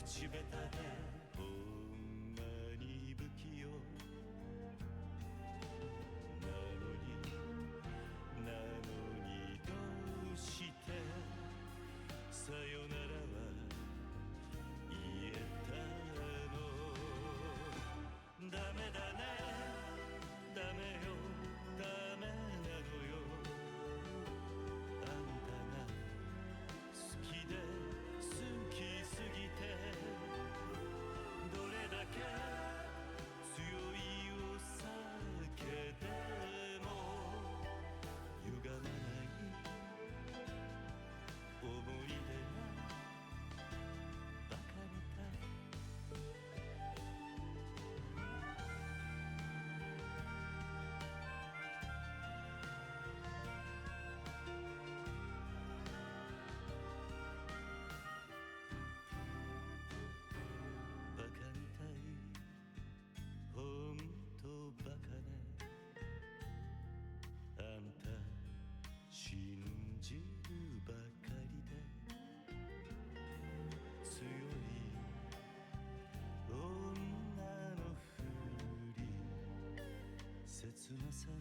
地べたでほんまに不器用なのにどうしてさよならは言えたの。ダメだねダメよダメなのよ。あんたが好きで好きすぎてどれだけ強いお酒でも歪まない思い出がバカみたい。バカみたいほんとバカね。あんた信じるばかりで強い女のふり切なさの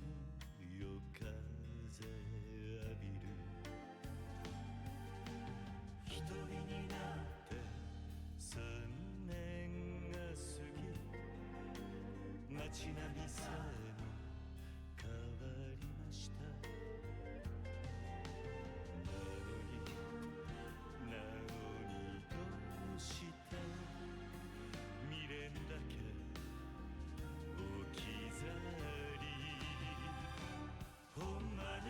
夜風浴びる。一人になって3年が過ぎ街並みさえも変わりました。なのにどうして未練だけ置き去り。ほんまに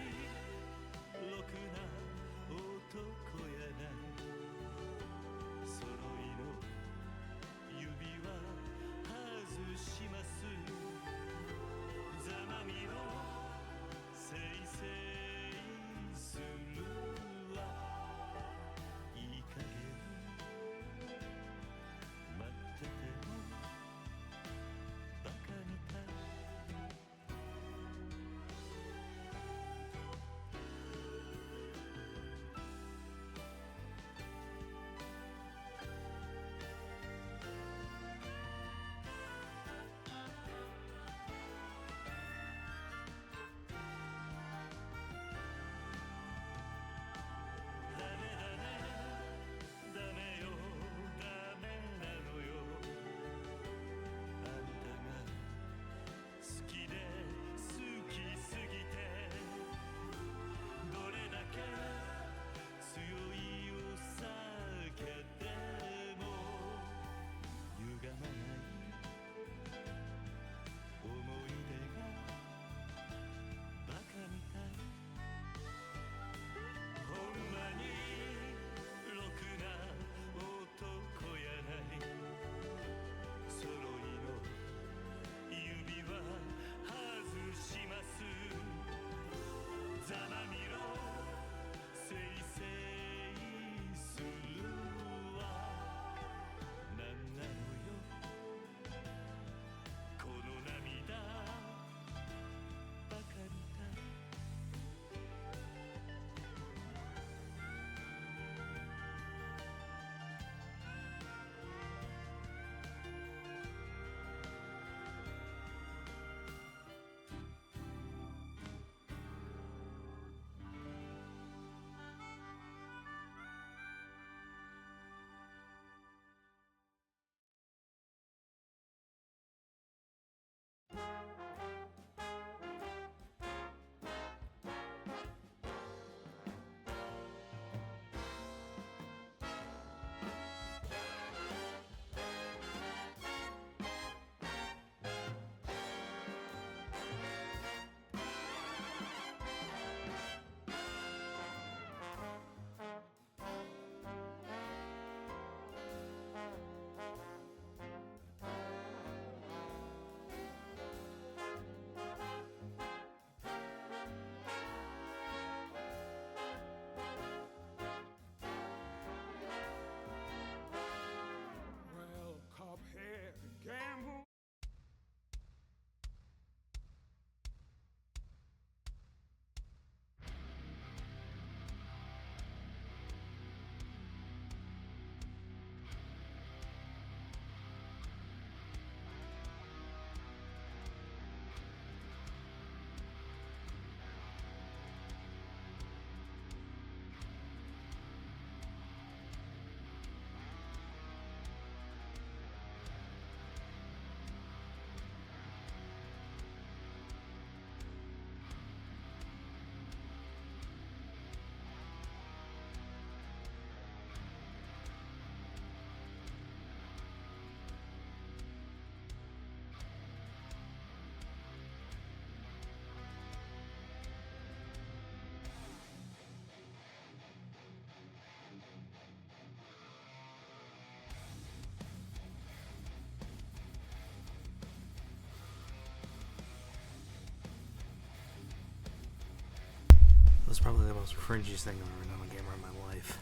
Probably the most cringiest thing I've ever done on camera in my life.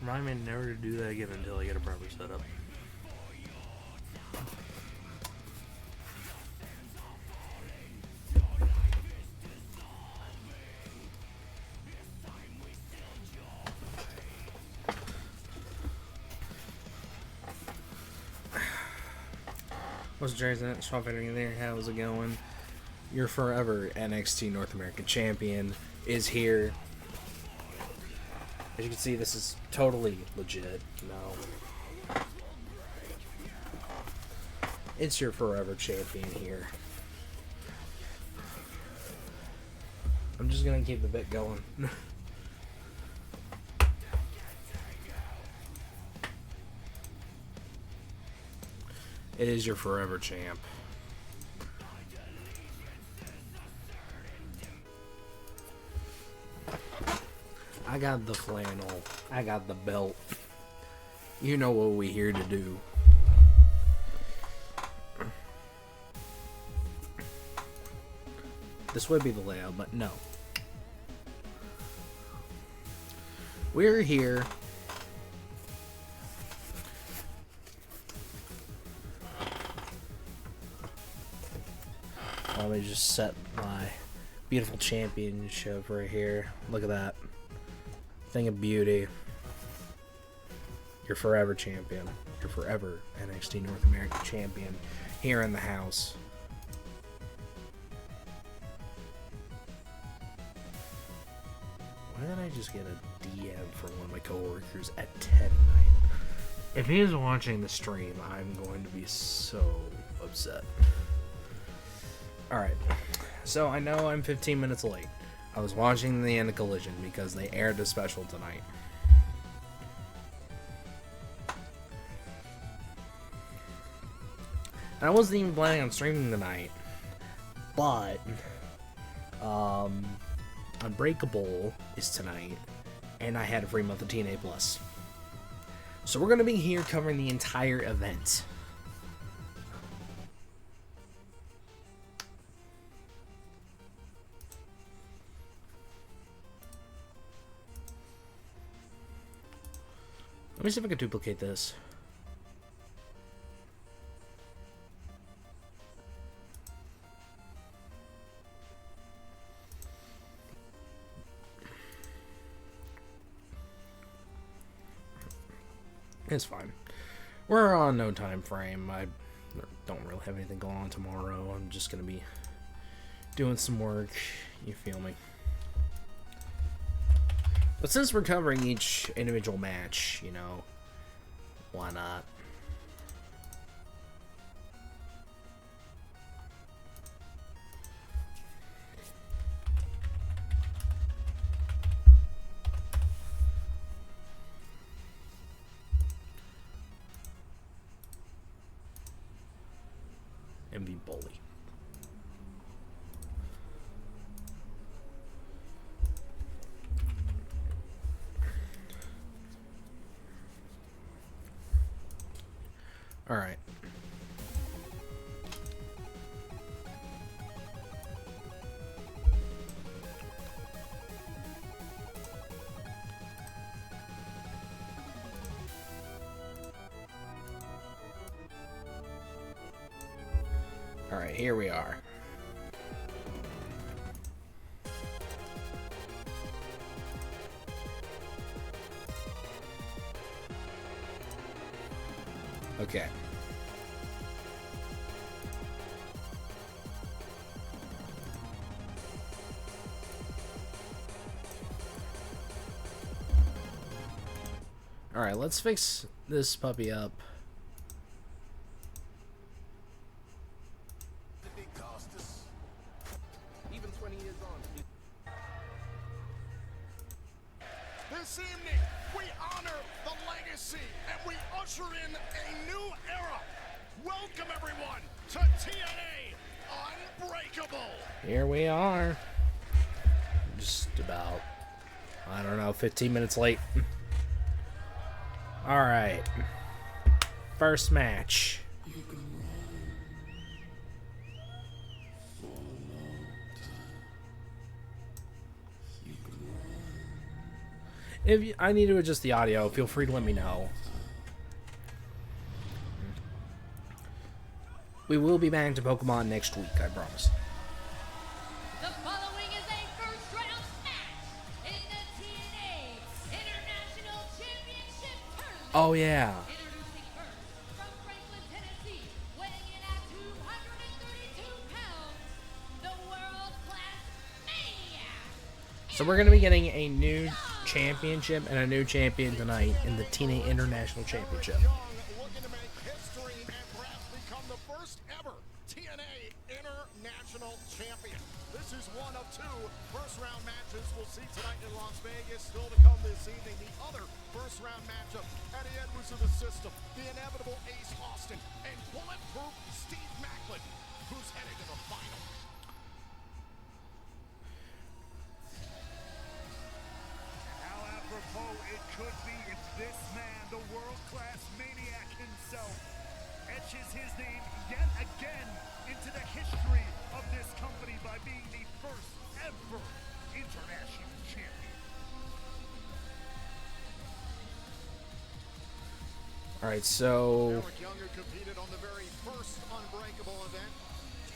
Remind me never to do that again until I get a proper setup. What's Jason? Swap in there. How's it going? Your forever NXT North American champion is here. As you can see, this is totally legit. No. It's your forever champion here. I'm just gonna keep the bit going. It is your forever champ. I got the flannel. I got the belt. You know what we here to do. This would be the layout, but no. We're here. Let me just set my beautiful championship right here. Look at that. Thing of beauty. Your forever champion. Your forever NXT North American champion here in the house. Why did I just get a DM from one of my coworkers at 10 at night? If he is watching the stream, I'm going to be so upset. Alright, so I know I'm 15 minutes late. I was watching the end of Collision because they aired a special tonight. And I wasn't even planning on streaming tonight, but Unbreakable is tonight, and I had a free month of TNA Plus. So we're going to be here covering the entire event. Let me see if I can duplicate this. It's fine. We're on no time frame. I don't really have anything going on tomorrow. I'm just going to be doing some work. You feel me? But since we're covering each individual match, you know, why not? MV Bully. All right. All right, here we are. Okay. All right, let's fix this puppy up. This evening, we honor the legacy and we usher in a new era. Welcome, everyone, to TNA Unbreakable. Here we are. Just about, I don't know, 15 minutes late. All right. first match. If I need to adjust the audio, feel free to let me know. We will be back to Pokemon next week, I promise. The following is a first-round match in the TNA International Championship Tournament. Oh, yeah. Introducing first, from Franklin, Tennessee, weighing in at 232 pounds, the world-class Maniac. So we're going to be getting a new championship and a new champion tonight in the TNA International Championship. Young looking to make history and perhaps become the first ever TNA International Champion. This is one of two first-round matches we'll see tonight in Las Vegas. Still to come this evening, the other first-round matchup. Eddie Edwards of the System, the inevitable Ace Austin, and bulletproof Steve Macklin, who's headed to the final. How apropos it could be if this man, the world-class Maniac himself, etches his name yet again into the history of this company by being the first ever international champion. Alright, so Eric Young, who competed on the very first Unbreakable event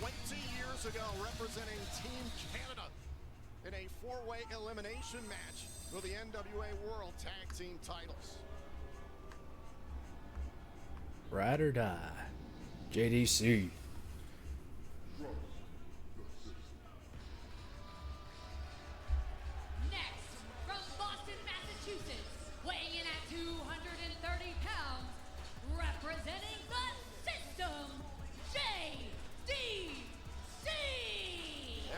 20 years ago, representing Team Canada in a four-way elimination match for the NWA World Tag Team titles. ride or die. JDC. Next, from Boston, Massachusetts, weighing in at 230 pounds, representing the System, JDC.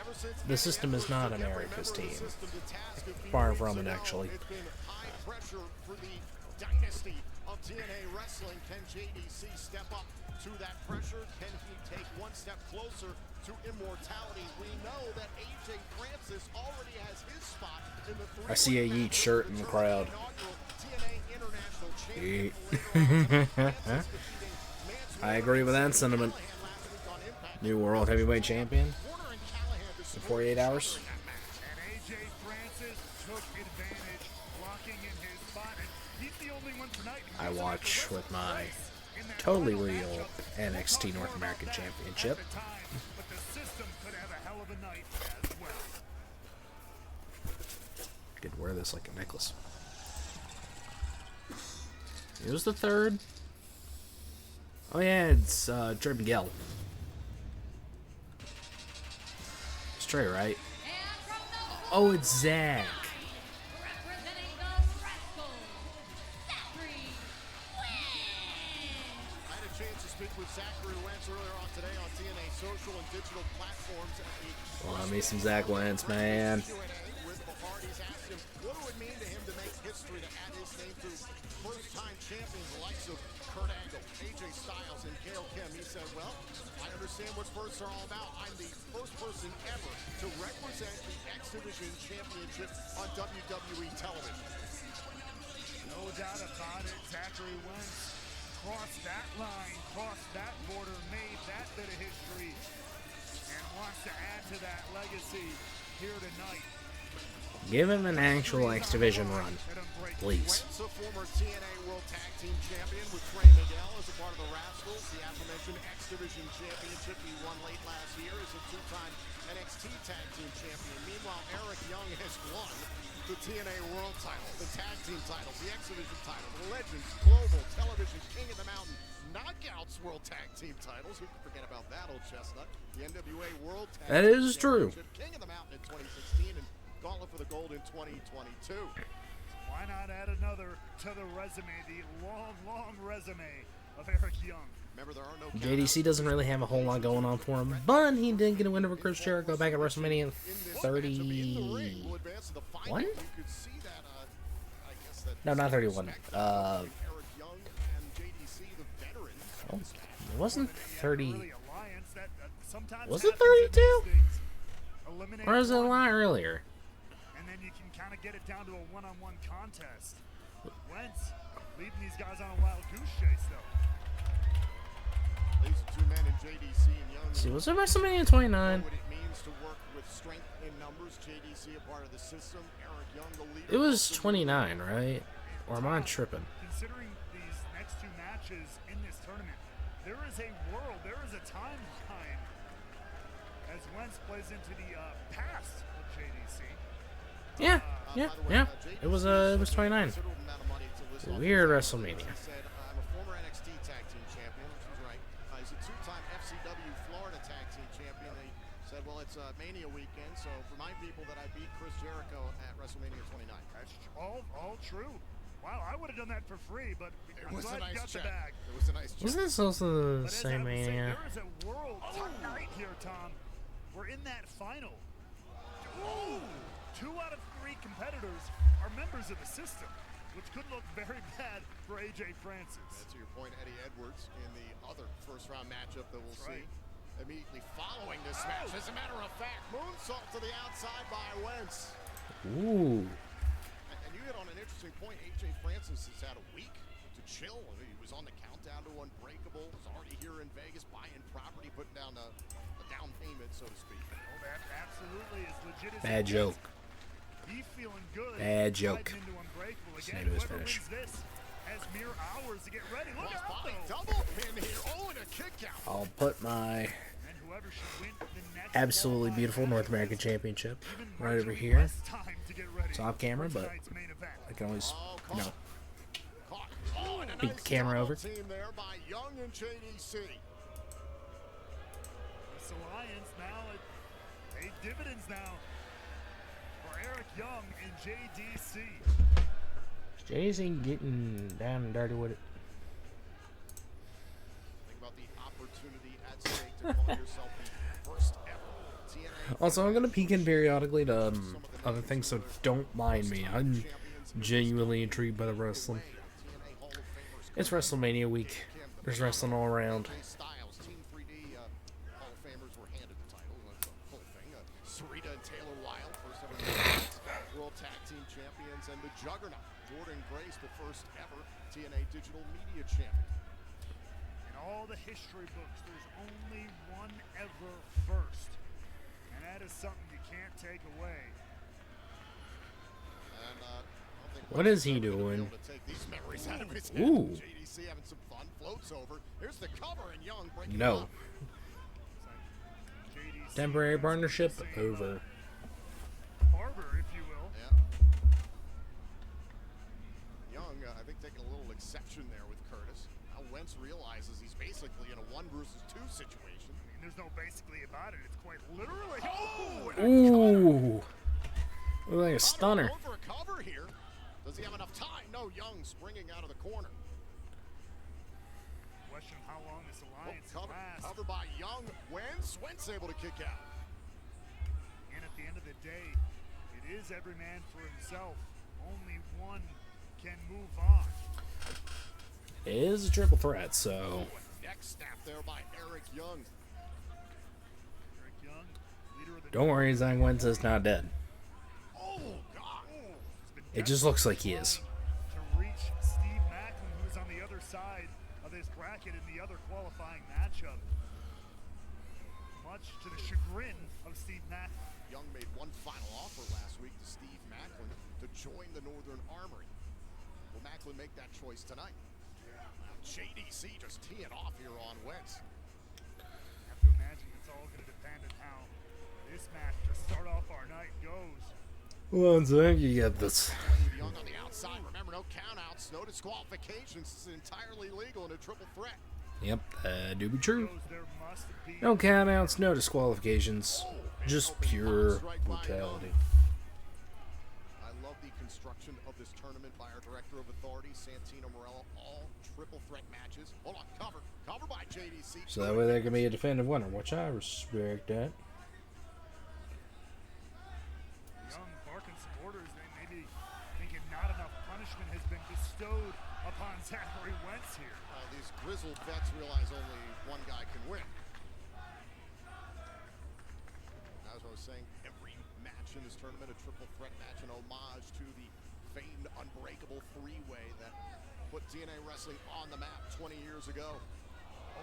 Ever since The System is not America's team. Far from it, actually. It's been high pressure for the dynasty of TNA Wrestling. Can JDC step up to that pressure? Can he take one step closer to immortality? We know that AJ Francis already has his spot in the I see a Yeet shirt in the crowd. I agree with that sentiment. New World Heavyweight Champion in 48 hours. And AJ Francis took advantage, locking in his spot, and he's the only one tonight who I gets watch another with my place in that totally final real matchup. NXT We'll North talk more American about that Championship. at the time, but the System could have a hell of a night as well. Could wear this like a necklace. Who's the third? Oh yeah, it's Trey Miguel. It's Trey, right? And from the Oh, it's Zach. representing the Rascals, Zachary Wentz. I had a chance to speak with Zachary Wentz earlier on today on TNA social and digital platforms at the Love me some Zach Wentz, man. Q&A with the parties. Asked him what it would mean to him to make history, to add his name to first-time champions the likes of Kurt Angle, AJ Styles, and Gail Kim. He said, well, I understand what firsts are all about. I'm the first person ever to represent the X Division Championship on WWE television. No doubt about it, Zachary Wentz crossed that line, crossed that border, made that bit of history, and wants to add to that legacy here tonight. Give him an actual X Division run, At Unbreakable. please. Wentz, a former TNA World Tag Team Champion with Trey Miguel as a part of the Rascals, the aforementioned X Division Championship he won late last year, as a two-time NXT Tag Team Champion. Meanwhile, Eric Young has won the TNA World title, the Tag Team titles, the X Division title, the Legends Global Television King of the Mountain Knockouts World Tag Team titles. Who can forget about that old chestnut? The NWA World Tag That Team is true. Championship, King of the Mountain in 2016, and Gauntlet for the Gold in 2022. Why not add another to the resume, the long, long resume of Eric Young? Remember, there are no JDC doesn't really have a whole lot going on for him, but he did get a win over Chris Jericho back at WrestleMania 31? No, not 31. Oh, it wasn't 30. Early alliance that sometimes Was it happens in 32? these things. Eliminate Or was it a one, lot earlier? and then you can kind of get it down to a one-on-one contest. Wentz leading these guys on a wild goose chase, though. These are two men in JDC and Young. See, was it WrestleMania 29? Know what it means to work with strength in numbers. JDC, a part of the system. Eric Young, the leader. It was 29, right? Or am I tripping? Considering these next two matches in this tournament, there is a world, there is a timeline as Wentz plays into the past of JDC. Yeah. It was 29. Weird WrestleMania. Said, I'm a former NXT tag team champion, which is right. He's a two-time FCW Florida tag team champion. They said, well, it's Mania weekend, so remind people that I beat Chris Jericho at WrestleMania 29. That's all true. Wow, I would have done that for free, but I'm was a glad you nice got check. the bag. It was a nice check. Wasn't this also the But as same I was saying, Mania? there is a world tonight here, Tom. We're in that final. Ooh, 2 out of 3 competitors are members of the system, which could look very bad for AJ Francis. To your point, Eddie Edwards in the other first-round matchup that we'll see. Immediately following this match, as a matter of fact, moonsault to the outside by Wentz. Ooh. And you hit on an interesting point. AJ Francis has had a week to chill. He was on the countdown to Unbreakable. Was already here in Vegas buying property, putting down a down payment, so to speak. Oh, that absolutely is legit. As Bad it joke. is. He feeling good. Bad joke. Heading into Unbreakable Just again. named his Whoever finish. wins this has mere hours to get ready. Look Cross out, body though. double pin here. Oh, and a kick out. I'll put my And whoever should win the next absolutely qualifying beautiful match North American has Championship even right over virtually here. less time to get ready It's off camera, for but tonight's main event. I can always, Oh, you know, caught. Oh, and a beat nice the camera double over. team there by Young and JDC. This alliance now paid dividends now for Eric Young and JDC. Jay-Z getting down and dirty with it. Think about the opportunity at stake to call yourself the first ever TNA. Also, I'm gonna peek in periodically to other things, so don't mind me. I'm genuinely intrigued by the wrestling. TNA Hall of Famers. It's WrestleMania week. There's wrestling all around. AJ Styles, Team 3D Hall of Famers were handed the title. That's a full thing. Sarita and Taylor Wilde, first ever World Tag Team Champions, and the Juggernaut, Jordan Grace, the first ever TNA Digital Media Champion. In all the history books, there's only one ever first. And that is something you can't take away. And I don't think What is he Wentz is ever gonna be doing? able to take these memories out of his head. Ooh. JDC having some fun, floats over. Here's the cover, and Young breaking No. up. It's like JDC Temporary has partnership the same, over. Barber, if you will. Yeah. Young, I think, taking a little exception there with Curtis. Now Wentz realizes he's basically in a 1 versus 2 situation. I mean, there's no basically about it. It's quite literally. Oh! Ooh. Look like a Hunter stunner. going for a cover here. Does he have enough time? No, Young springing out of the corner. Question how long this alliance lasts. Cover by Young. Wentz able to kick out. And at the end of the day, it is every man for himself. Only one can move on. It is a triple threat, so Oh, a neck snap there by Eric Young. Eric Young, leader of the don't worry, Zach Wentz is not dead. Oh, God. It just looks like he is. to reach Steve Macklin, who is on the other side of this bracket in the other qualifying matchup. Much to the chagrin of Steve Macklin. Young made one final offer last week to Steve Macklin to join the Northern Armory. Will Macklin make that choice tonight? Now JDC just teeing off here on Wentz. I have to imagine it's all going to depend on how this match to start off our night goes. One sec, you get this. Played Young on the outside. Remember, no countouts, no disqualifications. It's entirely legal in a triple threat. Yep, that do be true. Shows there must be No countouts, no disqualifications. Just pure brutality. I love the construction of this tournament by our Director of Authority, Santino Morello. All triple threat matches. Hold on, cover by JDC. So that way there can be a definitive winner, which I respect that. Young barking some orders. They may be thinking not enough punishment has been bestowed upon Zachary Wentz here. These grizzled vets realize only one guy can win. As I was saying, every match in this tournament, a triple threat match, an homage to the famed Unbreakable three-way that put TNA Wrestling on the map 20 years ago.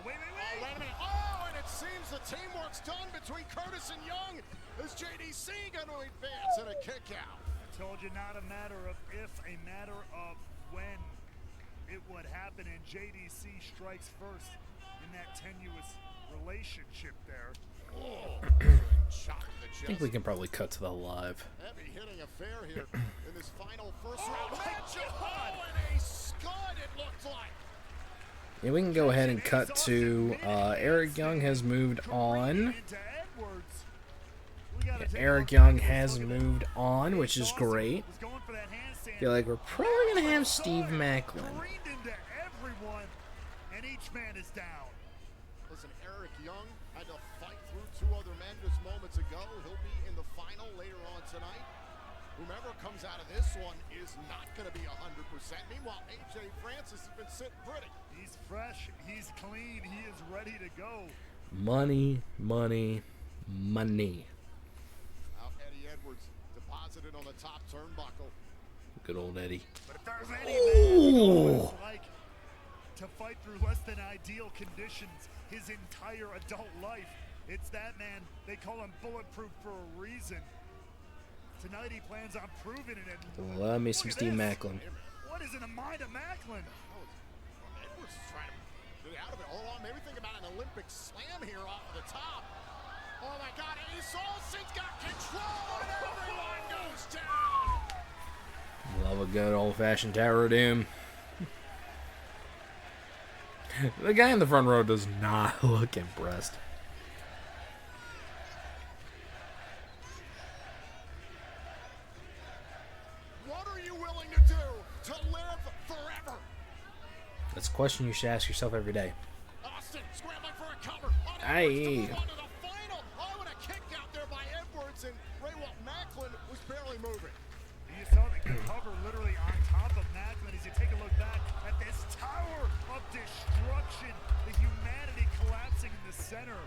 wait. Oh, wait a minute. Oh, and it seems the teamwork's done between Curtis and Young. Is JDC going to advance in a kick out? I told you not a matter of if, a matter of when it would happen, and JDC strikes first in that tenuous relationship there. Oh, shot to the I chest. think we can probably cut to the live. Heavy hitting affair here in this final first Oh round my matchup. God! Oh, and a scud it looked like. Yeah, we can go ahead and cut to Eric Young has moved on. Into Edwards. We gotta take a Eric look Young back at this. has Look at moved on, which is Dawson great. was going for that handstand. Feel like we're probably gonna have Steve Macklin. Careened into everyone, and each man is down. Listen, Eric Young had to fight through two other men just moments ago. He'll be in the final later on tonight. Whomever comes out of this one is not going to be 100%. Meanwhile, AJ Francis has been sitting pretty. He's fresh, he's clean, he is ready to go. Money, money, money. Out Eddie Edwards deposited on the top turnbuckle. Good old Eddie. But if there's any man who knows what it's like to fight through less than ideal conditions his entire adult life, it's that man. They call him bulletproof for a reason. Tonight he plans on proving it. And Love me look some at Steve this. Macklin. What is in the mind of Macklin? Edwards is trying to get out of it. Hold on, maybe think about an Olympic slam here off of the top. Oh my God, Ace Olsen's got control and everyone goes down. Love a good old-fashioned Tower of Doom. The guy in the front row does not look impressed. What are you willing to do to live forever? That's a question you should ask yourself every day. Austin scrambling for a cover. On Aye. Edwards to move on to the final. Oh, and a kick out there by Edwards, and Raywalt Macklin was barely moving. You saw the cover literally on top of Macklin as you take a look back at this tower of destruction, the humanity collapsing in the center.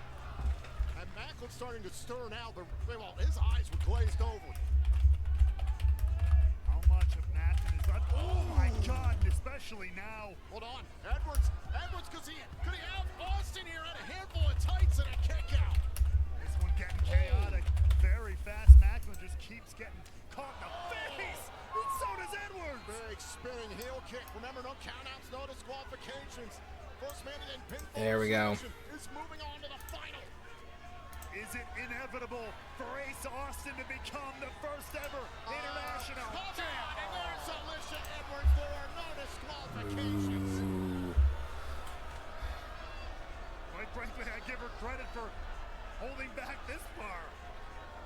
And Macklin's starting to stir now, but Raywalt, his eyes were glazed over. How much of Macklin is left? Oh my God, and especially now. Hold on, Edwards, could he have Austin here at a handful of tights and a kick out? This one getting chaotic very fast. Macklin just keeps getting caught in the face, and so does Edwards. Big spinning heel kick. Remember, no countouts, no disqualifications. First man in pinfall There we go. position is moving on to the final. Is it inevitable for Ace Austin to become the first ever international Hold on, and champ? there's Alicia Edwards. There are no disqualifications. Ooh. Quite frankly, I give her credit for holding back this far.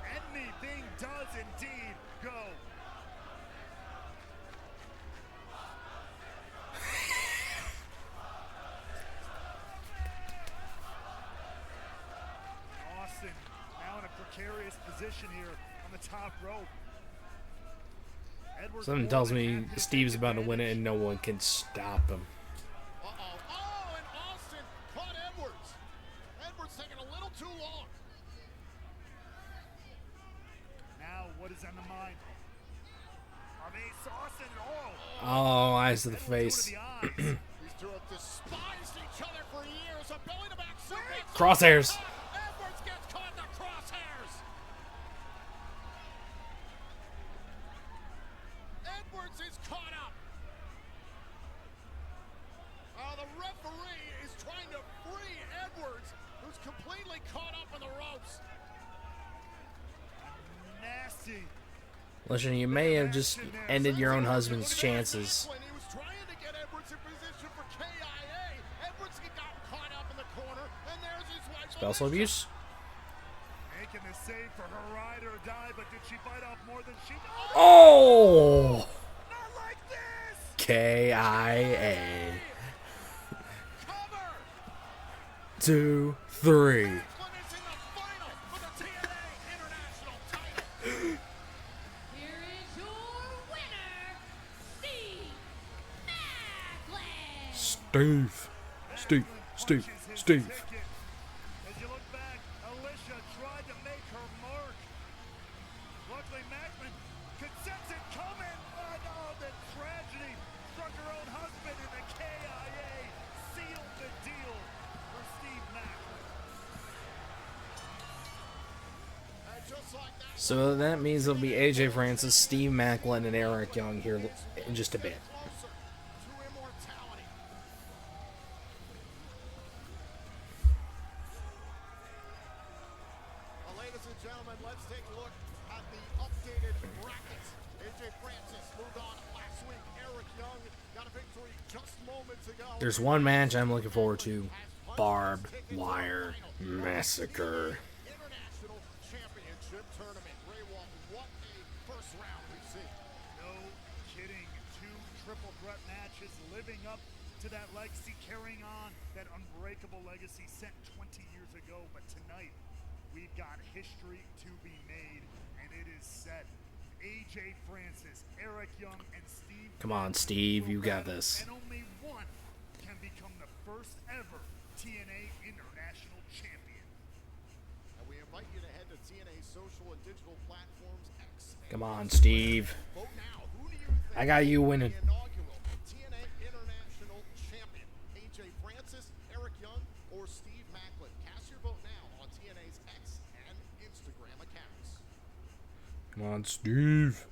Anything does indeed go. Austin now in a precarious position here on the top rope. Edwards Something more tells than me half his Steve's about to win it advantage. and no one can stop him. Uh-oh. Oh, and Austin caught Edwards. Edwards taking a little too long. Now, what is on the mind of Ace Austin? Oh, Oh, eyes to the Edwards, face. two to the eyes. These two have despised each other for years. A belly-to-back suplex. Crosshairs. Edwards gets caught in the crosshairs. Edwards is caught up. The referee is trying to free Edwards, who's completely caught up in the ropes. Nasty. Listen, you may have just ended your own husband's chances. He was trying to get Edwards in position for KIA. Edwards got caught up in the corner, and there's his wife. Spousal abuse? Making the save for her ride or die, but did she bite off more than she? Oh! Not like this! KIA. Cover! 2, 3. Macklin is in the final for the TNA International title. Here is your winner, Steve Macklin. Steve. Punches his ticket. As you look back, Alicia tried to make her mark. Luckily, Macklin could sense it coming. But oh, the tragedy struck her own husband, and the KIA sealed the deal for So that means it'll be AJ Francis, Steve Macklin, and Eric Young here in just a bit. Closer to immortality. Well, ladies and gentlemen, let's take a look at the updated brackets. AJ Francis moved on last week. Eric Young got a victory just moments ago. There's one match I'm looking forward to: Barbed Wire Massacre. International Championship Tournament. Ray Walton, what a first round we've seen. No kidding. 2 triple threat matches living up to that legacy, carrying on that unbreakable legacy set 20 years ago. But tonight, we've got history to be made, and it is set. AJ Francis, Eric Young, and Steve. Come on, Steve, you got this. And only one can become the first ever TNA International Champion. And we invite you to head to TNA social and digital platforms X. Come on, Steve. Vote now. Who do you think I got you will be winning. the inaugural TNA International Champion? AJ Francis, Eric Young, or Steve Macklin? Cast your vote now on TNA's X and Instagram accounts. Come on, Steve.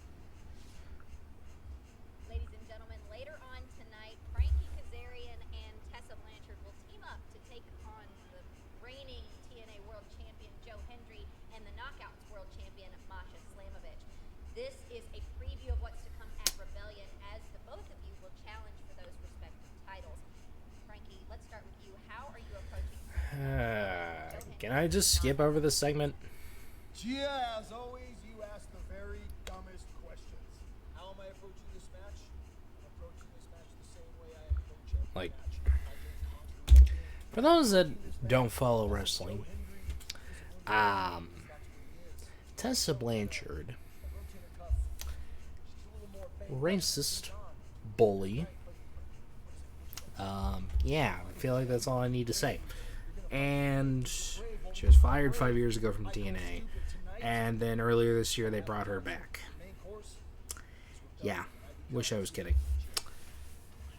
Ladies and gentlemen, later on tonight, Frankie Kazarian and Tessa Blanchard will team up to take on the reigning TNA World Champion Joe Hendry and the Knockouts World Champion Masha Slamovich. This is a preview of what's to come at Rebellion, as the both of you will challenge for those respective titles. Frankie, let's start with you. How are you approaching Can I just skip over this segment? Yeah, as always, you ask the very dumbest questions. How am I approaching this match? I'm approaching this match the same way I approach every Like, match. for those that don't follow wrestling, Tessa Blanchard, racist bully. Yeah, I feel like that's all I need to say. And she was fired 5 years ago from TNA, and then earlier this year they brought her back. Yeah, wish I was kidding.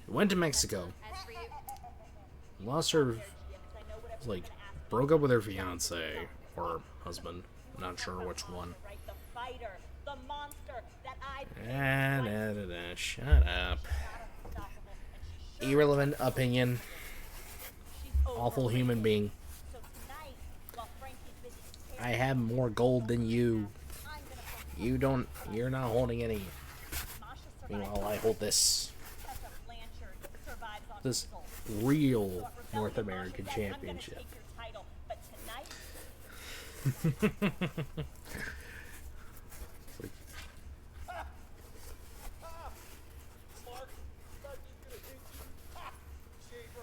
Went to Mexico, as for you? lost her, like, broke up with her fiance or husband, not sure which one. The fighter, the monster that Shut up. Irrelevant opinion. Awful human being. So tonight, while Frankie's busy I have more gold than you. You don't. You're not holding any. Meanwhile, I hold this. Tessa Blanchard survives on This gold. real So at North Rebellion, American Masha said, "I'm gonna Championship. take your title, but tonight, Mark, thought you were gonna hit you. Ha! Shade bro.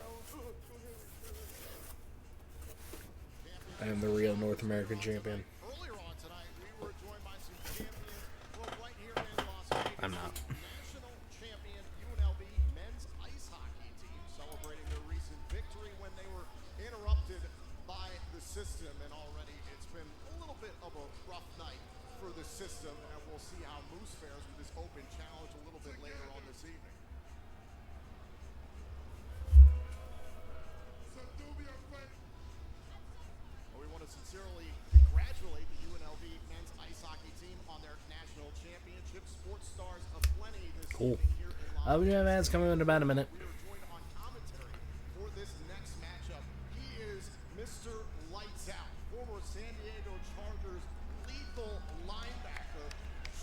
I am the real North American champion. Earlier on tonight, we were joined by some champions from right here in Las Vegas. I'm not. National champion UNLV men's ice hockey team celebrating their recent victory when they were interrupted by the system. And already it's been a little bit of a rough night for the system. And we'll see how Moose fares with this open challenge a little bit later on this evening. Well, we want to sincerely congratulate the UNLV men's ice hockey team on their national championship. Sports stars aplenty this Cool. evening here in Las We have ads coming in about a minute. We are joined on commentary for this next matchup. He is Mr. Lights Out, former San Diego Chargers lethal linebacker,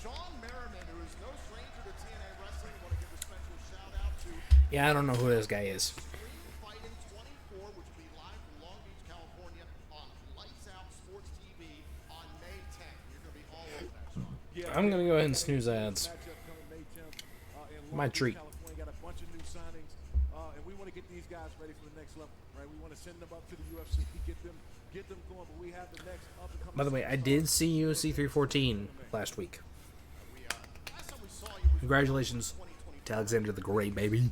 Sean Merriman, who is no stranger to TNA Wrestling. I want to give a special shout out to Yeah, I don't know who this guy is. Fighting 24, which will be live from Long Beach, California on Lights Out Sports TV on May 10th. You're going to be all over that, Sean. I'm gonna go ahead and snooze ads. My treat. California got a bunch of new signings, and we want to get these guys ready for the next level, right? We want to send them up to the UFC, get them going. But we have the next up and coming. By the way, I did see UFC 314 last week. Last time we saw you was Congratulations to Alexander the Great, baby.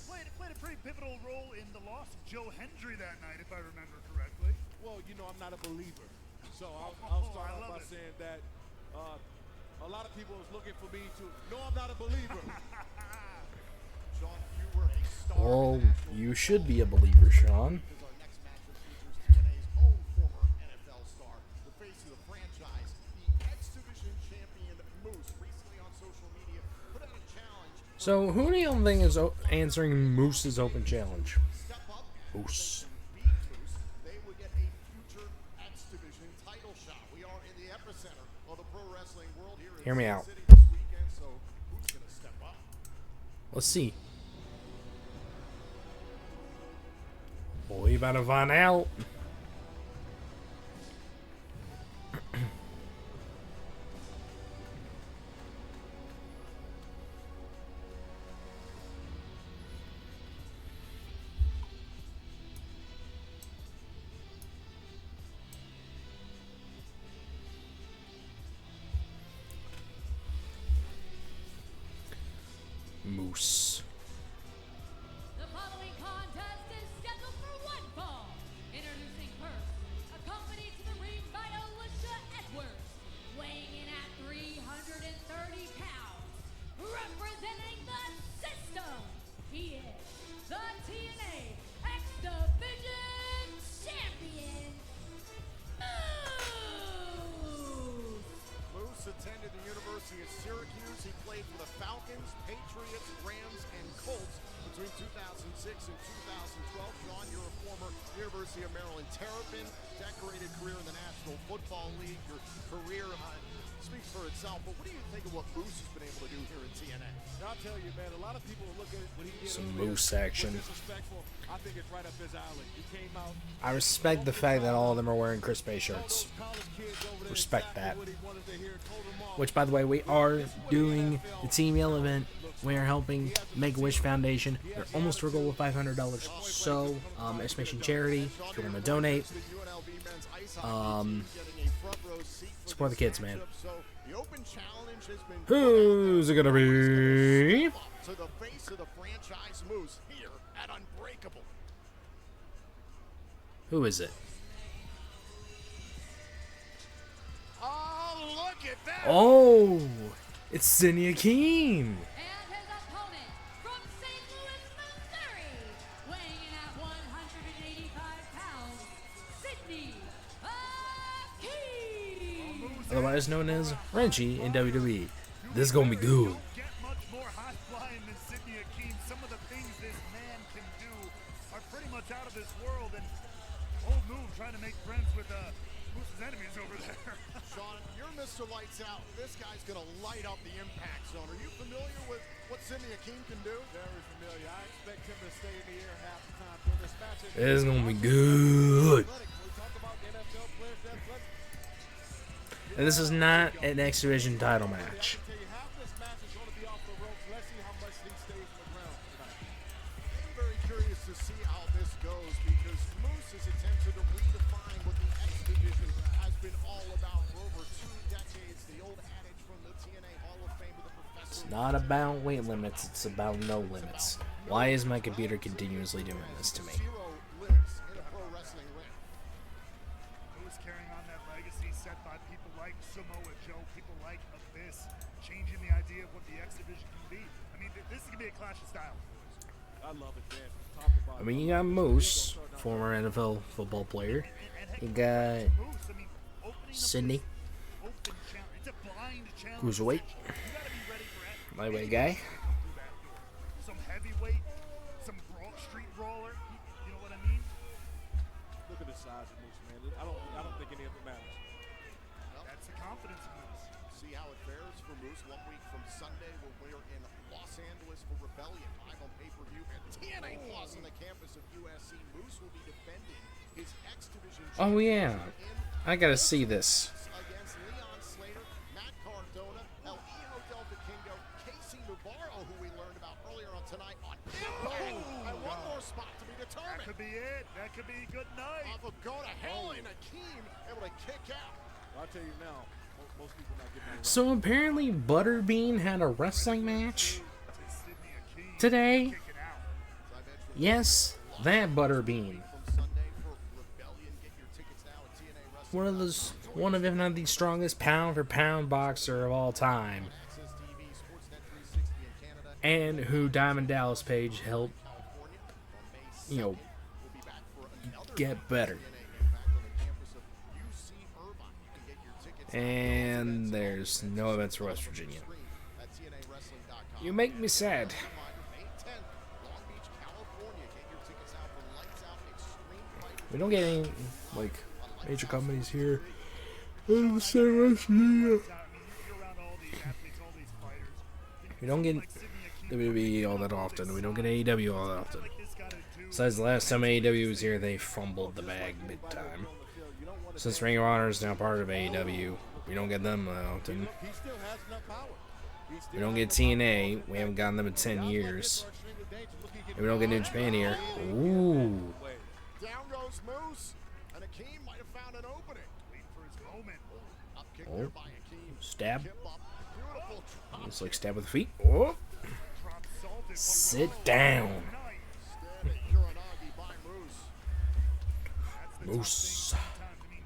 Played a pretty pivotal role in the loss of Joe Hendry that night, if I remember correctly. Well, you know, I'm not a believer, so I'll Oh, start I off love by it. saying that a lot of people is looking for me to. No, I'm not a believer. Sean, you were a star. Well, you should be a believer, Sean. Because our next matchup features TNA's own former NFL star. The faces So, who do you think is answering Moose's open challenge? Step up Moose. beat Moose, they would get a future X Division title shot. We are in the epicenter of the pro wrestling world here in Hear me Sin out. City this weekend, so who's going to step up? Let's see. We about to find out. Moose. The following contest is scheduled for one fall. Introducing first, accompanied to the ring by Alicia Edwards, weighing in at 330 pounds, representing the system. He is the TNA X Division Champion, Moose. Moose attended the University of Syracuse. He played for the Falcons, Patriots, Rams, and Colts between 2006 and 2012. Sean, you're a former University of Maryland Terrapin, decorated career in the National Football League. Your career speaks for itself, but what do you think of what Moose has been able to do here in TNA? I'll tell you, man, a lot of people look at what he did Some earlier Moose was action. disrespectful. I think it's right up his alley. He came out. I respect the fact that all of them are wearing Chris Bay shirts. Respect that. Which, by the way, we are doing the Team Yell event. We are helping Make-A-Wish Foundation. They're almost to a goal of $500. So, Estimation Charity, if you want to donate, support the kids, man. Who's it gonna be? To the face of the franchise, Moose, here at Unbreakable. Who is it? Oh, look at that! Oh, it's Sidney Akeem. And his opponent from St. Louis, Missouri, weighing in at 185 pounds, Sidney Akeem. Otherwise known as Frenchie in WWE. This is gonna be good. Don't get much more high-flying than Sidney Akeem. Some of the things this man can do are pretty much out of this world, and old move trying to make friends with Moose's enemies over there. Sean, you're Mr. Lights Out. This guy's going to light up the impact zone. Are you familiar with what Sidney Akeem can do? Very familiar. I expect him to stay in the air half the time during this match. This is gonna be good. We talk about NFL players that play. And this is not an X Division title match. I tell you, half this match is going to be off the ropes. Let's see how much he stays on the ground tonight. I'm very curious to see how this goes because Moose has attempted to redefine what the X Division has been all about for over 2 decades. The old adage from the TNA Hall of Fame with the professor. It's not about weight limits, it's about no limits. Why is my computer continuously doing this to me? 0 limits in a pro wrestling ring. Moose carrying on that legacy set by people like Samoa Joe, people like Abyss, changing the idea of what the X Division can be. I mean, this is going to be a clash of styles. I love it, man. Talk about I mean, you got Moose, former NFL football player. You got Moose, I mean, opening up Sidney, this open challenge, it's a blind challenge. cruiserweight, You got to be ready for it. lightweight guy. Through that door. Some heavyweight, some street brawler. You know what I mean? Look at the size of Moose, man. I don't think any of it matters. That's the confidence of Moose. See how it fares for Moose 1 week from Sunday when we're in Los Angeles for Rebellion, live on pay-per-view at TNA Plus on the campus of USC. Moose will be defending his X Division Oh yeah, championship I gotta see this. against Leon Slater, Matt Cardona, El Hijo del Vikingo, Casey Navarro, who we learned about earlier on tonight on Impact, and one more spot to be That determined. could be it. That could be good night. Off of go to hell and Akeem able to kick out. I'll tell you now, most people not getting that right. So apparently Butterbean had a wrestling match To Sidney Akeem today. kicking out. As I mentioned, Yes, that Butterbean. from Sunday for Rebellion. Get your tickets now at TNA Wrestling. One of if not the strongest pound for pound boxer of all time. Access TV, Sportsnet 360 in Canada, And who Diamond Dallas Page helped, California. On May 2nd, you know, we'll be back for another get better. TNA Impact on the campus of UC Irvine. You can get your tickets And there's no events for West Virginia. at TNAWrestling.com. TNAUnbreakable.com. You make me sad. Reminder, May 10th, Long Beach, California. Get your tickets out for Lights Out Extreme Fighting. We don't get any like major companies here. In the same way, yeah. You're around all these athletes, all these fighters. We don't get WWE all that often. We don't get AEW all that often. Besides the last time AEW was here, they fumbled the bag big time. Since Ring of Honor is now part of AEW, we don't get them that often. He still has enough power. We don't get TNA. We haven't gotten them in 10 years. And we don't get New Japan here. Ooh. Down goes Moose, and Akeem might have found an opening. Wait for his moment. Up kick Oh. there by Akeem. Stab. Kip up. Beautiful drop. Looks like stab with the feet. Oh. Drop salted. Sit down. Steady Uranagi by Moose. That's the tough Moose. thing sometimes. I mean,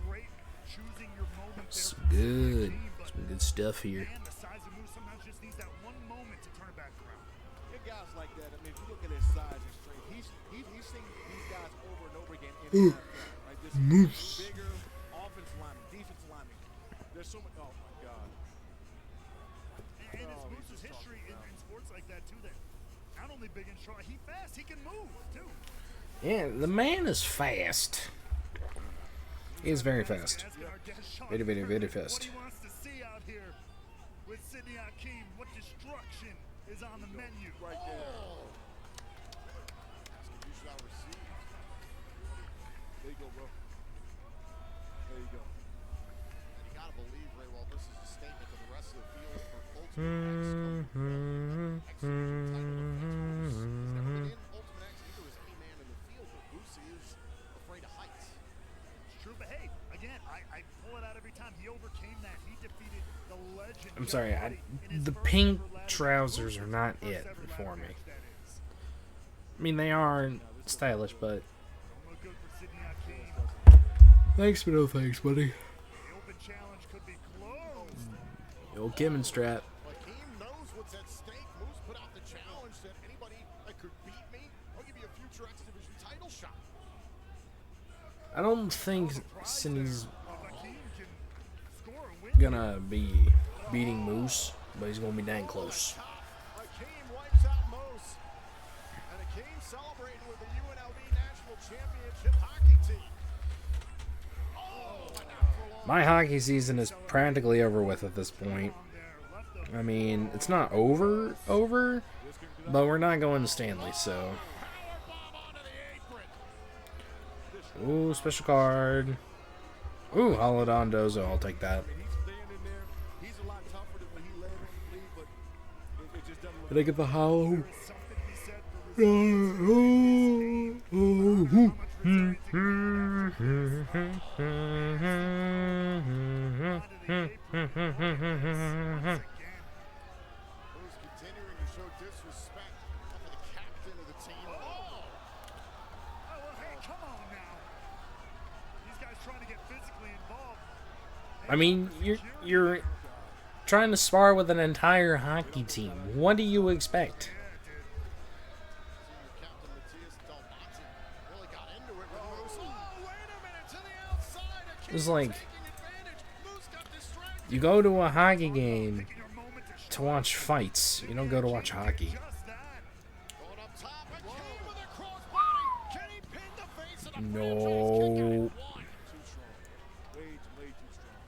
great choosing your moment there. Some for good. Akeem, but Some good stuff here. man, the size of Moose sometimes just needs that one moment to turn it back around. Get guys like that. I mean, if you look at his size and strength, he's seen these guys over and over again in the NFL, right? This bigger offensive lineman, defensive lineman. There's so much. Oh my God. And it's Moose's history in sports like that too. That not only big and strong, he fast, he can move too. Yeah, the man is fast. He is very fast. Asking our guest, Sean Very, very, Murphy, very fast. What he wants to see out here with Sidney Akeem, what destruction is on the menu. Right there. Asking you shall receive. There you go, bro. There you go. And you gotta believe, Ray, well, this is a statement to the rest of the field for Ultimate X. X title defense. Moose. He's never been in Ultimate X either as a man in the field, but Moose is afraid of heights. It's true, but hey, again, I pull it out every time. He overcame that. He defeated the legend. I'm sorry, Jeff Hardy in his the first pink ever ladder trousers match. are not First it ever for ladder me. match, that is. I mean, they are stylish, but Don't look good for Sidney Akeem. thanks, but no thanks, buddy. The open challenge could be closed. Old Kim and Strap. Hakeem knows what's at stake. Moose put out the challenge that anybody that could beat me, I'll give you a future X Division title shot. I don't think Cindy's If Akeem can score a win, gonna be beating Moose, but he's gonna be dang close. Akeem wipes out Moose. And Akeem celebrating with the UNLV National Championship hockey team. Oh, and not for long. My hockey season is practically over with at this point. I mean, it's not over, but we're not going to Stanley, so. Firebomb onto the apron. Ooh, special card. Ooh, Holodon Dozo, I'll take that. He's staying in there. He's a lot tougher than when he led on the lead, but it just doesn't look. Did I get the hollow? something to be said for resilience. Moose continuing to show disrespect for the captain of the team. Oh! Oh, well, hey, come on now. These guys trying to get physically involved. I mean, you're trying to spar with an entire hockey team. What do you expect? Senior captain Matthias Delmonte really got into it with Moose. Oh, wait a minute, to the outside. Akeem It's like taking advantage. Moose got distracted. you go to a hockey game Your moment to to watch fights. You don't go to watch hockey. just that. Going up top, Akeem with a crossbody. Can he pin the face of the No. franchise kicker at one? Too strong. Way too strong.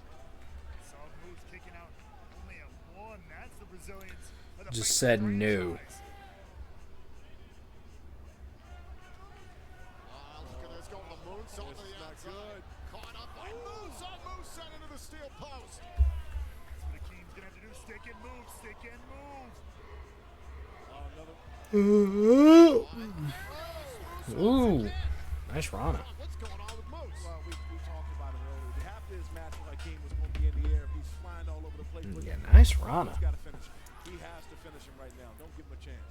Saw Moose kicking out only a one. That's the resilience of the Just Viking said no. franchise. Look at this, going the moonsault to the outside. Caught up by Moose on Moose, sent into the steel post. That's what Akeem's gonna have to do. Stick and move. Stick and move. Another. Ooh, nice Rana. What's going on with Moose? Well, we talked about it earlier. Half of his match with Akeem was going to be in the air. He's flying all over the place. But Yeah, nice Rana. he's got to finish him. He has to finish him right now. Don't give him a chance.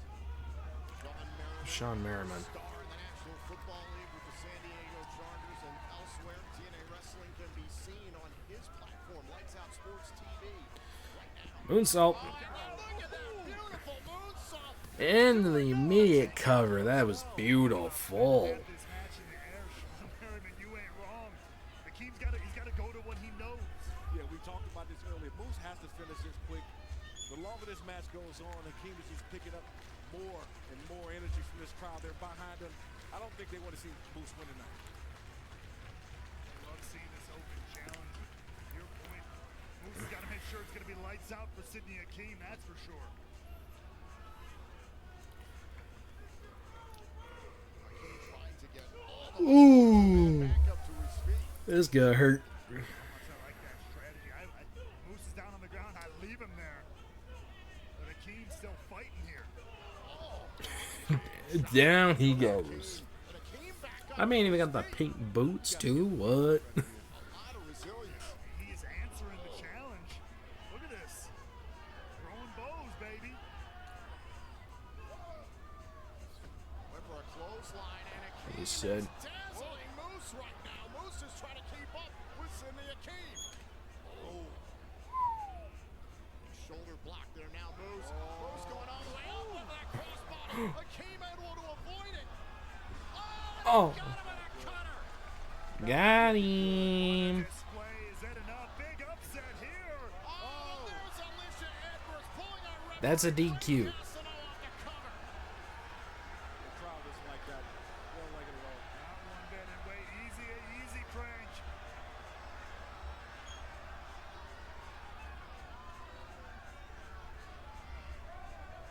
Sean Merriman, Sean Merriman. star in the National Football League with the San Diego Chargers and elsewhere. TNA Wrestling can be seen on his platform, Lights Out Sports TV. Right now. Moonsault. Look at that beautiful moonsault. In the immediate cover. That was beautiful. This match in the air, Sean Merriman, you ain't wrong. Akeem's he's got to go to what he knows. Yeah, we talked about this earlier. Moose has to finish this quick. The longer this match goes on, Hakeem is just picking up more and more energy from this crowd. They're behind him. I don't think they want to see Moose win tonight. I love seeing this open challenge. To your point, Moose has got to make sure it's going to be lights out for Sidney Hakeem, that's for sure. Hakeem trying to get all the Ooh, back up to his feet. this got hurt. How much I like that strategy. Moose is down on the ground. I leave him there. But Hakeem's still fighting here. Down he goes. I mean, even got the pink boots too. What? A lot of resilience. He is answering the challenge. Look at this. Throwing bows, baby. Went for a clothesline and Hakeem. He said. Dazzling Moose right now. Moose is trying to keep up with Sidney Hakeem. Oh. Shoulder block there now, Moose. Moose going all the way up with that crossbody. Hakeem able to avoid it. Oh, Got him in a cutter. got him. Display is that enough? Big upset here. Oh, there's Alicia Edwards pulling our ref. That's a DQ. Arsenal off the cover. The crowd doesn't like that. They don't like it at all. Not one bit and wait. Easy, Frank.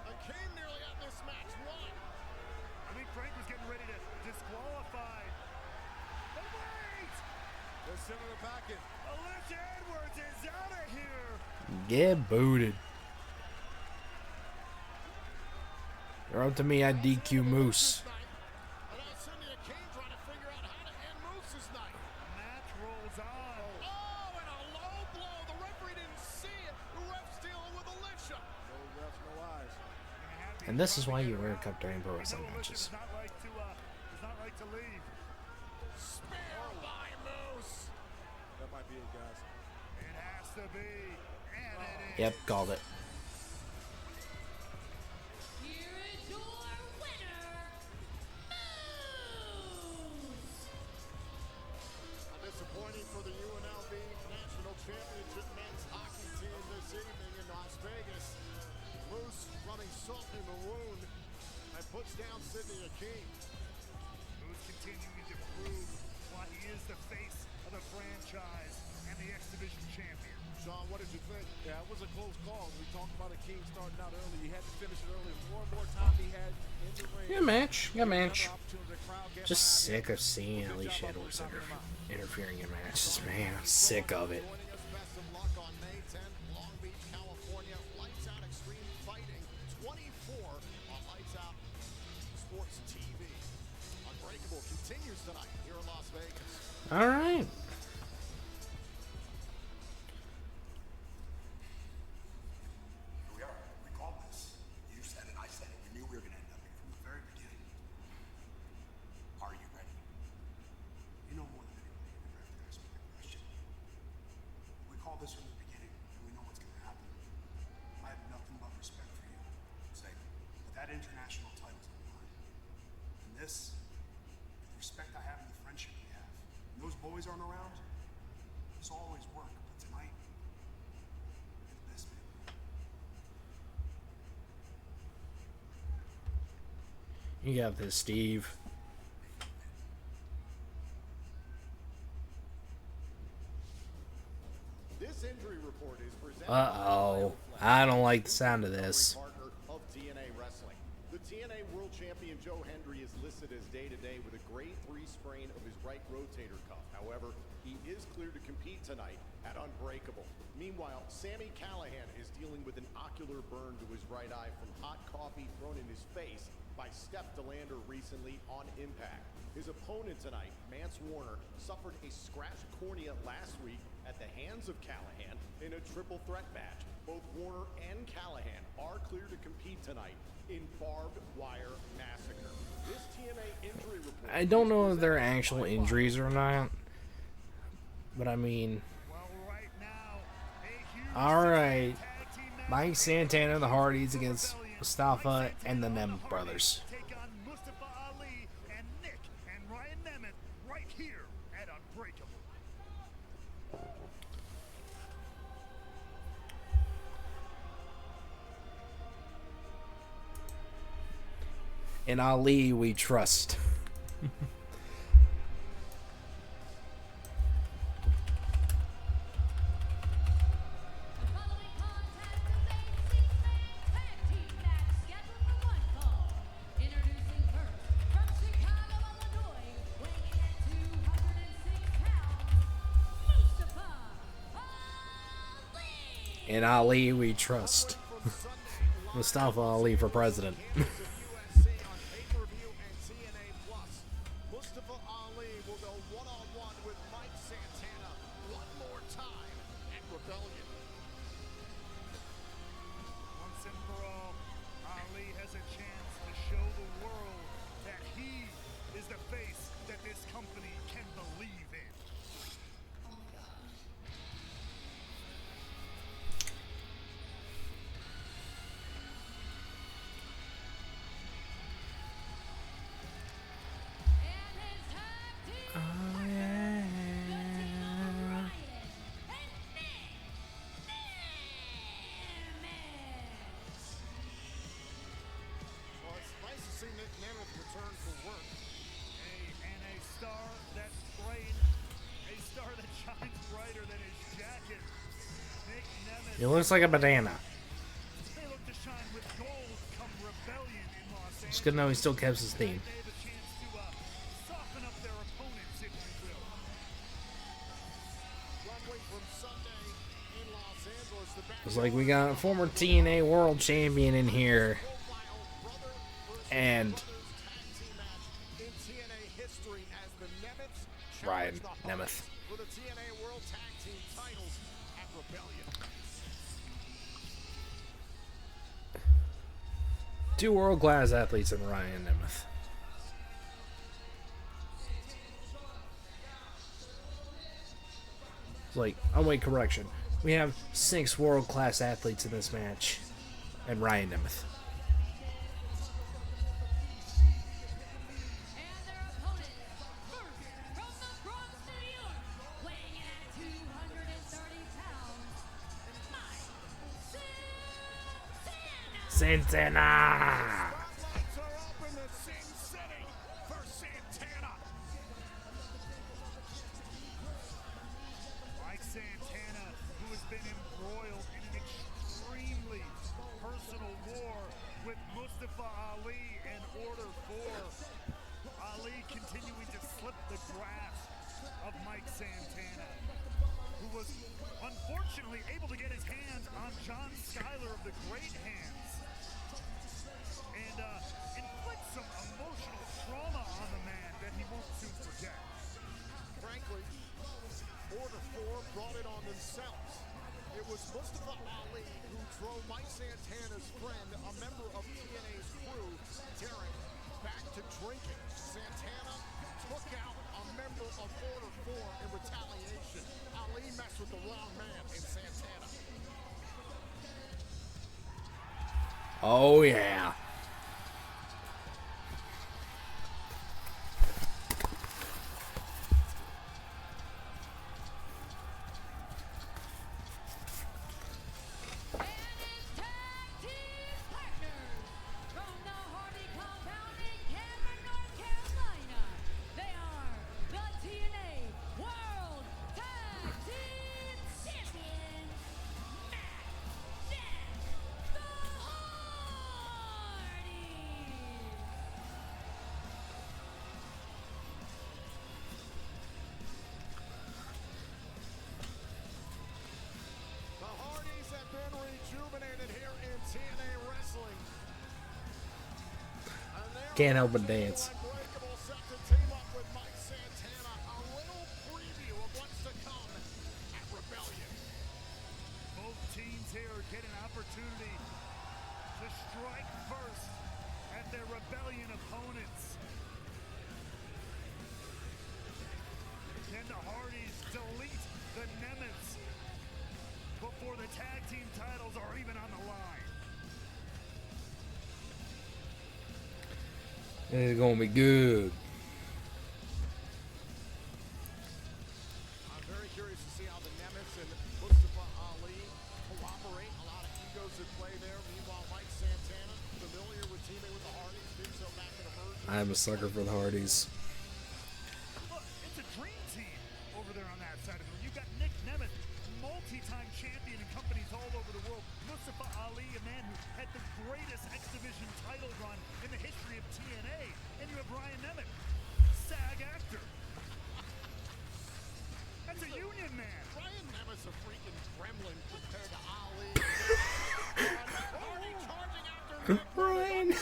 Hakeem nearly had this match won. I think Frank was getting ready to disqualify. But wait! They're sending it back in. Alicia Edwards is out of here. Get booted. They're up to me. I DQ Moose. And now Sidney Hakeem trying to figure out how to end Moose's night. Match rolls on. Oh, and a low blow. The referee didn't see it. The ref's dealing with Alicia. No refs, no eyes. And this is why you wear a cup during pro wrestling matches. Does not like to leave. Spear by Moose. That might be it, guys. It has to be. And it is. Yep, called it. Here is your winner, Moose! Disappointing for the UNLV National Championship men's hockey team this evening in Las Vegas. Moose running salt in the wound and puts down Sidney Hakeem. Who's continuing to prove why he is the face of the franchise and the X Division champion. Sean, what did you think? Yeah, it was a close call. We talked about Hakeem starting out early. He had to finish it early. More and more time he had in the ring. Good match. Good match. Another opportunity. The crowd get Just behind him. sick of seeing Alicia Edwards interfering in matches, man. I'm sick of it. Joining us, best of luck on May 10th, Long Beach, California. Lights Out Extreme Fighting 24 on Lights Out Sports TV. Unbreakable continues tonight here in Las Vegas. All right. Here we are. We called this. You said it, I said it. We knew we were going to end up here from the very beginning. Are you ready? You know more than anybody. You never have to ask me that question. We called this from the beginning, and we know what's going to happen. I have nothing but respect for you, Saban. But that international title's on the line. And this, the respect I have and the friendship we have. When those boys aren't around, this will always work. But tonight, it's this, man. You got this, Steve. This injury report is presented Uh-oh. I don't like the sound of this. partner of TNA Wrestling. The TNA World Champion Joe Hendry is listed as day-to-day with a grade 3 sprain of his right rotator cuff. However, he is cleared to compete tonight at Unbreakable. Meanwhile, Sami Callihan is dealing with an ocular burn to his right eye from hot coffee thrown in his face by Steph DeLander recently on Impact. His opponent tonight, Mance Warner, suffered a scratched cornea last week at the hands of Callahan in a triple threat match. Both Warner and Callahan are cleared to compete tonight in Barbed Wire Massacre. This TNA injury report I don't know if they're actual injuries or not. But I mean, Well, right now, a huge alright. tag team match. Mike Santana and the Hardys against Mustafa and the Nem brothers. Take on Mustafa Ali and Nick and Ryan Nemeth right here at Unbreakable. In Ali, we trust. The following contest is a six-man tag team match scheduled for one fall. Introducing first, from Chicago, Illinois, weighing in at 206 pounds, Mustafa Ali. In Ali, we trust. Mustafa Ali for president. UFC on pay-per-view and TNA Plus. Mustafa Ali will go one-on-one with Mike Santana one more time at Rebellion. Once and for all, Ali has a chance to show the world that he is the face that this company can believe in. And his tag team partner, the team of Ryan and Nick Nemeth. Well, it's nice to see Nick Nemeth return for work. A star that's bright, a star that shines brighter than his jacket. Nick Nemeth. He looks like a banana. They look to shine with gold come Rebellion in Los Angeles. It's good to know he still kept his theme. They have a chance to soften up their opponents, if you will. One week from Sunday in Los Angeles, the back It's like we got a former TNA World Champion in here. brother versus And brothers tag team match in TNA history as the Nemeths Ryan challenge the Nemeth. Hardys for the TNA World Tag Team titles at Rebellion. Two world-class athletes in Ryan Nemeth. It's like, oh wait, correction. We have 6 world-class athletes in this match. And Ryan Nemeth. And their opponent, first from the Bronx, New York, weighing in at 230 pounds, Mike Santana. Santana! Lights are up in the Sin City for Santana. Mike Santana, who has been embroiled in an extremely personal war with Mustafa Ali and Order 4. Ali continuing to slip the grasp of Mike Santana, who was unfortunately able to get his hands on John Schuyler of the Great Hands and inflict some emotional trauma on the man that he won't soon forget. Frankly, Order 4 brought it on themselves. It was Mustafa Ali who drove Mike Santana's friend, a member of TNA's crew, Derek, back to drinking. Santana took out a member of Order 4 in retaliation. Ali messed with the wrong man in Santana. Oh yeah. And his tag team partners, from the Hardy compound in Cameron, North Carolina, they are the TNA World Tag Team Champions, Matt and the Hardys. The Hardys have been rejuvenated here in TNA Wrestling. And they are Can't help but dance. Unbreakable, set to team up with Mike Santana. A little preview of what's to come at Rebellion. Both teams here get an opportunity to strike first at their Rebellion opponents. Can the Hardys delete the Nemeths before the tag team titles are even on the line? It's gonna be good. I'm very curious to see how the Nemeths and Mustafa Ali cooperate. A lot of egos at play there. Meanwhile, Mike Santana, familiar with teaming with the Hardys, did so back in I'm a sucker for the Hardys. Look, it's a dream team over there on that side of it. You've got Nick Nemeth, multi-time champion in companies all over the world. Mustafa Ali, a man who had the greatest X Division title run in the history of TNA. And you have Ryan Nemeth, SAG actor. That's a union man. Ryan Nemeth's a freaking gremlin compared to Ali. Hardy charging after Nick Ryan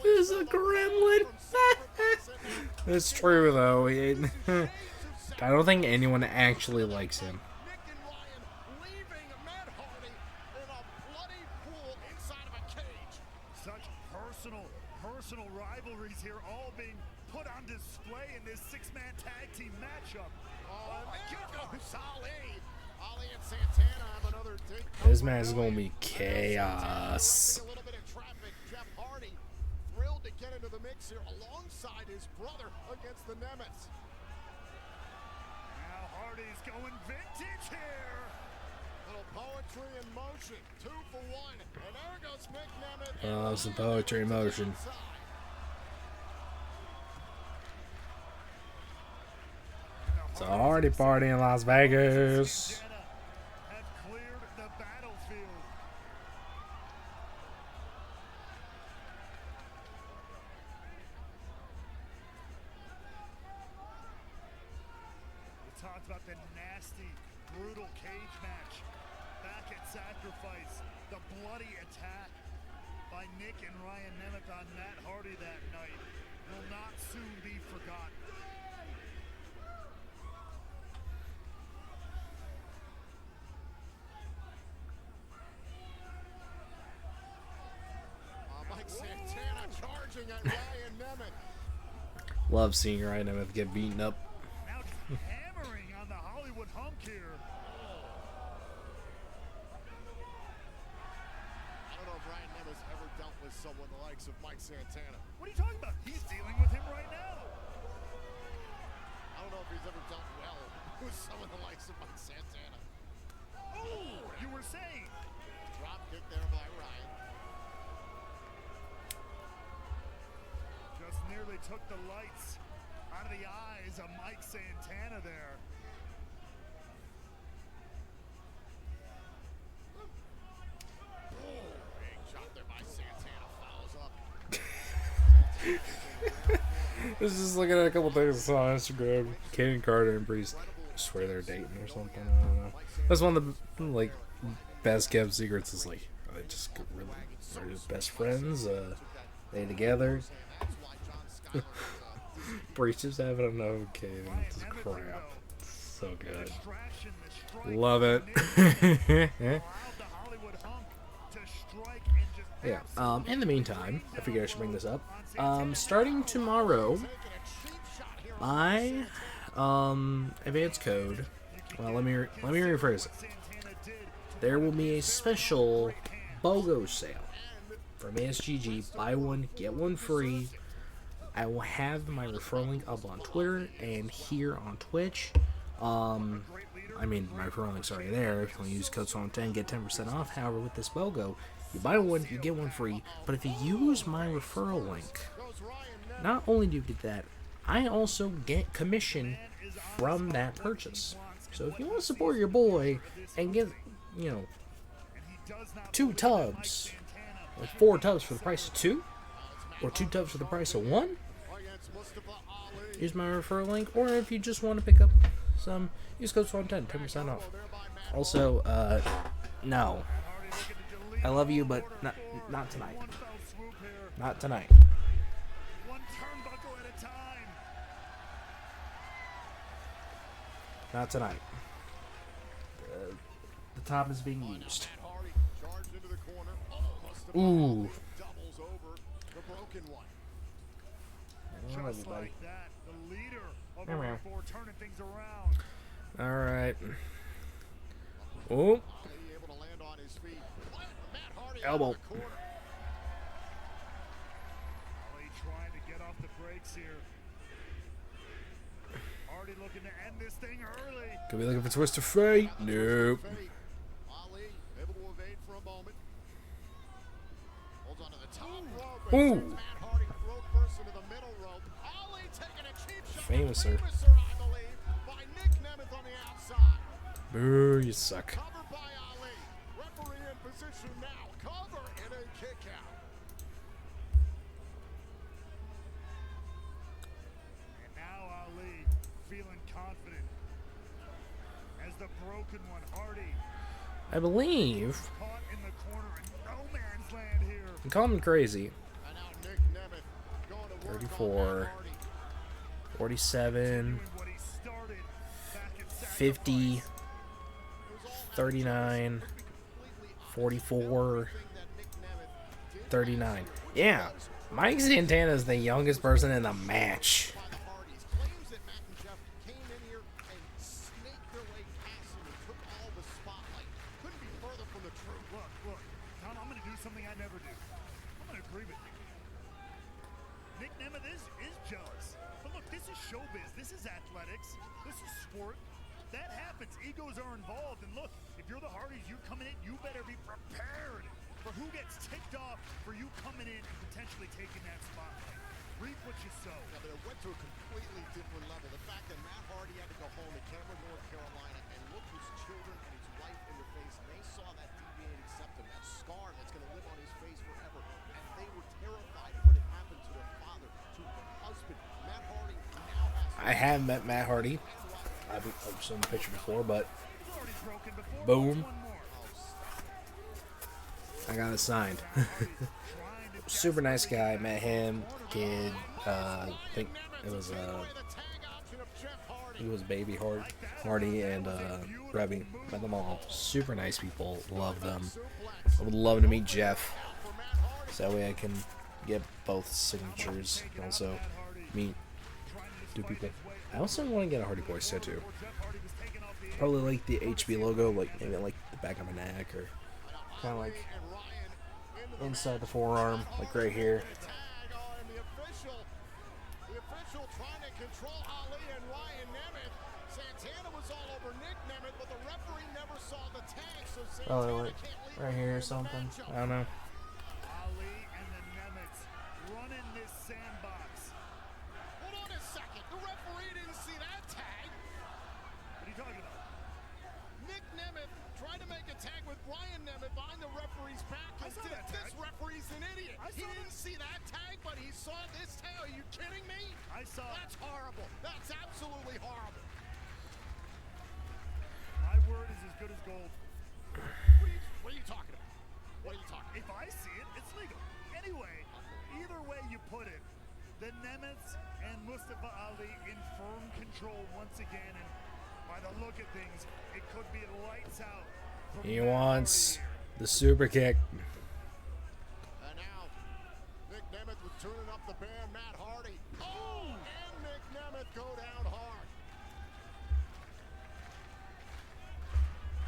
is a gremlin. It's true though. I don't think anyone actually likes him. Nick and Ryan leaving Matt Hardy in a bloody pool inside of a cage. Such personal rivalries here, all being put on display in this six-man tag team matchup. Oh, and there goes Ali. Ali and Santana have another dig. This match is gonna be chaos. A little bit of traffic. Jeff Hardy thrilled to get into the mix here alongside his brother against the Nemeths. Now Hardy's going vintage here. Little poetry in motion. 2 for 1. And there goes Nick Nemeth. Oh, some poetry in motion. It's a Hardy party in Las Vegas. Have cleared the battlefield. We talked about the nasty, brutal cage match back at Sacrifice. The bloody attack by Nick and Ryan Nemeth on Matt Hardy that night will not soon be forgotten. Mike Santana charging at Ryan Nemeth. Love seeing Ryan Nemeth get beaten up. Now just hammering on the Hollywood hump here. I don't know if Ryan Nemeth's ever dealt with someone the likes of Mike Santana. What are you talking about? He's dealing with him right now. I don't know if he's ever dealt well with someone the likes of Mike Santana. Oh, you were saying. Drop kick there by Ryan. Just nearly took the lights out of the eyes of Mike Santana there. Big shot there by Santana. Fouls up. I was just looking at a couple things I saw on Instagram. Kaden Carter and Breeze, I swear they're dating or something. I don't know. That's one of the like best kept secrets. Is like they just really are just best friends. They together. Breeze just having an okay. It's crap. So good. Love it. Yeah. In the meantime, I figured I should bring this up. Starting tomorrow, my advance code. Well, let me rephrase it. There will be a special BOGO sale from ASGG. Buy one, get one free. I will have my referral link up on Twitter and here on Twitch. I mean, my referral link's already there. If you use code SON10, get 10% off. However, with this BOGO, you buy one, you get one free. But if you use my referral link, not only do you get that, I also get commission from that purchase. So if you want to support your boy and get, 2 tubs, or 4 tubs for the price of 2, or 2 tubs for the price of 1, use my referral link. Or if you just want to pick up some, use code SON10, 10% off. Also, no. I love you, but not tonight. Not tonight. One turnbuckle at a time. Not tonight. The top is being used. Ooh. Just like that, the leader of the 4 turning things around. All right. Oh. Elbow. Ali trying to get off the brakes here. Hardy looking to end this thing early. Could be looking for twist of fate. Nope. Ali able to evade for a moment. Holds on to the top rope. Ooh. Matt Hardy throat first into the middle rope. famouser. I believe, by Nick Nemeth on the outside. Boo, you suck. Covered by Ali. Referee in position now. Cover and a kick out. And now Ali feeling confident as the broken one, Hardy, I believe. caught in the corner in no man's land here. You call him crazy. And now Nick Nemeth going to work on 34, Matt Hardy. 47, Doing what he started back in 50, 39, 44, 39. Yeah, Mike Santana is the youngest person in the match. By the Hardys. Claims that Matt and Jeff came in here and snaked their way past him and took all the spotlight. Couldn't be further from the truth. Look, Tom, I'm going to do something I never do. I'm going to agree with you. Nick Nemeth is jealous. But look, this is showbiz. This is athletics. This is sport. That happens. Egos are involved. And look, if you're the Hardys, you coming in, you better be prepared for who gets ticked off for you coming in and potentially taking that spotlight. Reap what you sow. Yeah, but it went to a completely different level. The fact that Matt Hardy had to go home to Cameron, North Carolina, and look his children and his wife in the face, and they saw that deviated septum, that scar that's going to live on his face forever, and they were terrified of what had happened to their father, to their husband. Matt Hardy now has... I have met Matt Hardy. I've seen the picture before, but It's already broken before. boom, One more. I got it signed. Trying to Super nice guy. Met him, kid. I think it was he was Baby Hardy and Reby. Met them all. Super nice people. Love them. I would love to meet Jeff, so that way I can get both signatures and also meet two people. I also want to get a Hardy Boys tattoo. Probably like the HB logo, like maybe like the back of my neck, or kind of like inside the forearm, like right here. The official trying to control Ali and Ryan Nemeth. Santana was all over Nick Nemeth, but the referee never saw the tag, so Probably Santana like can't leave right here or something. I don't know. Ali and the Nemeths running this sandbox. Hold on a second. The referee didn't see that tag. What are you talking about? Nick Nemeth tried to make a tag with Ryan Nemeth behind the referee's back. I saw that This tag. referee's an idiot. I He saw didn't see that tag, but he saw this tag. Are you kidding me? I saw it. That's horrible. That's absolutely horrible. My word is as good as gold. What are you talking about? What are you talking about? If I see it, it's legal. Anyway, either way you put it, the Nemeths and Mustafa Ali in firm control once again, and by the look at things, it could be lights out. for He Matt wants Hardy here. the super kick. And now, Nick Nemeth was tuning up the band, Matt Hardy. Oh! And Nick Nemeth go down hard.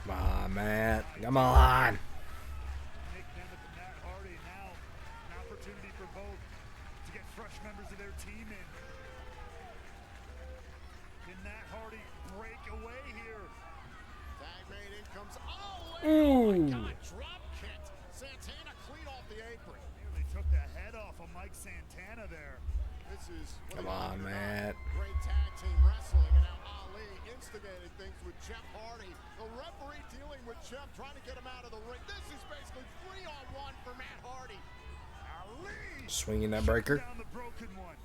Come on, Matt. Come on. Nick Nemeth and Matt Hardy now an opportunity for both to get fresh members of their team in. Can Matt Hardy break away here? Tag made in comes. Oh! Ooh. God, drop kicked. Santana clean off the apron. Nearly took the head off of Mike Santana there. This is Come on, Matt. great tag team wrestling, and now Ali instigating things with Jeff Hardy. The referee dealing with Jeff, trying to get him out of the ring. This is basically 3-on-1 for Matt Hardy. Ali Swinging that breaker. down the broken one.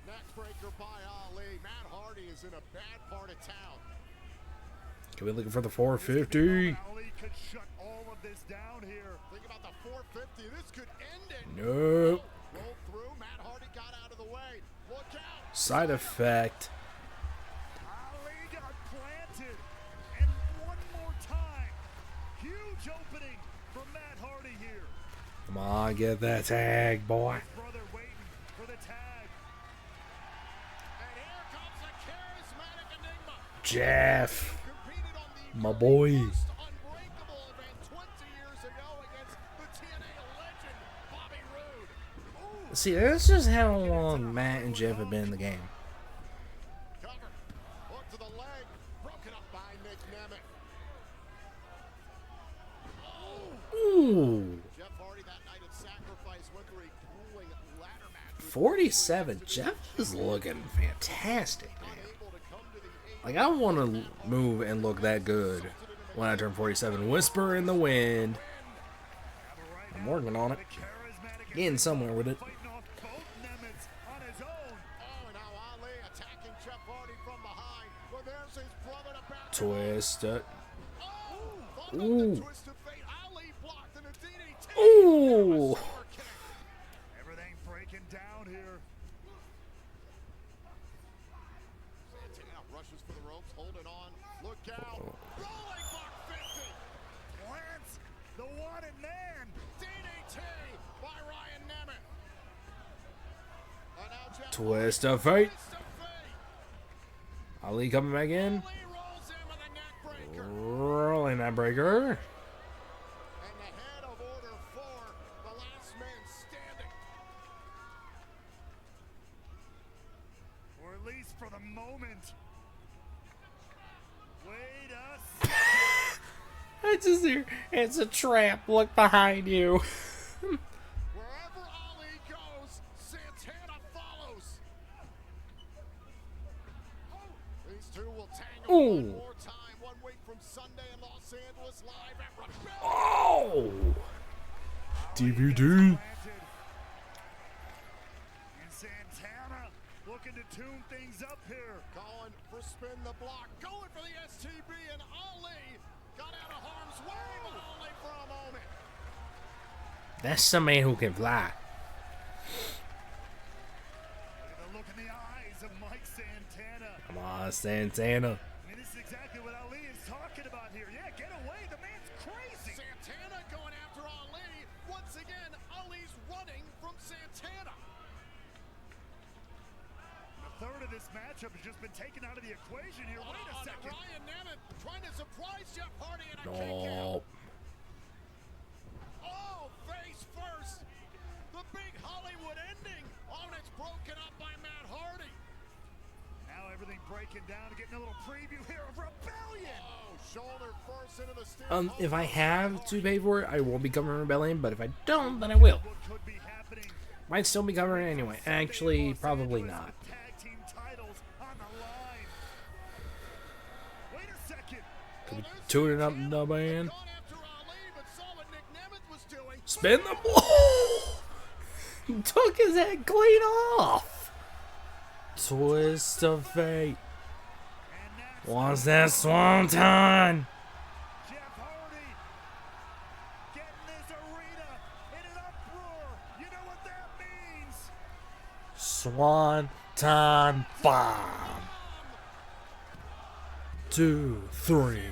Neck breaker by Ali. Matt Hardy is in a bad part of town. Could be looking for the 450. Ali could shut all of this down here. Think about the 450. This could end it. Nope. Rolled through. Matt Hardy got out of the way. Look out. Side effect. Ali got planted. And one more time. Huge opening for Matt Hardy here. Come on, get that tag, boy. His brother waiting for the tag. And here comes a charismatic enigma. Jeff. Competed on the My boy. first Unbreakable event 20 years ago against the TNA legend, Bobby Roode. Ooh, See, that's just how long Matt and Jeff have been in the game. cover. Hook to the leg. Broken up by Nick Nemeth. Oh! Ooh. Jeff Hardy that night at Sacrifice went through a grueling ladder match with 47. Jeff is looking fantastic, man. Like, I want to move and look that good when I turn 47. Whisper in the wind. I'm working on it. Getting somewhere with it. Twist it. Ooh. Ooh. Everything breaking down here. Santana rushes for the ropes, holding on. Look out. Rolling block 50. Lance, the wanted man. DDT by Ryan Nemeth. And now Jeff Twist of fate. Twist of fate. Ali coming back in. Lee rolls in with a neck breaker. Rolling that breaker. And the head of Order 4, the last man standing. Or at least for the moment. Wait a second. I just hear, it's a trap. Look behind you. Wherever Ali goes, Santana follows. These two will tangle Ooh. one more time. 1 week from Sunday in Los Angeles, live at Rebellion. Oh. DVD. And Santana looking to tune things up here. Going for spin the block, going for the STB, and Ali got out of harm's way, but only for a moment. That's somebody who can fly. Look at the look in the eyes of Mike Santana. Come on, Santana. I mean, this is exactly what Ali is talking about here. Yeah, get away. The man's crazy. Santana going after Ali. Once again, Ali's running from Santana. A third of this matchup has just been taken out of the equation here. Wait a second. Ryan Nemeth trying to surprise Jeff Hardy in a kick out. No. Oh, face first. The big Hollywood ending. Oh, and it's broken up by Matt Hardy. Now everything breaking down. Getting a little preview here of Rebellion. Oh, shoulder first into the steel. If I have to pay for it, I will be covering Rebellion, but if I don't, then I will. What could be happening? Might still be covering it anyway. Actually, probably not. Tag team titles on the line. Wait a second. Tuning up the band. Gone after Ali, but saw what Nick Nemeth was doing. Spin the blow. Took his head clean off. Twist of fate. And that's Wants that swanton. Jeff Hardy getting this arena in an uproar. You know what that means? Swanton bomb. 2, 3. Here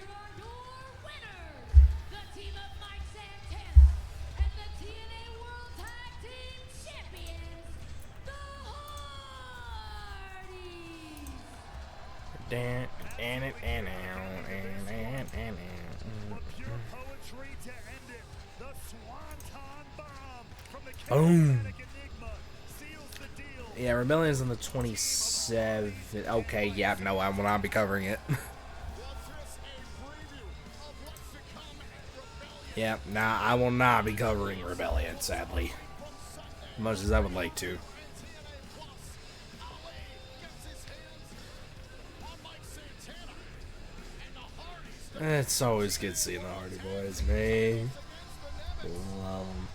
are your winners, the team of Mike Santana and the TNA World Tag Team Champions, the Hardys. What pure poetry to end it. The Swanton Bomb from the Boom. charismatic Enigma seals the deal. Yeah, Rebellion's on the 27th. Okay, yeah, no, I will not be covering it. Yeah, nah, I will not be covering Rebellion, sadly. As much as I would like to. It's always good seeing the Hardy Boys, man. Love 'em.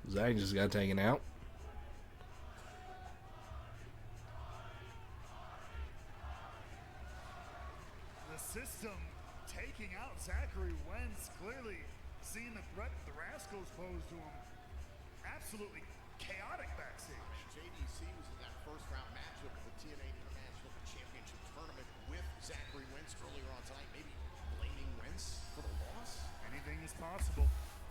Zach just got taken out. The system taking out Zachary Wentz, clearly seeing the threat the Rascals pose to him. Absolutely chaotic backstage. JDC was in that first round matchup of the TNA International Championship Tournament with Zachary Wentz earlier on tonight. Maybe blaming Wentz for the loss. Anything is possible.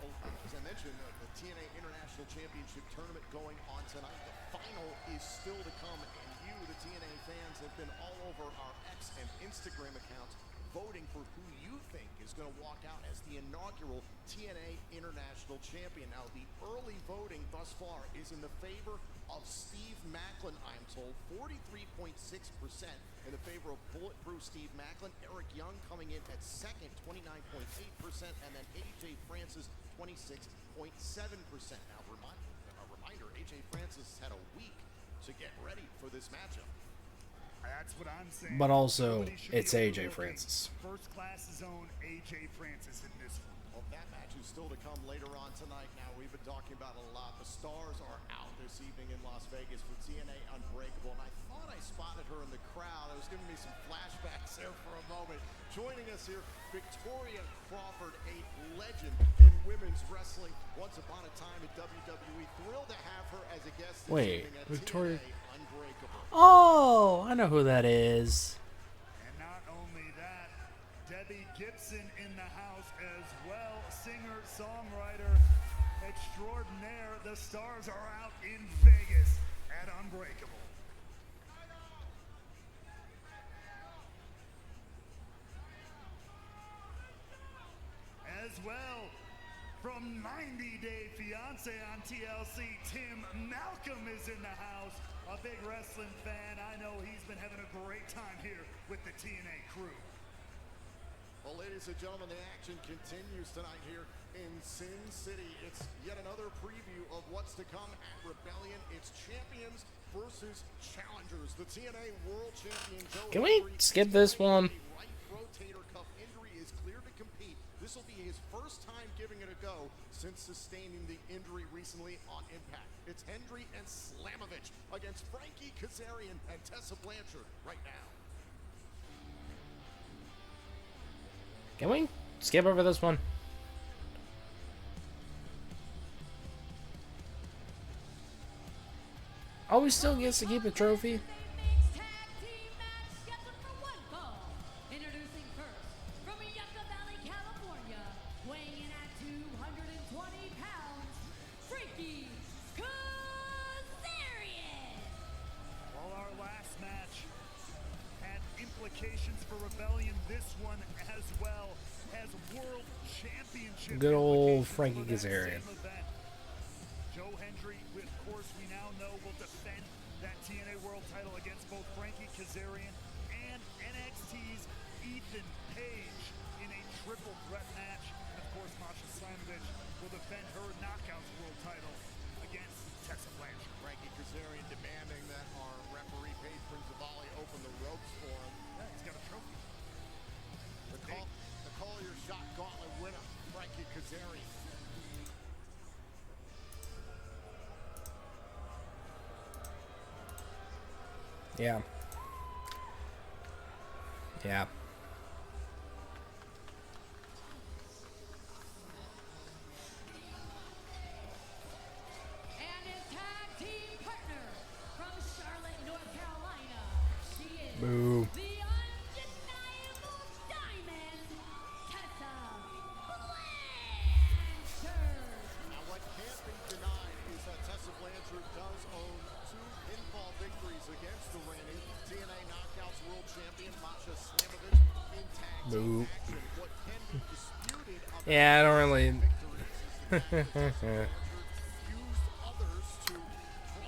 Oh, as I mentioned, the TNA International Championship Tournament going on tonight. The final is still to come, and you, the TNA fans, have been all over our X and Instagram accounts voting for who you think is going to walk out as the inaugural TNA International Champion. Now, the early voting thus far is in the favor of Steve Macklin, I'm told, 43.6% in the favor of Bulletproof Steve Macklin. Eric Young coming in at second, 29.8%, and then AJ Francis, 26.7%. Now, a reminder, AJ Francis had a week to get ready for this matchup. That's what I'm saying. But also, Nobody should it's be AJ overlooking Francis. First class's own AJ Francis in this one. Well, that match is still to come later on tonight. Now, we've been talking about it a lot. The stars are out this evening in Las Vegas for TNA Unbreakable, and I thought I spotted her in the crowd. It was giving me some flashbacks there for a moment. Joining us here, Victoria Crawford, a legend in women's wrestling. Once upon a time at WWE. Thrilled to have her as a guest this Wait, evening at Victoria. TNA Unbreakable. Oh, I know who that is. And not only that, Debbie Gibson in the house as well. Singer, songwriter, extraordinaire. The stars are out in Vegas at Unbreakable. As well, from 90 Day Fiance on TLC, Tim Malcolm is in the house. A big wrestling fan. I know he's been having a great time here with the TNA crew. Well, ladies and gentlemen, the action continues tonight here in Sin City. It's yet another preview of what's to come at Rebellion. It's champions versus challengers. The TNA World Champion Joe Can we Hendry, skip this one? right rotator cuff injury, is cleared to compete. This will be his first time giving it a go since sustaining the injury recently on Impact. It's Hendry and Slamovich against Frankie Kazarian and Tessa Blanchard right now. Can we skip over this one? Oh, he still gets to keep a trophy? Mixed tag team match scheduled for one fall. Introducing first, from Yucca Valley, California, weighing in at 220 pounds, Frankie Kazarian. While our last match had implications for Rebellion, this one as well has World Championship. Good old implications Frankie for that Kazarian. same event. Joe Hendry, of course, we now know will defend that TNA World title against both Frankie Kazarian and NXT's Ethan Page in a triple threat match. And of course, Masha Slamovich will defend her Knockouts World title against Tessa Blanchard. Frankie Kazarian demanding that our referee Paige Prince-Avalli open the ropes for him. Yeah, he's got a trophy. The call your shot gauntlet winner, Frankie Kazarian. Yeah. Yeah. And his tag team partner from Charlotte, North Carolina. She is Boo. the undeniable diamond, Tessa Blanchard. Now, what can't be denied is that Tessa Blanchard does own 2 pinfall victories against the reigning TNA Knockouts World Champion Masha Slamovich in tag Boo. team action. What can be disputed about Yeah, I don't really. victories is that Tessa Blanchard used others to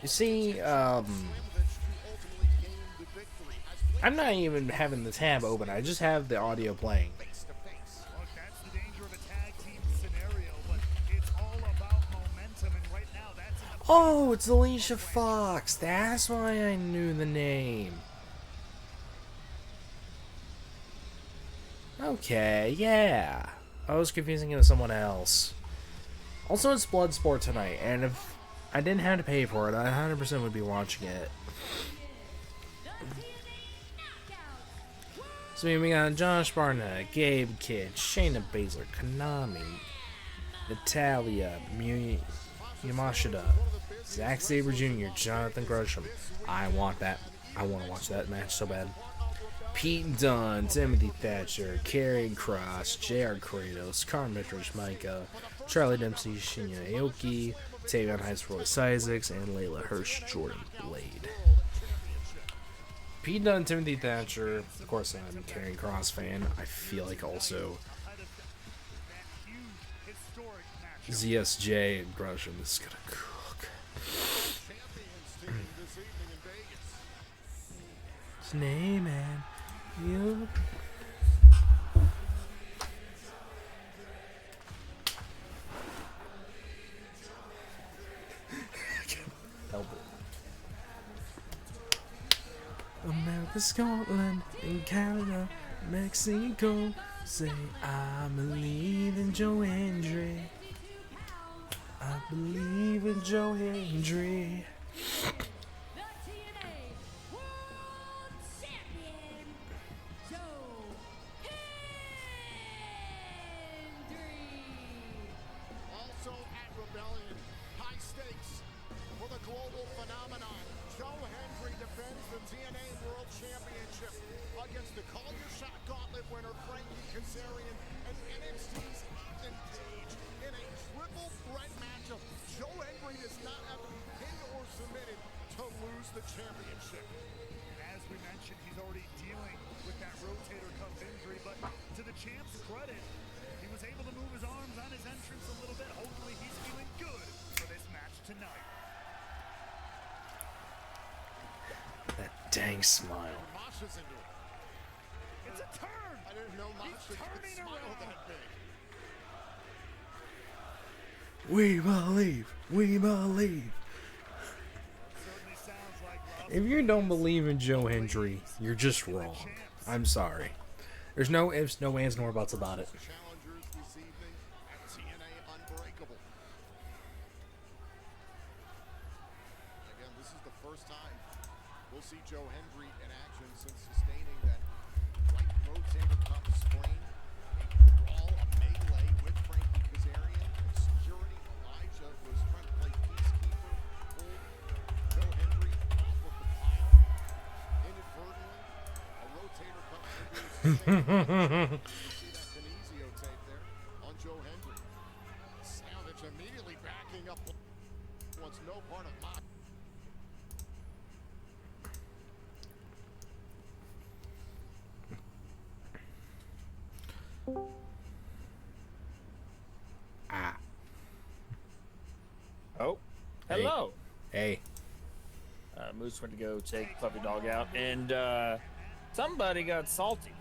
You see, Slamovich to ultimately gain the victory. As I'm not even having the tab open. I just have the audio playing. face to face. Look, that's the danger of a tag team scenario, but it's all about momentum, and right now that's in the Oh, it's Alicia Fox. That's why I knew the name. Okay, yeah. I was confusing it with someone else. Also, it's Bloodsport tonight, and if I didn't have to pay for it, I 100% would be watching it. So we got Josh Barnett, Gabe Kidd, Shayna Baszler, Konami, Natalia, Yamashita, Zack Sabre Jr., Jonathan Gresham. I want that. I want to watch that match so bad. Pete Dunne, Timothy Thatcher, Karrion Kross, J.R. Kratos, Carmichael Micah, Charlie Dempsey, Shinya Aoki, Tavion Heights, Royce Isaacs, and Layla Hirsch, Jordan Blade. Pete Dunne, Timothy Thatcher. Of course, I'm a Karrion Kross fan. I feel like also ahead of that huge historic matchup. ZSJ and Gresham is gonna cook. Champions team this evening in Vegas. His name and you. Help it. America, Scotland, and Canada, Mexico. Say, I believe in Joe Hendry. I believe in Joe Hendry. The TNA World Champion, Joe Hendry. Also at Rebellion, high stakes for the global phenomenon. Joe Hendry defends the TNA World Championship against the Call Your Shot Gauntlet winner Frankie Kazarian and NXT's Ethan Page in a triple threat matchup. Joe Hendry does not have to be pinned or submitted to lose the championship. As we mentioned, he's already dealing with that rotator cuff injury, but to the champ's credit, he was able to move his arms on his entrance a little bit. Hopefully he's feeling good for this match tonight. That dang smile. Mosh is into it. It's a turn! I didn't know Mosh could turning smile around. that big. We believe. We believe. Certainly sounds like Rob. If you don't believe in Joe Hendry, you're just wrong. I'm sorry. There's no ifs, no ands, nor buts about it. Challengers this evening at TNA Unbreakable. Again, this is the first time we'll see Joe Hendry in action since sustaining that right rotator cuff sprain. A brawl, a melee with Frankie Kazarian and security. Elijah was trying to play peacekeeper, pulled Joe Hendry off of the pile inadvertently. A rotator cuff injury. See that kinesio tape there on Joe Hendry. Savage immediately backing up. Wants no part of my. Ah. Oh, Hey. hello. Hey. Moose went to go take puppy dog out, and somebody got salty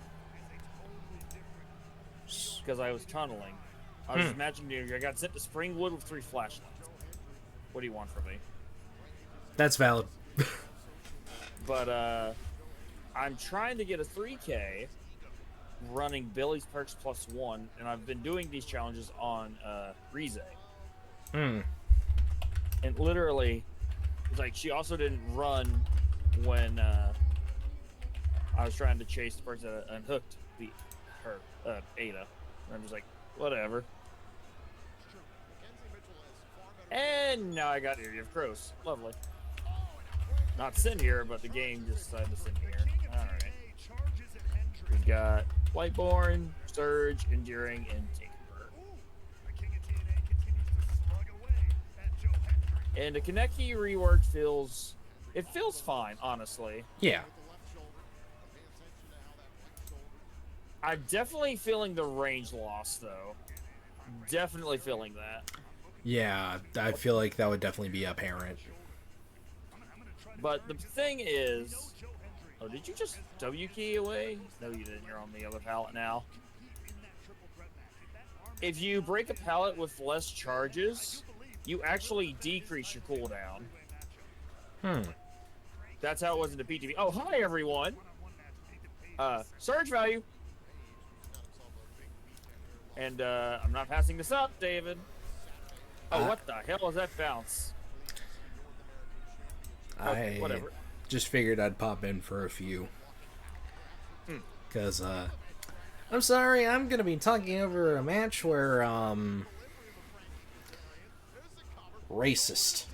because I was tunneling. I was imagining I got sent to Springwood with 3 flashlights. What do you want from me? That's valid. But I'm trying to get a 3K running Billy's Perks +1, and I've been doing these challenges on Rize. Hmm. And literally, it's like she also didn't run when I was trying to chase the person that unhooked her Ada. And I'm just like, whatever. And now I got Area of Crows. Lovely. Not send here, but the game just decided to send here. Alright. Charges at Hendry. We've got Lightborn, Surge, Enduring, and Tinkerbird. The King of TNA continues to slug away at Joe Hendry. And the Kaneki rework feels fine, honestly. Yeah. I'm definitely feeling the range loss, though. Definitely feeling that. Yeah, I feel like that would definitely be apparent. But the thing is... Oh, did you just W key away? No, you didn't. You're on the other pallet now. If you break a pallet with less charges, you actually decrease your cooldown. That's how it was in the PTV. Oh, hi, everyone! Surge value! And, I'm not passing this up, David. Oh, what the hell is that bounce? Okay, I whatever. just figured I'd pop in for a few. Because, I'm sorry, I'm going to be talking over a match where, racist.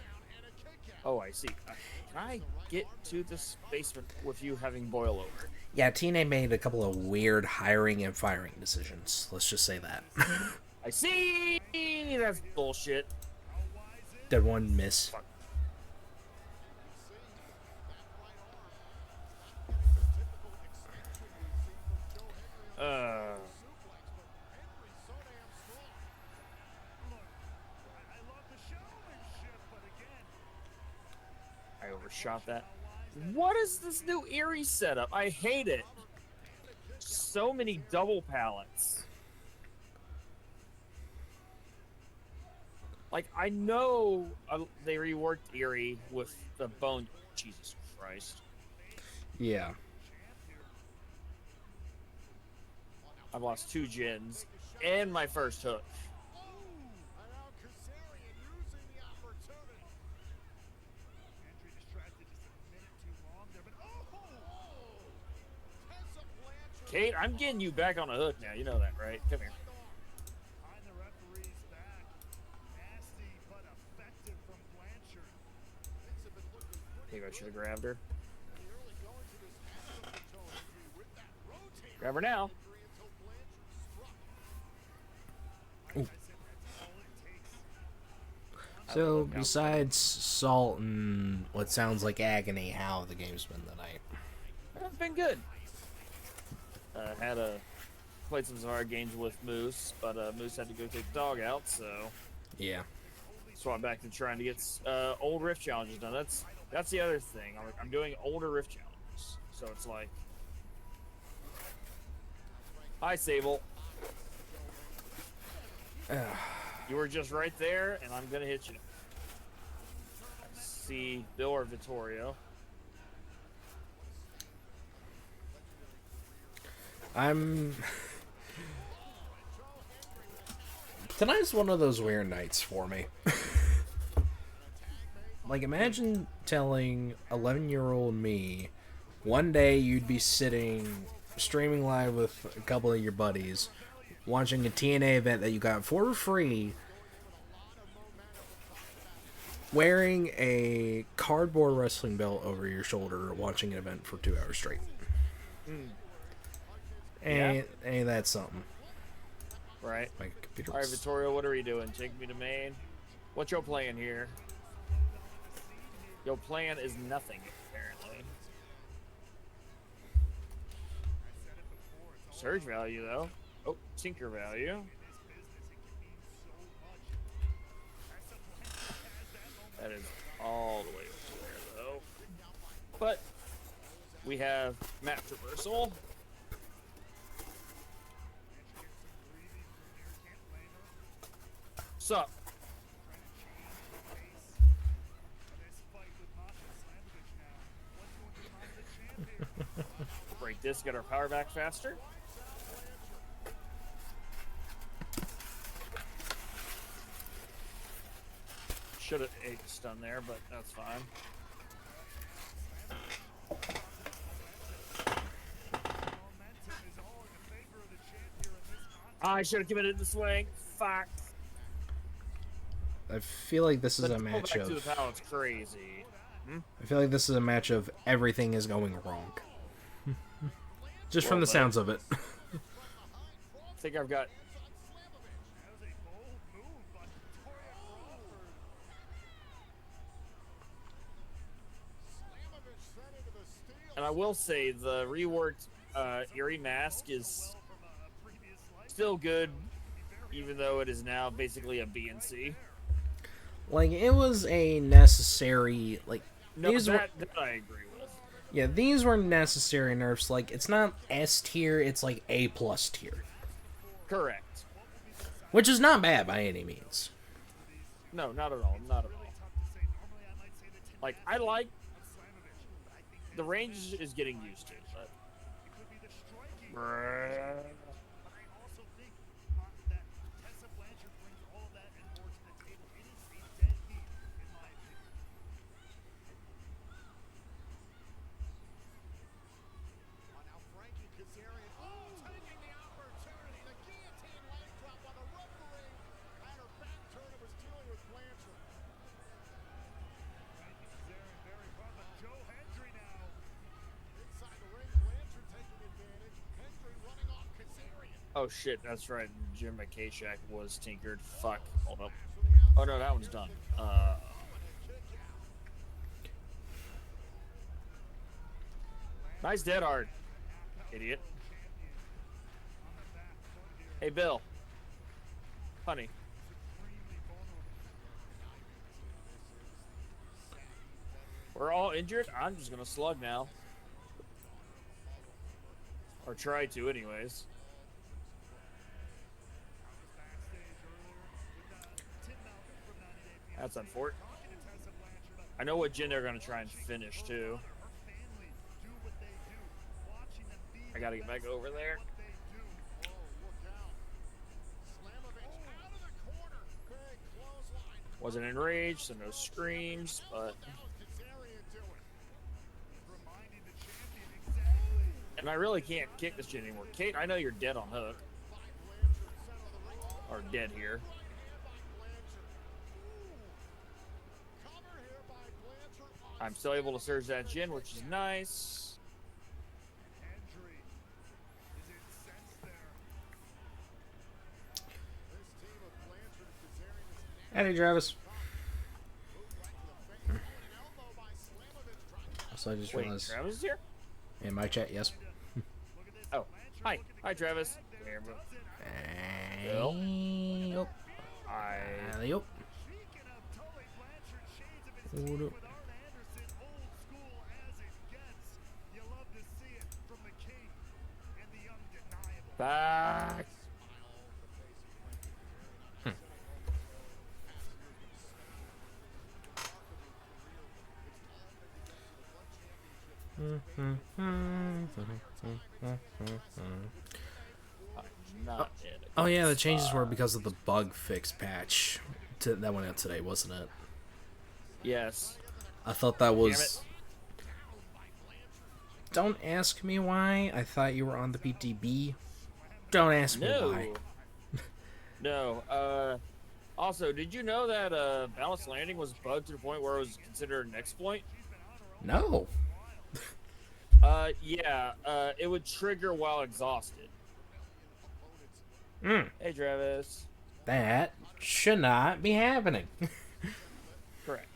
Oh, I see. Can I get to this basement with you having boil over? Yeah, TNA made a couple of weird hiring and firing decisions. Let's just say that. I see! That's bullshit. Did one miss? shot that. What is this new Erie setup? I hate it. So many double pallets. Like, I know they reworked Erie with the bone. Jesus Christ. Yeah. I've lost 2 gens and my first hook. And now Kazarian using the opportunity. Hendry distracted just a minute too long there, but Tessa Blanchard Kate, I'm getting you back on a hook now. You know that, right? Come here. behind the referee's back. Nasty but effective from Blanchard. things have been looking pretty Maybe I should have good grabbed her. in the early going to this matchup with Joe Hendry with that rotator Grab her now. injury until Blanchard struck. Like I said, that's all it takes. So, besides Salt and what sounds like agony, how have the games been tonight? It's been good. Played some hard games with Moose, but Moose had to go take the dog out, so Yeah. swapped back to trying to get old Rift challenges done. That's the other thing. I'm doing older Rift challenges, so it's like, hi Sable. You were just right there, and I'm gonna hit you. I see Bill or Vittorio. Tonight's one of those weird nights for me. Like, imagine telling 11-year-old me one day you'd be sitting, streaming live with a couple of your buddies, watching a TNA event that you got for free, wearing a cardboard wrestling belt over your shoulder, watching an event for 2 hours straight. Ain't that something? Right. My computer All right, was- Vittorio, what are we doing? Take me to main. What's your plan here? Your plan is nothing, apparently. Surge value, though. Oh, tinker value. That is all the way over there, though. But we have map traversal. Sup? Break this, get our power back faster. Should have ate stun there, but that's fine. I should have committed the swing. Fuck. I feel like this is a Let's go match back to the of. power. It's crazy. I feel like this is a match of everything is going wrong. Just from the sounds of it. I think I've got. And I will say the reworked Erie mask is still good, even though it is now basically a BNC. Like, it was a necessary, like, No, these that I agree with. yeah, these were necessary nerfs. Like, it's not S tier, it's like A plus tier, Correct. which is not bad by any means. No, not at all. Not at all. Like, I like the range is getting used to, but Now Frankie Kazarian, taking the opportunity. The guillotine leg drop on the referee. Had her back turned and was dealing with Blanchard. Joe Hendry now. Inside the ring, Blanchard taking advantage. Hendry running off Kazarian. oh shit, that's right. Jim McKayshak was tinkered. Fuck. Hold up. Oh no, that one's done. Nice dead hard, idiot. Hey Bill, honey. we're all injured. I'm just gonna slug now, or try to, anyways. That's unfortunate. I know what Jin they're gonna try and finish too. I gotta get back over there. Wasn't enraged, so no screams, but. And I really can't kick this shit anymore. Kate, I know you're dead on hook. Or dead here. I'm still able to surge that Jin, which is nice. Howdy, Travis. So I just Wait, realized. Travis is here? In my chat, yes. Oh, hi. Hi, Travis. Come here, bro. Bill. Yep. Yep. Hold up. Back. Oh yeah, the changes were because of the bug fix patch that went out today, wasn't it? Yes. I thought that was. Don't ask me why. I thought you were on the PTB. Don't ask me why. No. Also, did you know that Balanced Landing was bugged to the point where it was considered an exploit? No. Yeah. It would trigger while exhausted. Hey, Travis. That should not be happening. Correct.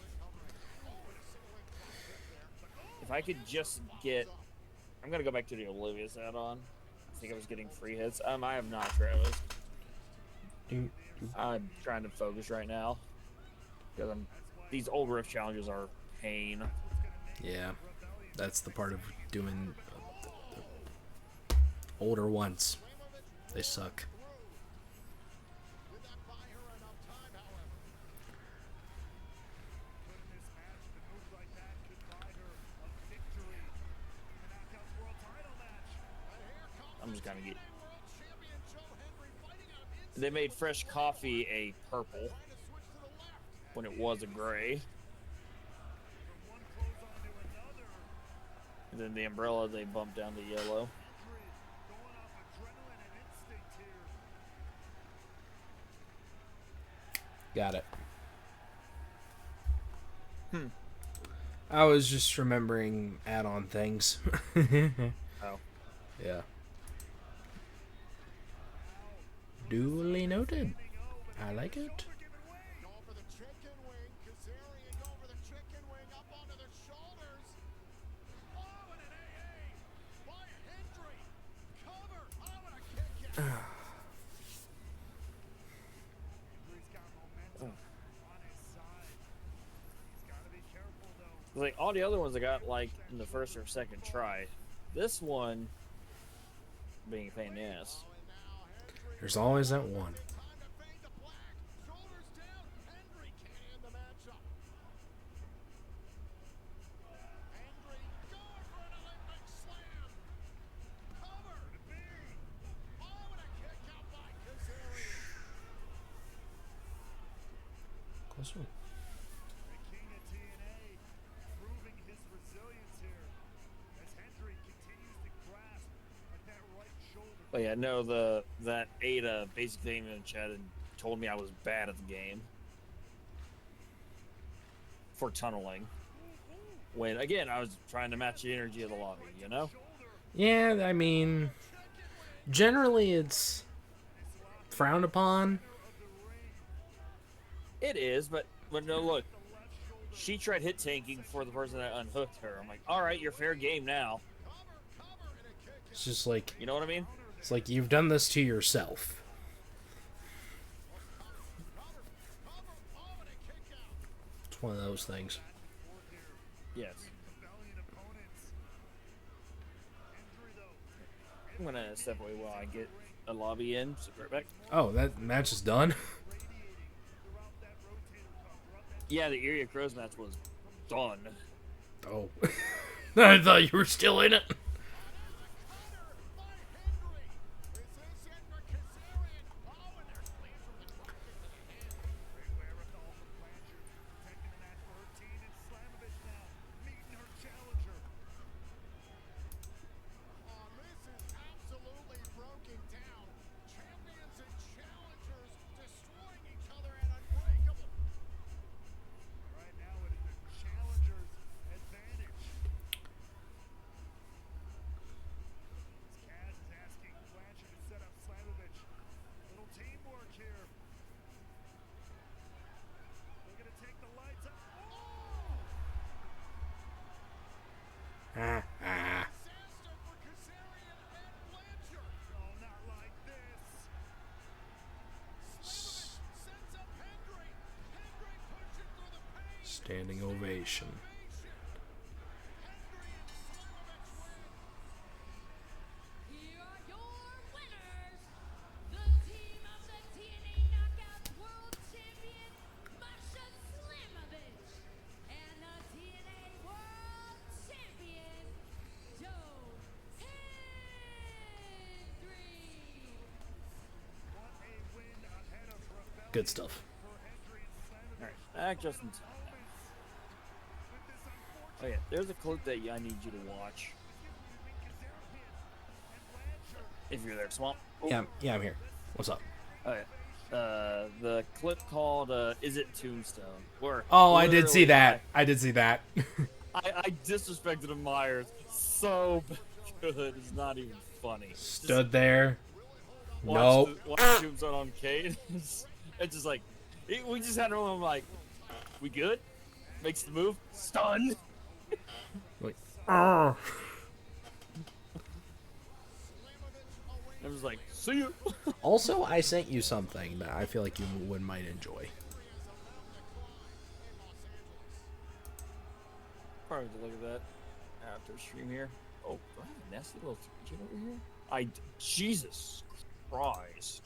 If I could just get... I'm going to go back to the Olivia's add-on. I think I was getting free hits. I have not, Travis. I'm trying to focus right now. Because these old rift challenges are pain. Yeah. That's the part of doing older ones. They suck. I'm just gonna get. They made fresh coffee a purple when it was a gray. And then the umbrella they bumped down to yellow. Got it. I was just remembering add-on things. Oh. Yeah. Duly noted. I like it. Like all the other ones I got like in the first or second try. This one being a pain in the ass. There's always that one. Close one. The king of TNA proving his resilience here as Hendry continues to grasp at that right shoulder. But yeah, no, that Ada basically came in the chat and told me I was bad at the game for tunneling. When again I was trying to match the energy of the lobby, you know? Yeah, I mean, generally it's frowned upon. It is, but no, look. She tried hit tanking for the person that unhooked her. I'm like, all right, you're fair game now. It's just like, You know what I mean? it's like you've done this to yourself. It's one of those things. Yes. Rebellion opponents. Hendry, though, I'm gonna step away while I get a lobby in. So right back. Oh, that match is done? radiating throughout that rotator cuff, throughout that Yeah, the Area Crows match was done. Oh. I thought you were still in it. great wherewithal from Blanchard, protecting the match for her team, and Slamovich now meeting her challenger. This is absolutely broken down. Champions and challengers destroying each other at Unbreakable. Right now it is the challenger's advantage. Kaz is asking Blanchard to set up Slamovich. Little teamwork here. They're going to take the lights up. Ah, ah. Disaster for Kazarian and Blanchard. Oh, not like this. Sends up Hendry. Hendry pushing through the pain. Standing ovation. Hendry and Slamovich win. Here are your winners, the team of the TNA Knockouts World Champion, Masha Slamovich, and the TNA World Champion, Joe Hendry. What a win ahead of Rebellion Good stuff. for Hendry and Slamovich. All right, back just in time. Oh yeah, there's a clip that I need you to watch. If you're there, Swamp. Yeah, I'm here. What's up? Okay. The clip called "Is It Tombstone?" Where Oh, I did see literally that. I did see that. I disrespected him Myers so good. It's not even funny. Stood there. Watch Nope. watch Tombstone on Kate. It's just like we just had him like, we good? Makes the move. Stun. Like, ah. I was like, see you. Also, I sent you something that I feel like you might enjoy. Probably to look at that after stream here. Oh, do I have a nasty little pigeon over here? Jesus Christ.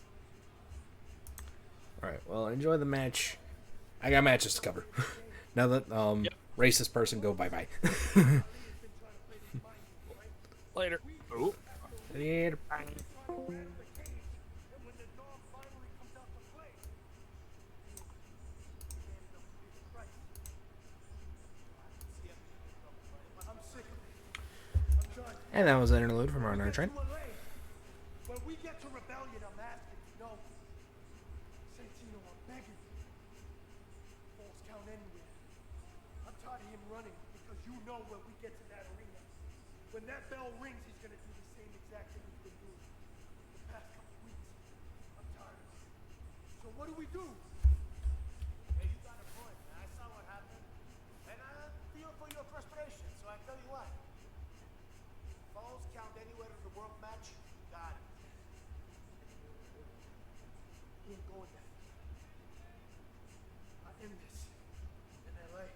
Alright, well, enjoy the match. I got matches to cover. Now that, Yep. racist person, go bye-bye. Later. Oh. Later. And that was an interlude from our nerd train. When we get to Rebellion, I'm asking, no. Santino, I'm begging. Falls count anywhere. I'm tired of him running because you know when we get to that arena, when that bell rings, he's gonna do the same exact thing he's been doing the past couple weeks. I'm tired of it. So what do we do? Hey, you got a point, man. I saw what happened. And I feel for your frustration, so I tell you what. Falls count anywhere in the world match. Got it. He ain't going there. I end this in LA.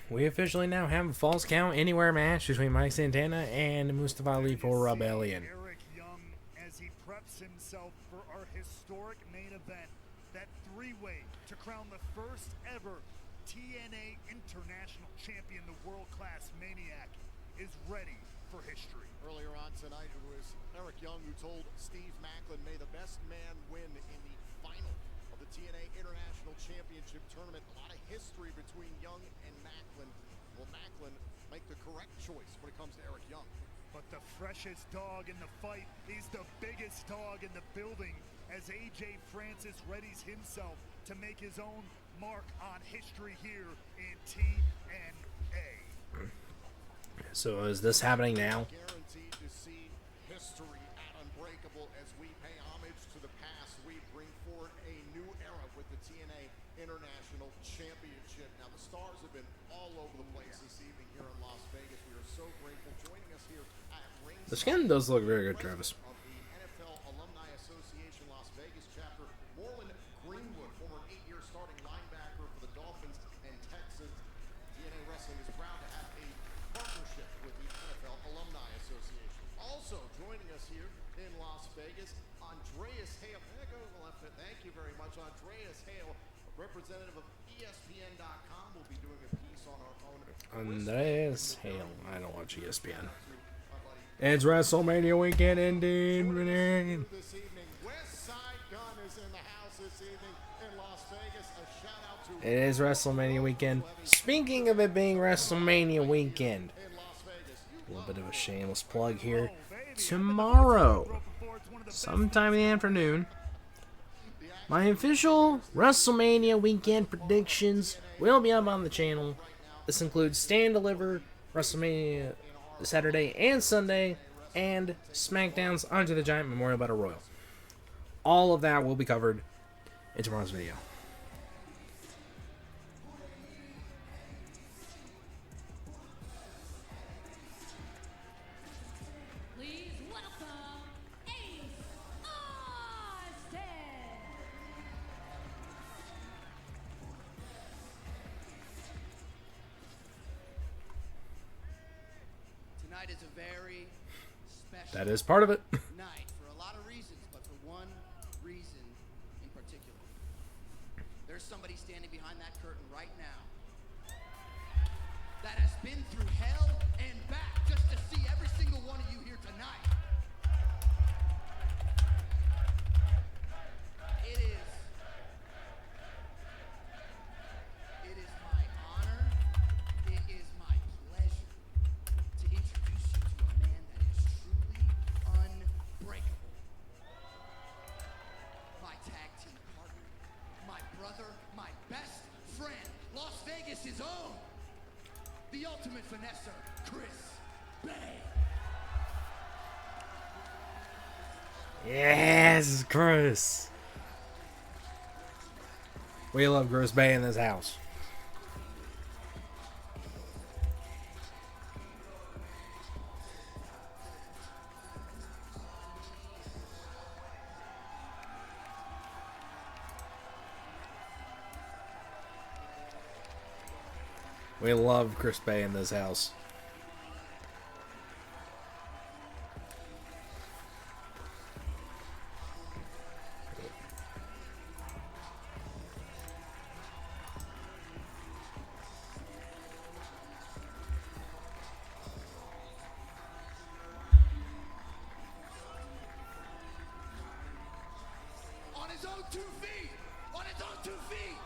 We officially now have a Falls Count Anywhere match between Mike Santana and Mustafa Ali for Rebellion. Eric Young as he preps himself for our historic main event, that three-way to crown the first ever TNA International Champion, the world-class Maniac, is ready for history. Earlier on tonight, it was Eric Young who told Steve Macklin, may the best man win in the final of the TNA International Championship Tournament. A lot of history between Young and Macklin. Will Macklin make the correct choice when it comes to Eric Young? But the freshest dog in the fight is the biggest dog in the building as AJ Francis readies himself to make his own mark on history here in TNA. So is this happening now? Guaranteed to see history at Unbreakable as we pay homage to the past. We bring forward a new era with the TNA International Championship. Now, the stars have been all over the place this evening here in Las Vegas. We are so grateful. Joining us here at ringside, The skin does look very good, Travis. of the NFL Alumni Association Las Vegas chapter, Moreland Greenwood, former 8-year starting linebacker for the here in Las Vegas. Andreas Hale, there goes the left foot. Thank you very much. Andreas Hale, representative of ESPN.com, will be doing a piece on our own. Andreas Hale. I don't watch ESPN. It's WrestleMania weekend ending. This evening, West Side Gun is in the house this evening in Las Vegas. A shout out to It is WrestleMania weekend. Speaking of it being WrestleMania weekend, a little bit of a shameless plug here. Tomorrow, sometime in the afternoon, my official WrestleMania weekend predictions will be up on the channel. This includes Stand Deliver, WrestleMania Saturday and Sunday, and SmackDown's Andre the Giant Memorial Battle Royal. All of that will be covered in tomorrow's video. Please welcome Ace Austin. Tonight is a very special That is part of it. night for a lot of reasons, but for one reason in particular. There's somebody standing behind that curtain right now that has been through hell and back just to see every single one of you here tonight. It is my honor, it is my pleasure to introduce you to a man that is truly unbreakable. My tag team partner, my brother, my best friend, Las Vegas' own, the ultimate finesser, Chris Bay. Yes, Chris. We love Chris Bay in this house. We love Chris Bay in this house. On his own 2 feet! On his own 2 feet!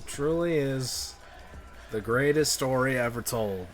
Truly is the greatest story ever told.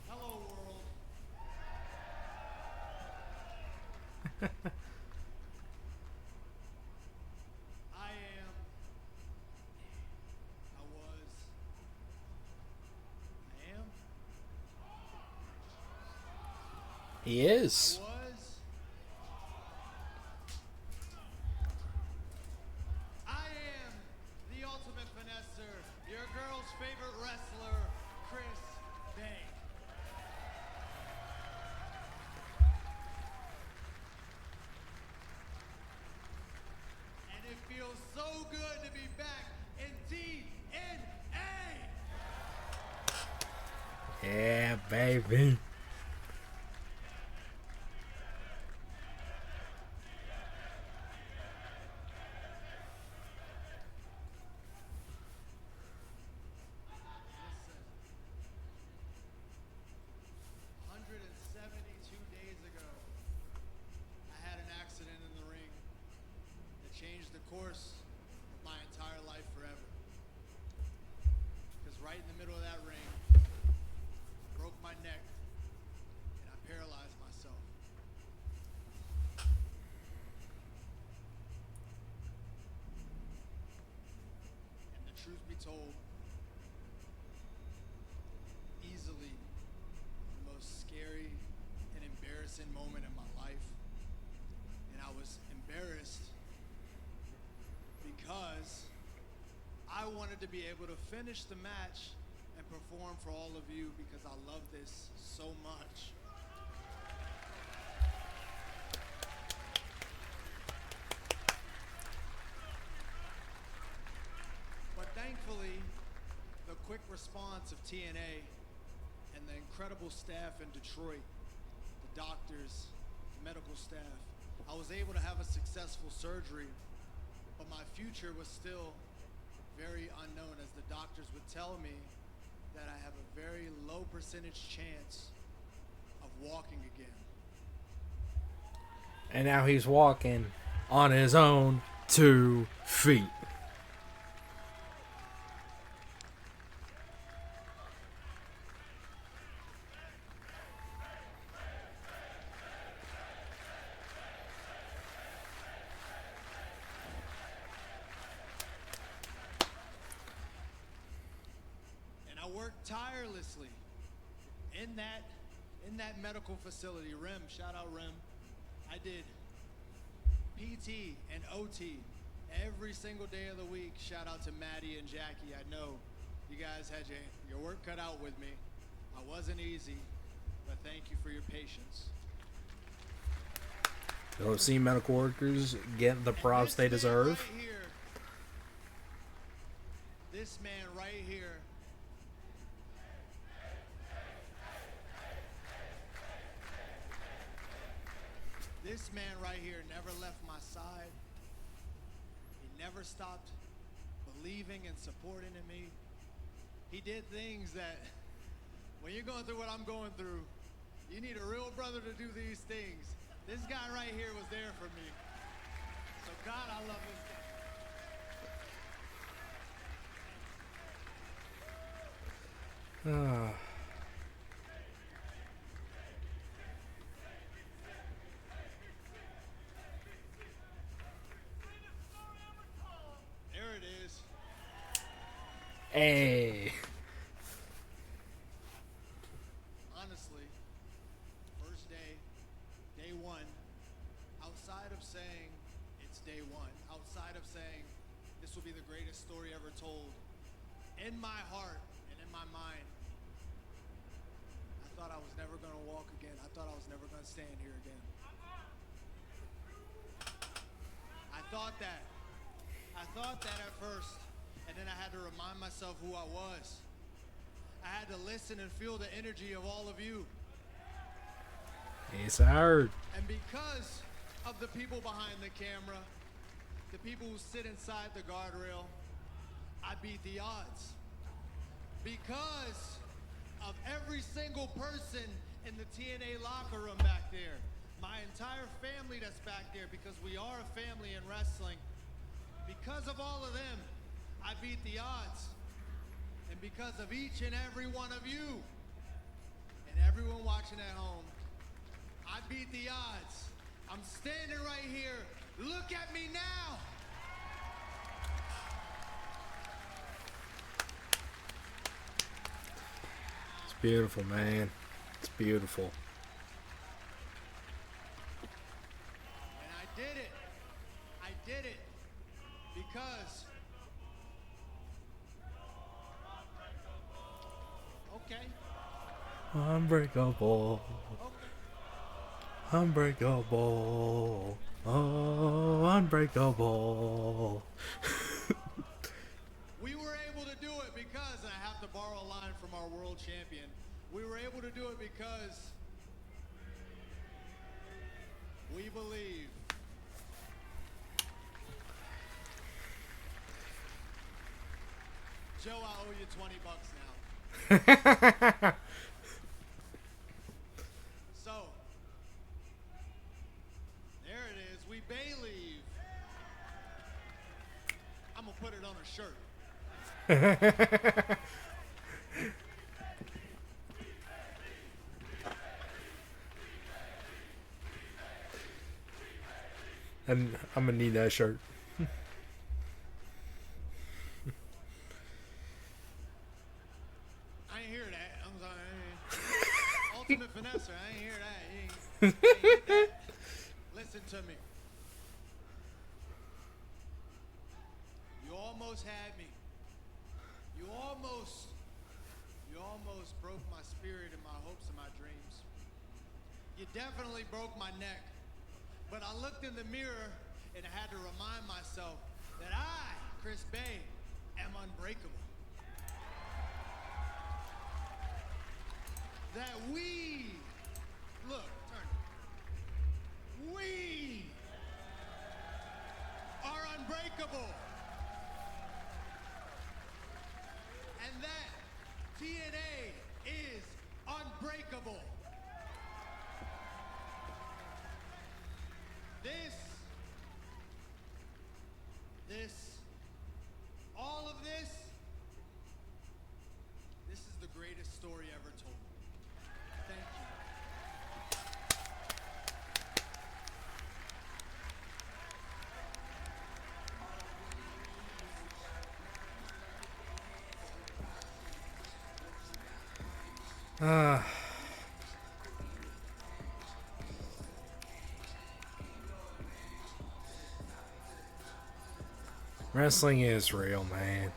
Hello, world. I am. I was. I am. He is. Was. I am the ultimate finesser, your girl's favorite wrestler, Chris Bay. And it feels so good to be back in TNA. Yeah, baby. Listen, 172 days ago, I had an accident in the ring that changed the course of my entire life forever. Because right in the middle of that ring told, easily the most scary and embarrassing moment in my life. And I was embarrassed because I wanted to be able to finish the match and perform for all of you because I love this so much. But thankfully, the quick response of TNA and the incredible staff in Detroit, the doctors, the medical staff, I was able to have a successful surgery, but my future was still very unknown, as the doctors would tell me that I have a very low percentage chance of walking again. And now he's walking on his own 2 feet. And I worked tirelessly in that medical facility. Rem, shout out Rem. I did PT and OT every single day of the week. Shout out to Maddie and Jackie. I know you guys had your work cut out with me. I wasn't easy, but thank you for your patience. You'll see medical workers get the props they deserve. Right here, this man right here, this man right here never left my side. He never stopped believing and supporting in me. He did things that, when you're going through what I'm going through, you need a real brother to do these things. This guy right here was there for me. So God, I love this guy. Ah. There it is. Hey. Honestly, first day, day one, outside of saying it's day one, outside of saying this will be the greatest story ever told, in my heart and in my mind, I thought I was never going to walk again. I thought I was never going to stand here again. I thought that at first, and then I had to remind myself who I was. I had to listen and feel the energy of all of you. Yes, I heard. And because of the people behind the camera, the people who sit inside the guardrail, I beat the odds. Because of every single person in the TNA locker room back there, my entire family that's back there, because we are a family in wrestling, because of all of them, I beat the odds. And because of each and every one of you, and everyone watching at home, I beat the odds. I'm standing right here. Look at me now. It's beautiful, man. It's beautiful. And I did it. I did it because, okay. Unbreakable. Unbreakable. Oh, unbreakable. We were able to do it because, and I have to borrow a line from our world champion, we were able to do it because we believe. Joe, I owe you $20 now. So, there it is. We believe. I'm going to put it on a shirt. And I'm gonna need that shirt. ultimate finesser. I ain't hear that. You ain't get that. Listen to me. You almost had me. You almost broke my spirit and my hopes and my dreams. You definitely broke my neck. But I looked in the mirror and I had to remind myself that I, Chris Bay, am unbreakable. That we, look, turn it. We are unbreakable. And that TNA is unbreakable. All of this is the greatest story ever told. Thank you. Wrestling is real, man.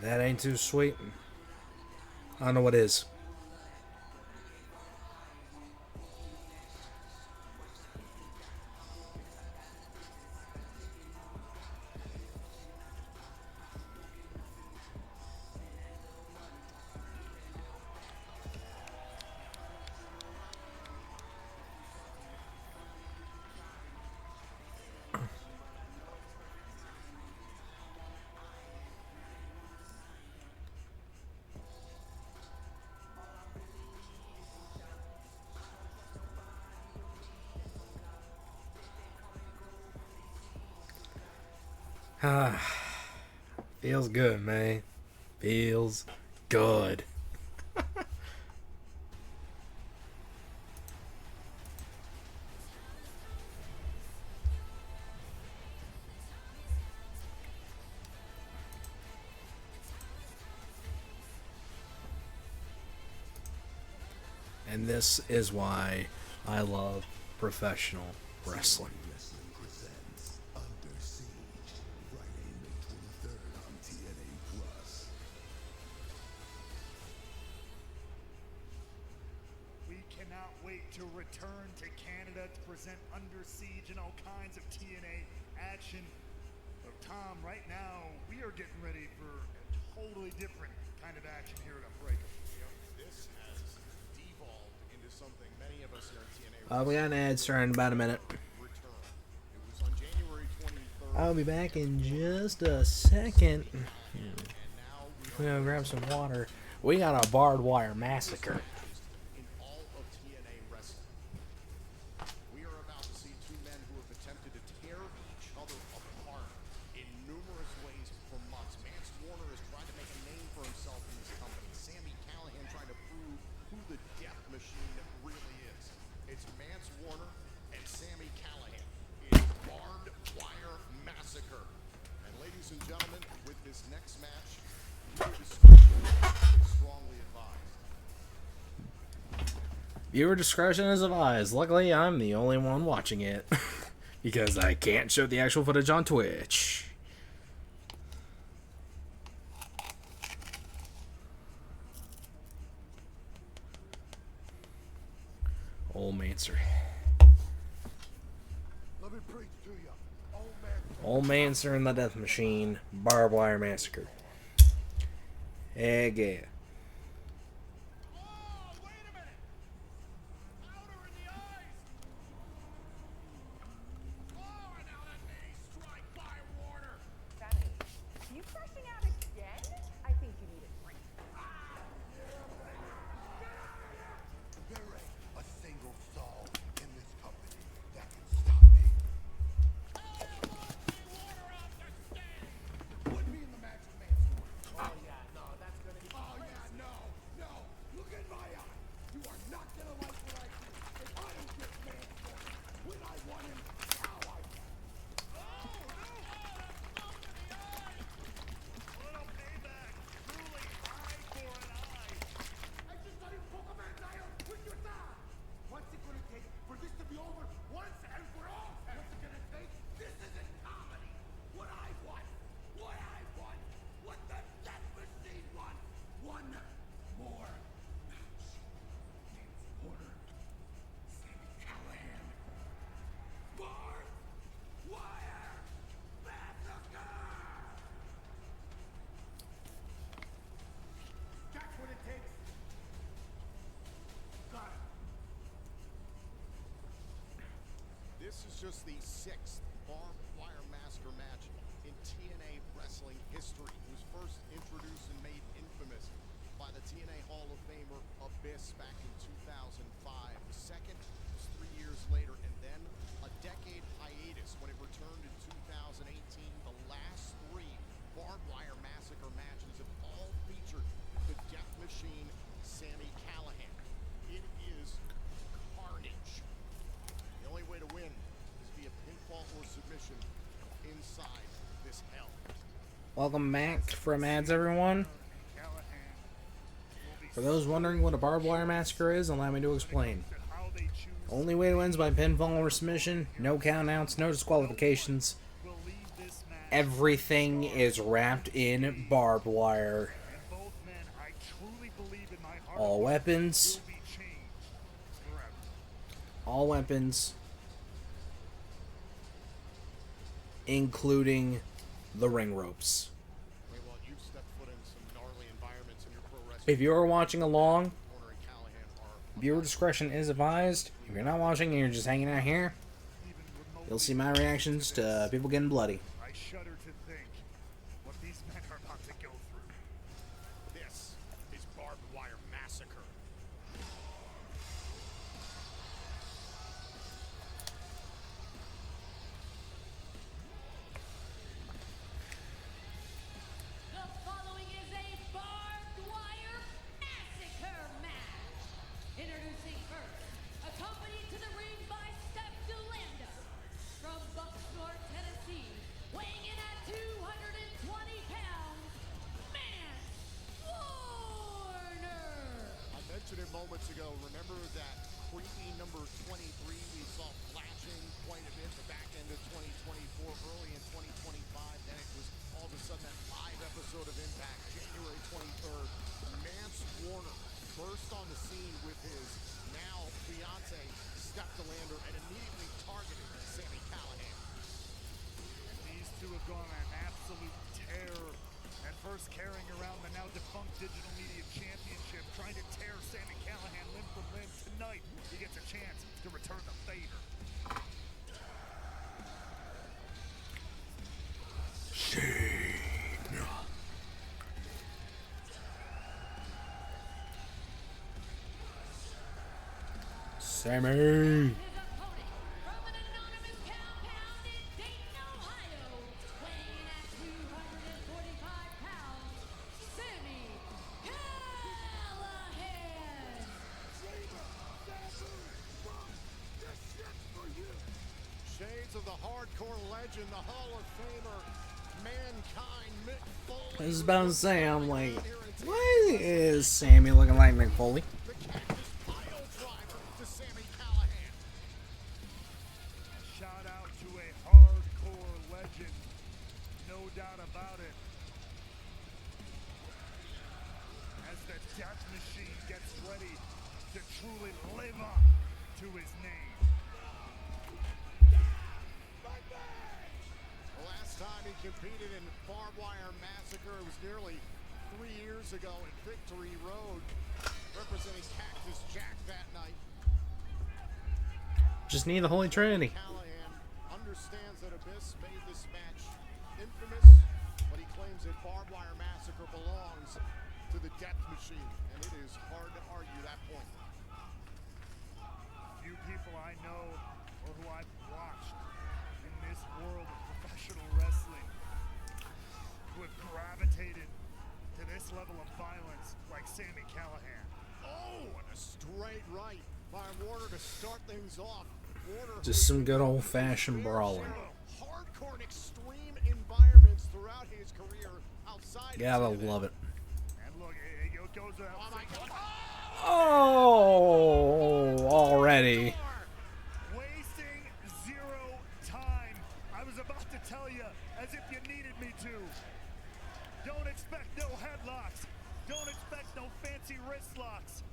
That ain't too sweet. I don't know what is. Feels good, man. Feels good. And this is why I love professional wrestling. Wrestling presents Under Siege, Friday, May 23rd on TNA Plus. We cannot wait to return to Canada to present Under Siege and all kinds of TNA action. So Tom, right now, we are getting ready for a totally different kind of action here at Unbreakable. This has devolved into something many of us here at TNA We got an ad starting in about a minute. return. It was on January 23rd. I'll be back in just a second. We're gonna grab some water. We got a barbed wire massacre. In all of TNA wrestling. We are about to see two men who have attempted to tear each other apart in numerous ways for months. Mance Warner is trying to make a name for himself in this company. Sami Callihan trying to prove who the death machine really is. It's Mance Warner and Sami Callihan in Barbed Wire Massacre. And ladies and gentlemen, with this next match, viewer discretion is strongly advised. Viewer discretion is advised. Luckily, I'm the only one watching it. Because I can't show the actual footage on Twitch. Old Manser. Let me preach to you. Old man. Old Manser and the Death Machine. Barbed Wire Massacre. Heck yeah. You crashing out again? I think you need a drink. There ain't a single soul in this company that can stop me. Put me in the match with Mansoor. Oh yeah, no, that's gonna be. Oh yeah, no. Look in my eye. You are not gonna like what I do if I don't get Mansoor. When I want him, how I want him. This is just the 6th barbed wire massacre match in TNA wrestling history. It was first introduced and made infamous by the TNA Hall of Famer Abyss back in 2005. The second was 3 years later, and then a decade hiatus when it returned in 2018. The last 3 barbed wire massacre matches have all featured the Death Machine, Sami Callihan. It is carnage. The only way to win is via pinfall or submission inside this hell. Welcome back from ads, everyone. For those wondering what a barbed wire massacre is, allow me to explain. Only way to win is by pinfall or submission. No countouts, no disqualifications. Everything is wrapped in barbed wire. All weapons. All weapons. Including the ring ropes. If you're watching along, viewer discretion is advised. If you're not watching and you're just hanging out here, you'll see my reactions to people getting bloody. I shudder to think what these men are about to go through. This is Barbed Wire Massacre. The following is a barbed wire massacre match. Introducing first, accompanied to the ring by Steph DeLanda from Bucksport, Tennessee, weighing in at 220 pounds, Mance Warner. I mentioned it moments ago. Remember that creepy number 23 we saw flashing quite a bit at the back end of 2024, early in 2025. Then it was all of a sudden that live episode of Impact, January 23rd. Mance Warner burst on the scene with his now fiance, Steph DeLanda, and immediately targeted Sami Callihan. These two have gone on an absolute tear. At first carrying around the now defunct Digital Media Championship, trying to tear Sami Callihan limb from limb. Tonight, he gets a chance to return the favor. Sammy. His opponent from an anonymous compound in Dayton, Ohio, weighing in at 245 pounds, Sami Callihan. Shades of the hardcore legend, the Hall of Famer, Mankind, Mick Foley. I was about to say, I'm like, why is Sammy looking like Mick Foley? The Cactus pile driver to Sami Callihan. Shout out to a hardcore legend. No doubt about it. As the Death Machine gets ready to truly live up to his name. The last time he competed in Barbed Wire Massacre, it was nearly 3 years ago at Victory Road, representing Cactus Jack that night. Just need the Holy Trinity. Callihan understands that Abyss made this match infamous, but he claims that Barbed Wire Massacre belongs to the Death Machine, and it is hard to argue that point. Few people I know or who I've watched in this world of professional wrestling who have gravitated to this level of violence like Sami Callihan. Oh, and a straight right by Warner to start things off. Warner, Just some good old-fashioned brawling. hardcore and extreme environments throughout his career outside. Gotta of TNA. love it. And look, it goes without Oh my God. Oh, already. wasting zero time. I was about to tell you as if you needed me to. Don't expect no headlocks. Don't expect no fancy wrist locks.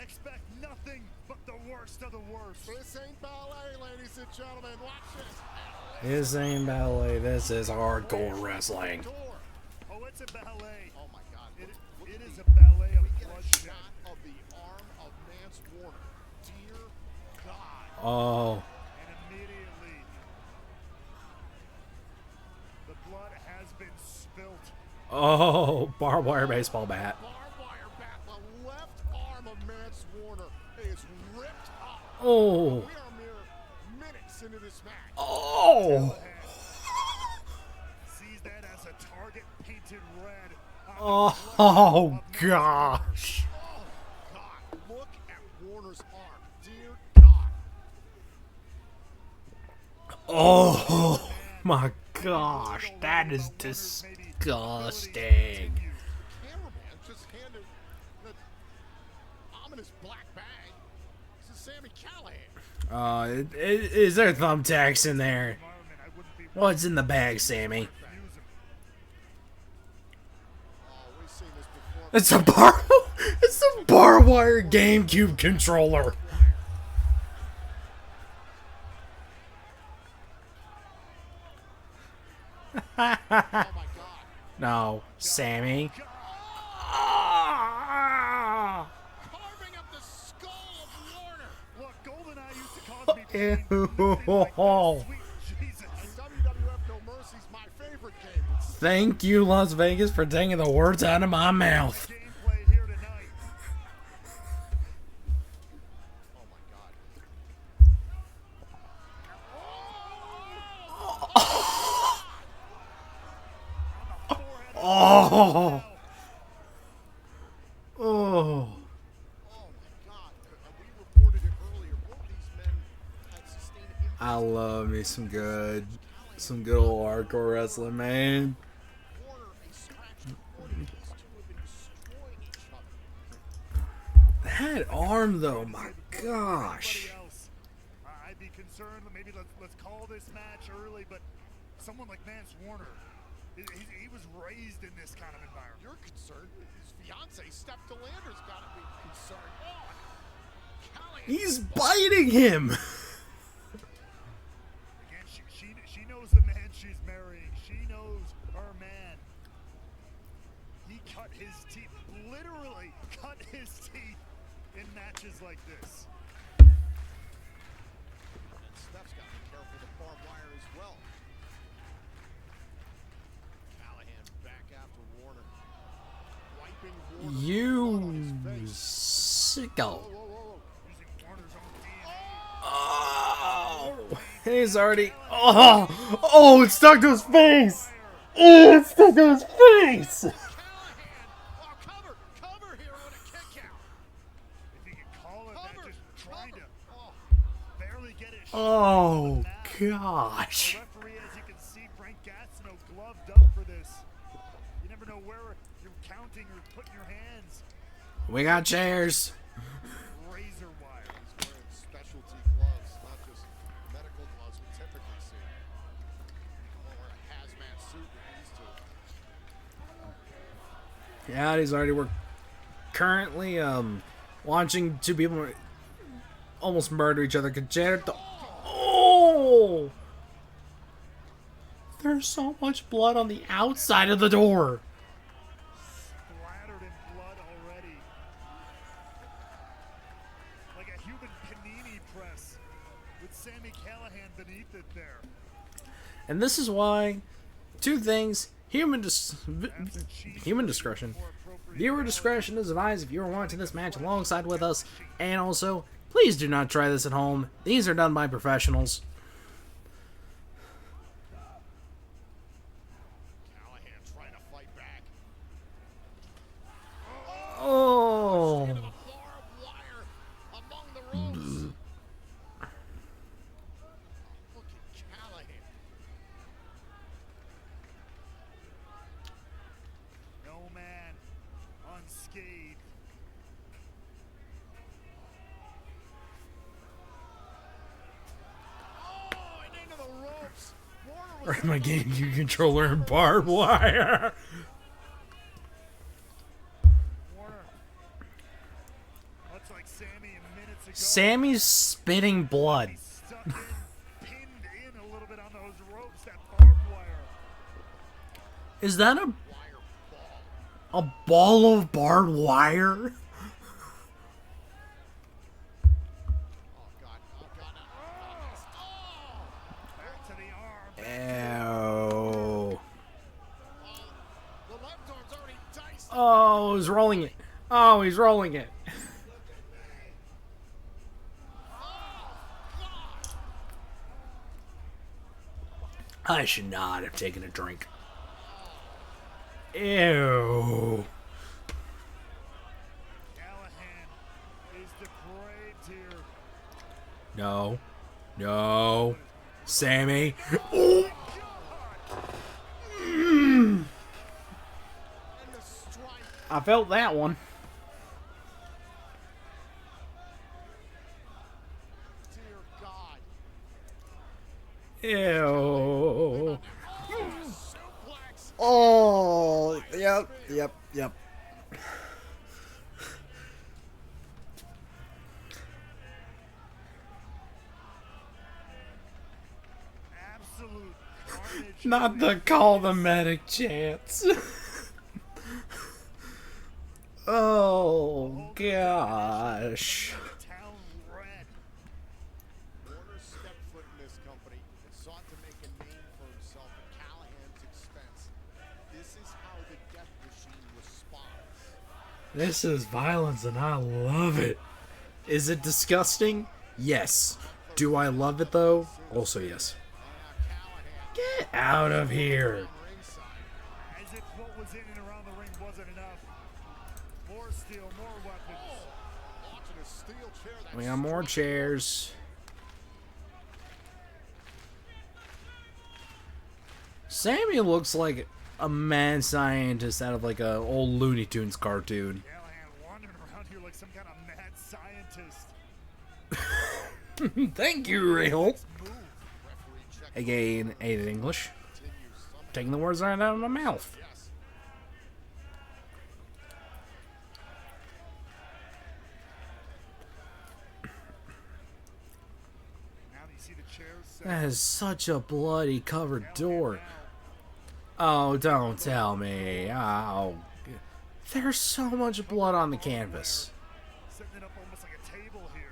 Expect nothing but the worst of the worst. This ain't ballet, ladies and gentlemen. Watch this. This ain't ballet, this is hardcore wrestling. Door. Oh, it's a ballet. Oh my God. It Look at is the- a ballet of We get a bloodshed. shot of the arm of Mance Warner. Dear God. Oh, And immediately been spilt. Oh, barbed wire baseball bat. Barbed wire bat. The left arm of Mance Warner is ripped up. Oh. We are mere minutes into this match. Oh. Sees that as a target painted red. Oh, gosh. Oh, God. Look at Warner's arm. Dear God. Oh, my gosh. That is disgusting. Cameraman just handed the ominous black bag to Sammy Callahan. Is there thumbtacks in there? What's in the bag, Sammy? It's a barbed wire GameCube controller. No, Sammy. Carving up the skull of Warner. Look, GoldenEye used to cause me pain. Ew. Jesus. WWF No Mercy's my favorite game. Thank you, Las Vegas, for taking the words out of my mouth. Gameplay here tonight. Oh my God. Oh. Oh. Oh my God. We reported it earlier. Both these men had sustained injuries. I love me some good old hardcore wrestling, man. Warner, a scratched reported these two have been destroying each other. That arm, though, my gosh. Everybody else, I'd be concerned. Maybe let's call this match early, but someone like Mance Warner, he was raised in this kind of environment. You're concerned. His fiance, Steph Delander's got to be concerned. Oh, Callahan. He's biting him. Again, she knows the man she's marrying. She knows her man. He cut his teeth, literally cut his teeth in matches like this. And Steph's got to be careful with the barbed wire as well. Callahan back after Warner. Wiping Warner. You sicko. Using Warner's own DNA. Oh, he's already. Oh, it's stuck to his face. Oh, it's stuck to his face. Callahan. Oh, cover here on a kick out. If you can call it that, just trying to Oh, barely get his shot. Oh, The gosh. referee, as you can see, Frank Gastineau gloved up for this. You never know where you're counting or putting your hands. We got chairs. Razor wire. he's wearing specialty gloves, not just medical gloves we typically see. We'll wear a hazmat suit with these two. Yeah, he's already worked. Currently, watching two people almost murder each other. Oh! There's so much blood on the outside of the door. Splattered in blood already. Like a human panini press with Sammy Callahan beneath it there. And this is why, two things, human discretion. Viewer discretion is advised if you are watching this match alongside with us. And also, please do not try this at home. These are done by professionals. Callahan trying to fight back. Oh. Into the barbed wire among the ropes. Look at Callahan. No man unscathed. Oh, and into the ropes. Warner was Where's my GameCube controller and barbed wire? Warner. Looks like Sammy minutes ago. Sammy's spitting blood. He's stuck in, pinned in a little bit on those ropes, that barbed wire. Is that wire ball. a ball of barbed wire? Oh, God. Oh, God. Oh. Back to the arm. Ew. Oh, he's rolling it. Oh, he's rolling it. I should not have taken a drink. Ew. Callahan is depraved here. No. No. Sammy. Oh. Mm. I felt that one. Ew. Oh, yep. Absolute carnage. Not the call the medic chance. Oh, gosh. Town red. Warner stepped foot in this company and sought to make a name for himself at Callahan's expense. This is how the death machine responds. This is violence and I love it. Is it disgusting? Yes. Do I love it though? Also yes. Get out of here. As if what was in and around the ring wasn't enough. More steel, more weapons. Launching a steel chair that We got more chairs. Sammy looks like a mad scientist out of like a old Looney Tunes cartoon. Callahan wandering around here like some kind of mad scientist. Thank you, Rahel. Again, aided English. Taking the words right out of my mouth. Now do you see the chairs set That is such a bloody covered door. Oh, don't tell me. Oh, there's so much blood on the canvas. setting it up almost like a table here.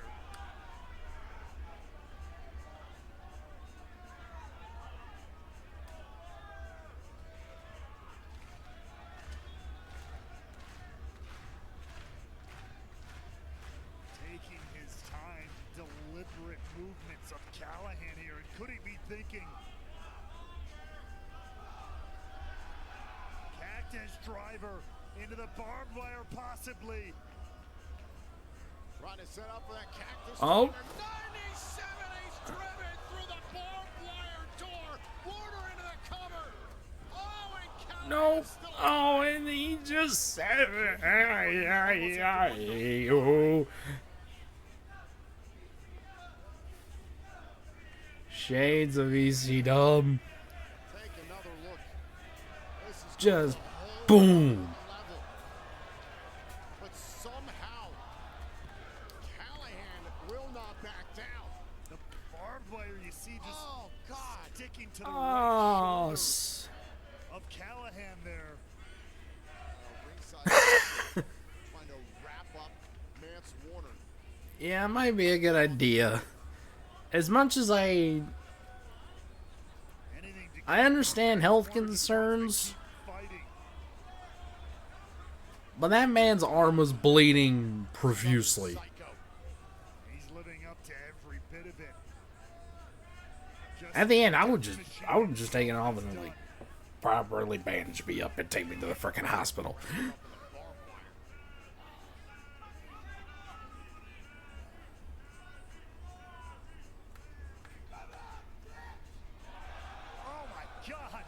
Taking his time, deliberate movements of Callahan here, and could he be thinking? Cactus driver into the barbed wire, possibly. trying to set up for that cactus. Oh. 97, he's driven through the barbed wire door. Warner into the cover. Oh, and Callahan No. still Oh, and he just said it. Shades of EC Dub. take another look. This is Just a whole boom. level. But somehow Callahan will not back down. The barbed wire you see just Oh God. sticking to the Oh, right shoulder of Callahan there. Ringside trying to wrap up Mance Warner. yeah, it might be a good idea. As much as I understand health concerns, Fighting. but that man's arm was bleeding profusely. Psycho. He's living up to every bit of it. At the end, I would just take it off and like properly bandage me up and take me to the freaking hospital. Oh my God!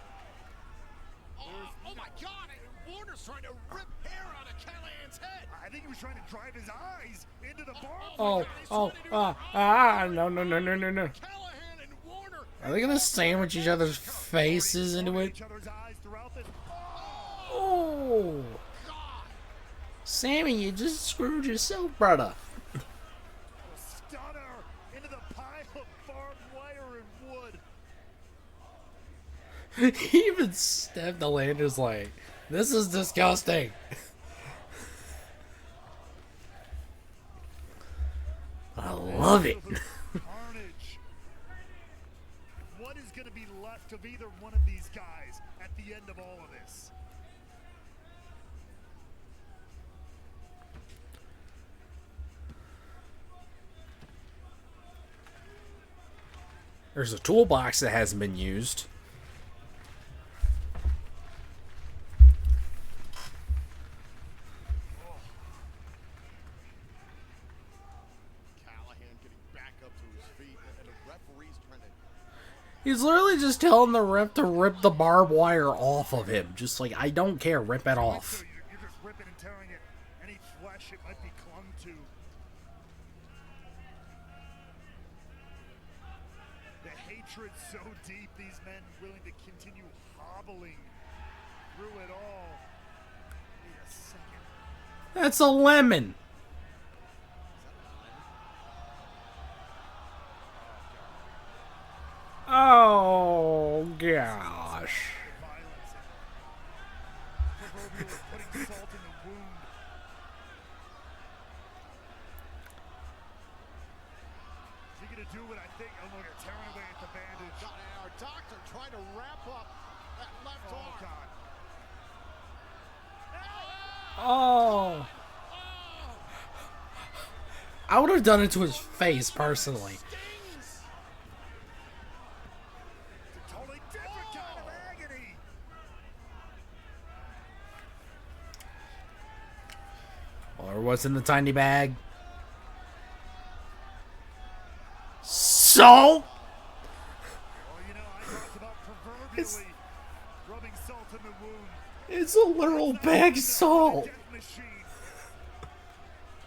Oh my God. And Warner's trying to rip hair out of Callahan's head. I think he was trying to drive his eyes into the barbed Oh, no. Callahan and Warner. Are they gonna sandwich each other's faces into it? each other's eyes throughout the. Oh, Sammy, you just screwed yourself, brother. Stunner into the pile of barbed wire and wood. He even Steph the Lander's like, this is disgusting. I love it. Carnage. What is going to be left of either one of these guys at the end of all of this? There's a toolbox that hasn't been used. Callahan getting back up to his feet, and the referee's trying to. He's literally just telling the ref to rip the barbed wire off of him. Just like, I don't care, rip it off. You're just ripping and tearing it. Any flesh it might be clung to. The hatred so deep, these men willing to continue hobbling through it all. Wait a second. That's a lemon. Oh, gosh. Proverbially putting salt in the wound. Is he gonna do what I think? Oh, look, they're tearing away at the bandage. Our doctor trying to wrap up that left arm. Oh. I would have done it to his face, personally. It's a totally different kind of agony. Or what's in the tiny bag? Salt? Well, you know, I talked about proverbially rubbing salt in the wound. It's a literal bag of salt. Death machine.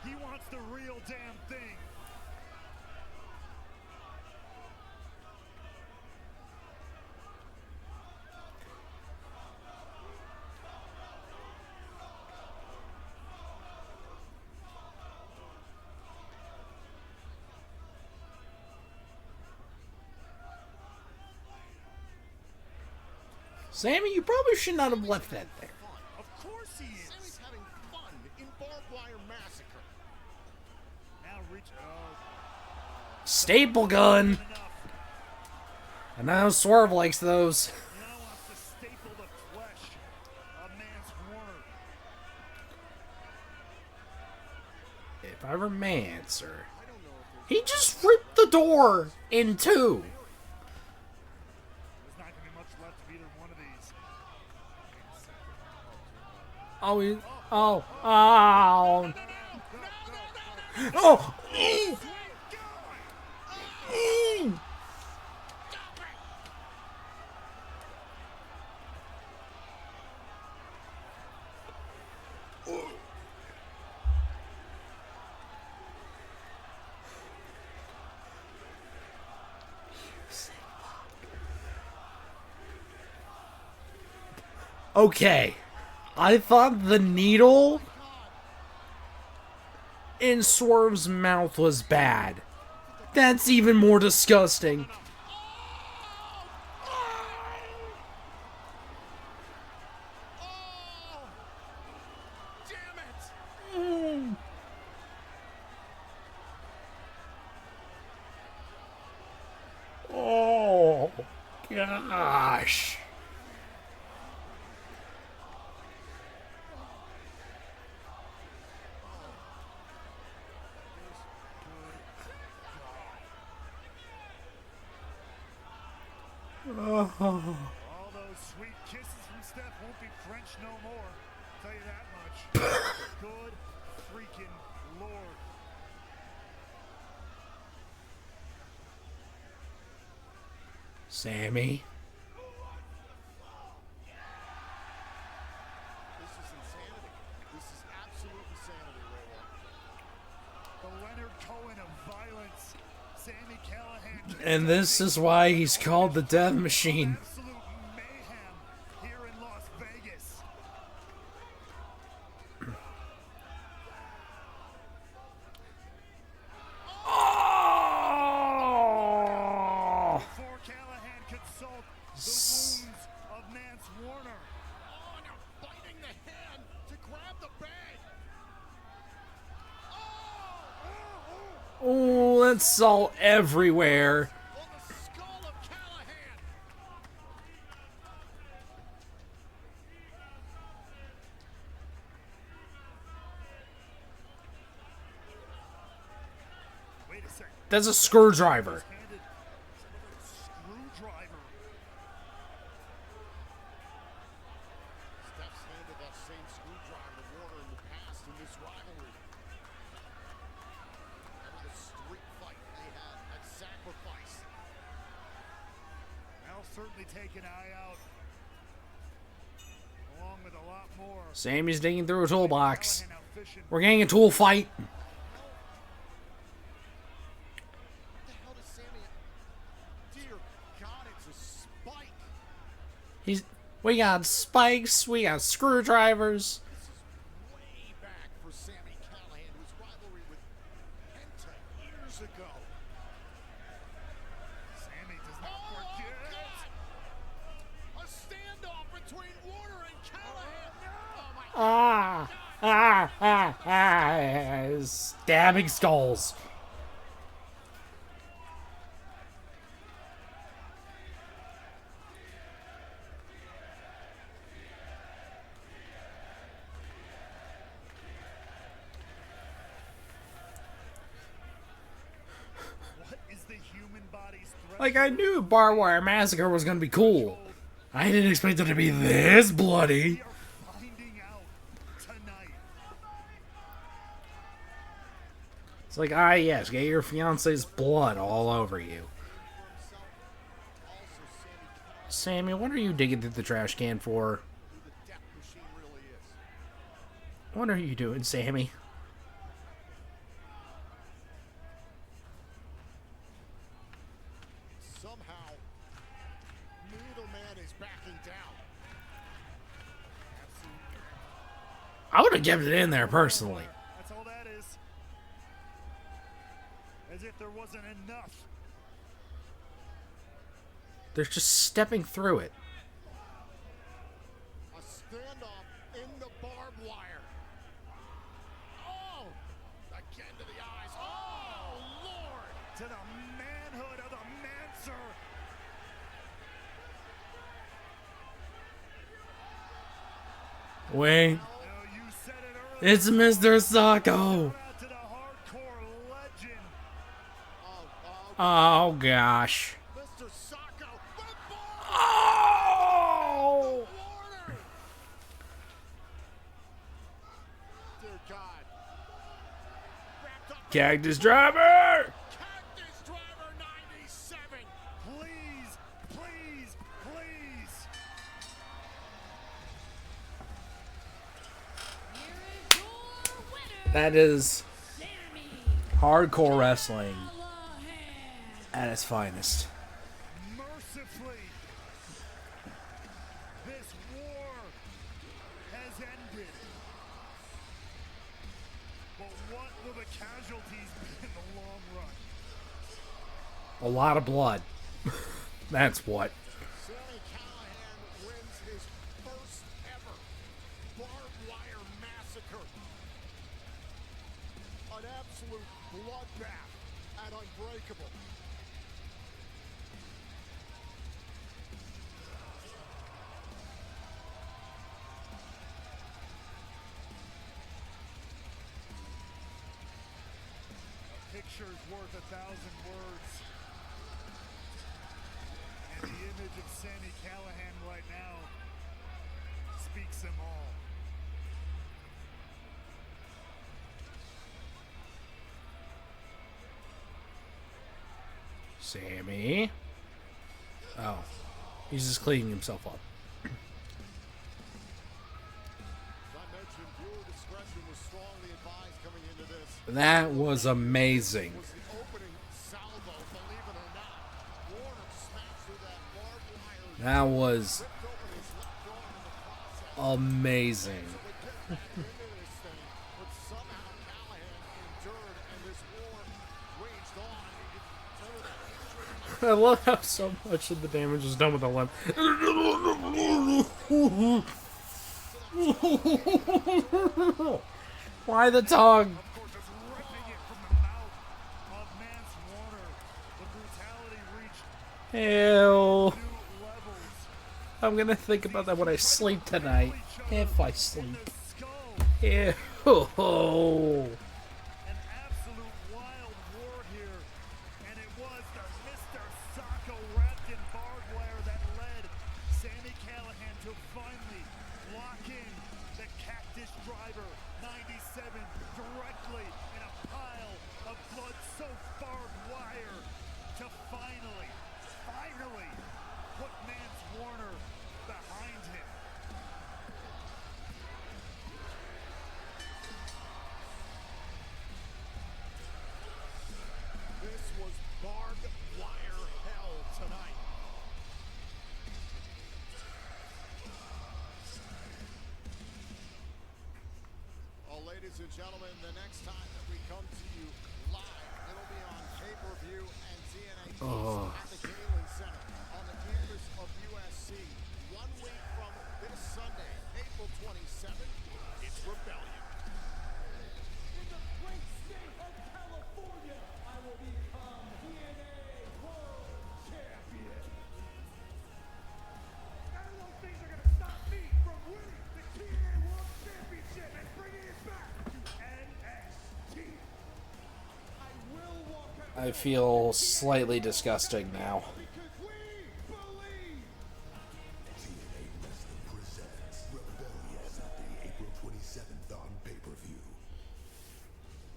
He wants the real damn thing. Sammy, you probably should not have left that there. Of course he is. Sammy's having fun in barbed wire massacre. Now reach. Oh. Staple gun. And now Swerve likes those. Now wants to staple the flesh of man's Warner. If I were Manser, he just ripped the door in two. There's not gonna be much left of either one of these. Oh, oh. Oh. Okay, I thought the needle in Swerve's mouth was bad. That's even more disgusting. Oh, gosh. All those sweet kisses from Steph won't be French no more. I'll tell you that much. Good freaking Lord. Sammy. This is insanity. This is absolute insanity, Ray. The Leonard Cohen of violence. Sammy Callahan. And this is why he's called the Death Machine. Absolute mayhem here in Las Vegas. Oh! Before Callahan could salt the wounds of Mance Warner. Oh, and they're biting the hand to grab the bag. Oh, that's salt everywhere. On the skull of Callahan. Wait a second. That's a screwdriver. Handed main screwdriver to Warner in the past in this rivalry. Remember the street fight they had at Sacrifice. I'll certainly take an eye out. Along with a lot more. Sammy's digging through a toolbox. We're getting a tool fight. What the hell does Sammy? Dear God, it's a spike. We got spikes. We got screwdrivers. This is way back for Sammy Callahan, whose rivalry with Penta years ago. Sammy does not Oh, forget. God! A standoff between Warner and Callahan. Oh, my Stabbing skulls. What is the human body's threat? Like, I knew Barbed Wire Massacre was gonna be cool. I didn't expect it to be this bloody. We are finding out tonight. It's like, yes, get your fiance's blood all over you. Sammy, what are you digging through the trash can for? who the death machine really is. What are you doing, Sammy? Somehow, neither man is backing down. I would have kept it in there personally. That's all that is. As if there wasn't enough. They're just stepping through it. A standoff in the barbed wire. Oh! Again to the eyes. Oh, Lord! To the manhood of the Mancer. Wait, You said it earlier. it's Mr. Sacco. Out to the hardcore legend. Oh gosh. Mr. Sacco. The bar! Oh! Warner! Dear God. Wrapped up Cactus driver. Cactus Driver 97. Please, please, please. Here is your winner, That is Sammy hardcore wrestling Callahan. at its finest. Mercifully, this war has ended. But what will the casualties be in the long run? A lot of blood. That's what. Sammy Callahan wins his first ever barbed wire massacre. An absolute bloodbath at Unbreakable. A picture's worth 1,000 words. And the image of Sammy Callahan right now speaks them all. Sammy. Oh. He's just cleaning himself up. As I mentioned, viewer discretion was strongly advised coming into this. That was amazing. Was the opening salvo, believe it or not. Warner smashed through that barbed wire. That was Ripped open his left arm in the process. amazing. We get back into this thing, but somehow Callahan endured and this war raged on. You could tell that injury I love how so much of the damage was done with the limb. Why the tongue? Of course, just ripping it from the mouth of Mance Warner. The brutality reached Ew. new levels. I'm gonna think about that when I sleep tonight. If I sleep. The skull. Ew. An absolute wild war here. And it was the Mr. Sacco wrapped in barbed wire that led Sammy Callahan to finally lock in the Cactus Driver 97 directly in a pile of blood so barbed wire to finally put Mance Warner behind him. This was barbed wire hell tonight. Well, ladies and gentlemen, the next time that we come to you live, it'll be on pay-per-view and TNA at the Galen Center on the campus of USC. 1 week from this Sunday, April 27th, it's Rebellion. In the great state of California, I will become TNA World Champion. None of those things are going to stop me from winning the TNA World Championship and bringing it back to NXT. I will walk out. I feel slightly disgusting now. Because we believe. TNA Wrestling presents Rebellion Sunday, April 27th on pay-per-view.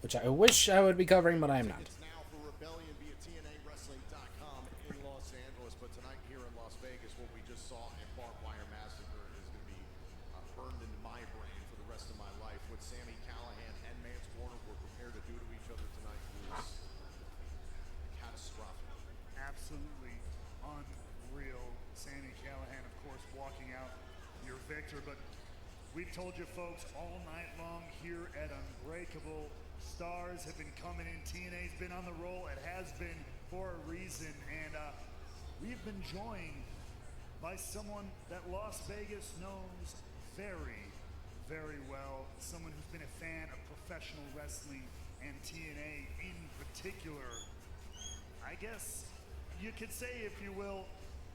Which I wish I would be covering, but I am not. It's now for Rebellion via TNAWrestling.com in Los Angeles, but tonight here in Las Vegas, what we just saw in Barbed Wire Massacre is going to be burned into my brain for the rest of my life. What Sami Callihan and Mance Warner were prepared to do to each other tonight was catastrophic. Absolutely unreal. Sami Callihan, of course, walking out your victor, but we've told you folks all night long here at Unbreakable, stars have been coming in. TNA's been on the roll. It has been for a reason, and we've been joined by someone that Las Vegas knows very, very well, someone who's been a fan of professional wrestling and TNA in particular. I guess you could say, if you will,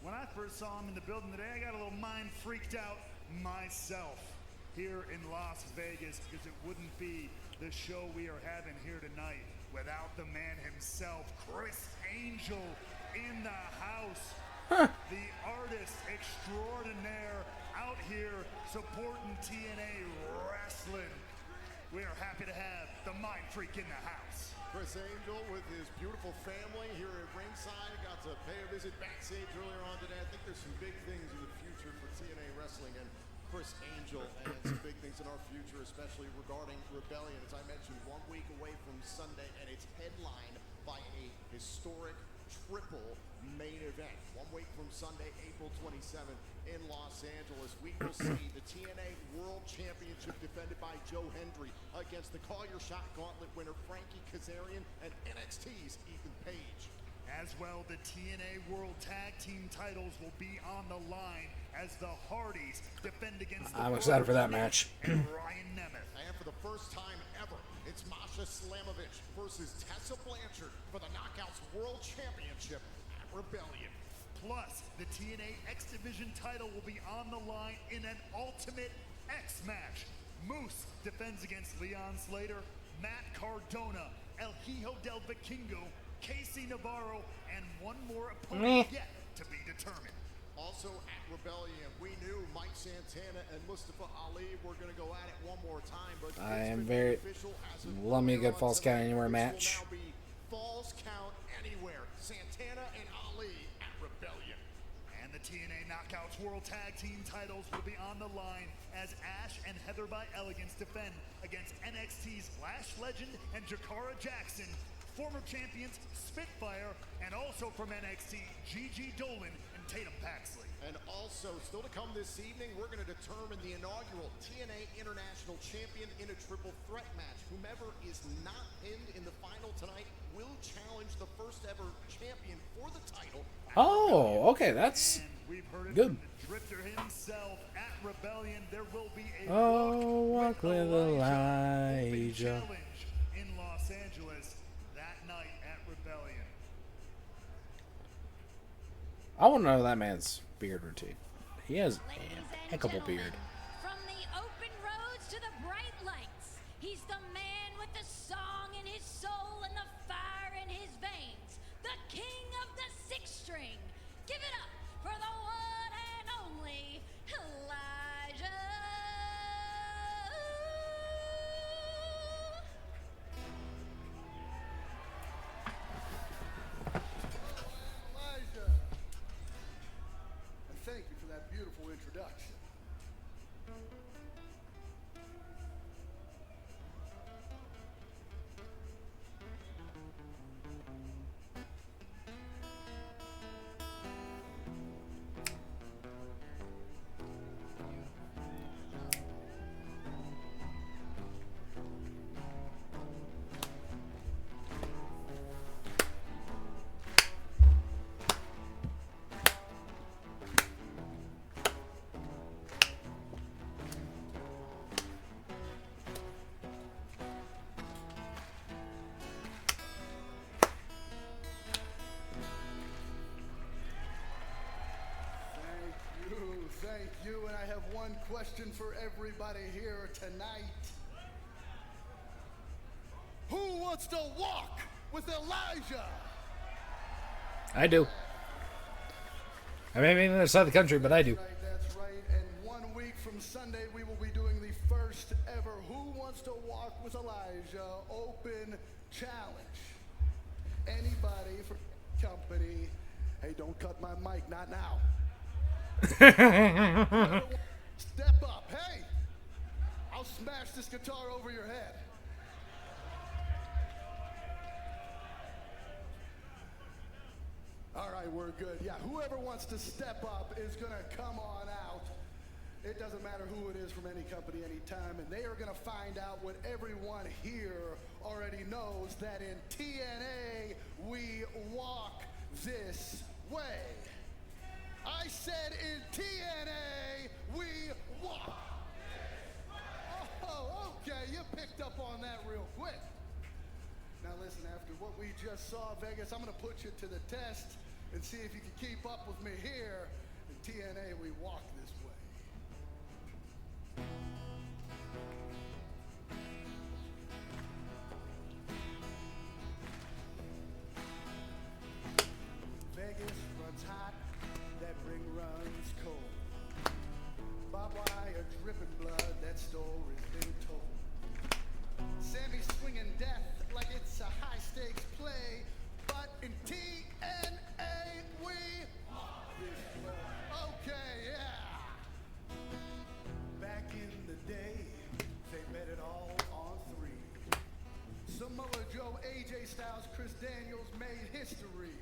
when I first saw him in the building today, I got a little mind freaked out myself here in Las Vegas, because it wouldn't be the show we are having here tonight without the man himself, Chris Angel, in the house. The artist extraordinaire out here supporting TNA wrestling. We are happy to have the Mind Freak in the house. Chris Angel with his beautiful family here at ringside. Got to pay a visit backstage earlier on today. I think there's some big things in the future for TNA Wrestling and Chris Angel, and some big things in our future, especially regarding Rebellion. As I mentioned, 1 week away from Sunday, and it's headlined by a historic triple main event. 1 week from Sunday, April 27th in Los Angeles, we will see the TNA World Championship defended by Joe Hendry against the Call Your Shot Gauntlet winner Frankie Kazarian and NXT's Ethan Page. As well, the TNA World Tag Team titles will be on the line as the Hardys defend against the I'm excited for that match. and Ryan Nemeth. And for the first time ever, it's Masha Slamovich versus Tessa Blanchard for the Knockouts World Championship at Rebellion. Plus, the TNA X Division title will be on the line in an Ultimate X match. Moose defends against Leon Slater, Matt Cardona, El Hijo del Vikingo, Casey Navarro, and one more opponent yet to be determined. Also at Rebellion, we knew Mike Santana and Mustafa Ali were going to go at it one more time, but I it's am been very. official as of Love me a earlier good on Falls Count tonight. Anywhere This match. will now be Falls Count Anywhere. Santana and Ali at Rebellion. And the TNA Knockouts World Tag Team titles will be on the line as Ash and Heather by Elegance defend against NXT's Lash Legend and Jakara Jackson, former champions Spitfire, and also from NXT, Gigi Dolan and Tatum Paxley. And also, still to come this evening, we're going to determine the inaugural TNA International Champion in a triple threat match. Whomever is not pinned in the final tonight will challenge the first ever champion for the title. Oh, okay, that's And we've heard it good. from the Drifter himself at Rebellion. There will be a Oh, walk with Open Elijah. challenge in Los Angeles that night at Rebellion. I want to know that man's beard routine. He has Ladies a and impeccable gentlemen, beard. from the open roads to the bright lights, he's the man with the song in his soul and the fire in his veins, the king of the sixth string. Give it up for the one and only Elijah one question for everybody here tonight. Who wants to walk with Elijah? I do. I mean, I'm on the other side of the country, but I do. That's right. And 1 week from Sunday, we will be doing the first ever Who Wants to Walk with Elijah Open Challenge. Anybody for company. Hey, don't cut my mic, not now. Step up. Hey, I'll smash this guitar over your head. All right, we're good. Yeah, whoever wants to step up is going to come on out. It doesn't matter who it is from any company, any time, and they are going to find out what everyone here already knows, that in TNA, we walk this way. I said in TNA, we walk. Oh, okay, you picked up on that real quick. Now listen, after what we just saw, Vegas, I'm going to put you to the test and see if you can keep up with me here. In TNA, we walk this way. Vegas runs hot, that ring runs cold. Barbed wire dripping blood, that story's been told. Sammy swinging death like it's a high-stakes play, but in TNA we walk this way. Okay, yeah. Back in the day, they bet it all on 3. Samoa Joe, AJ Styles, Chris Daniels made history.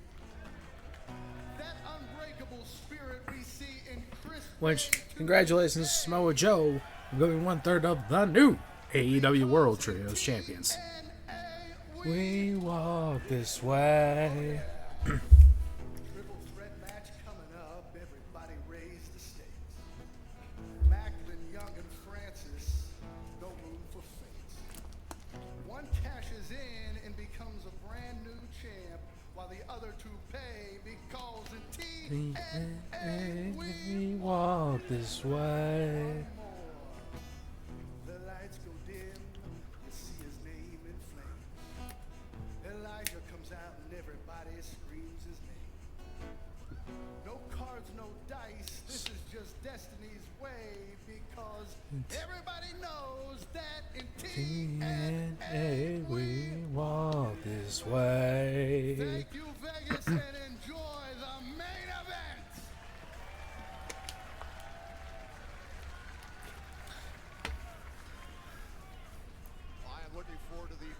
That unbreakable spirit we see in Chris. Which, congratulations to Samoa Joe, becoming 1/3 of the new AEW World Trios Champions. We walk this way. Triple threat match coming up. Everybody raise the stakes. Macklin, Young, and Francis. No room for fates. One cashes in and becomes a brand new champ, while the other two pay because in TNA We walk this way. the lights go dim, you see his name in flames. Elijah comes out and everybody screams his name. No cards, no dice, this is just destiny's way, because everybody knows that in TNA we walk this way. Thank you, Vegas, and enjoy the main event. I am looking forward to the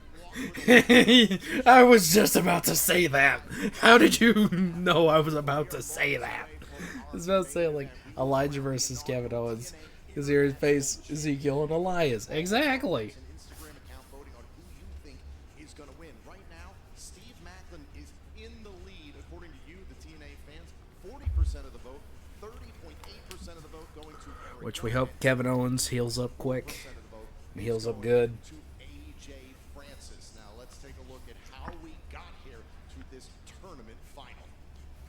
walk. I was just about to say that. How did you know I was about to say that? I was about to say, like, Elijah versus Kevin Owens. Because here his face, Ezekiel and Elias. Exactly. Instagram account voting on who you think is going to win. Right now, Steve Macklin is in the lead, according to you, the TNA fans. 40% of the vote, 30.8% of the vote going to Eric Which we Young, hope Kevin Owens heals up quick. 1% of the vote And heals is up going good. to AJ Francis. Now let's take a look at how we got here to this tournament final.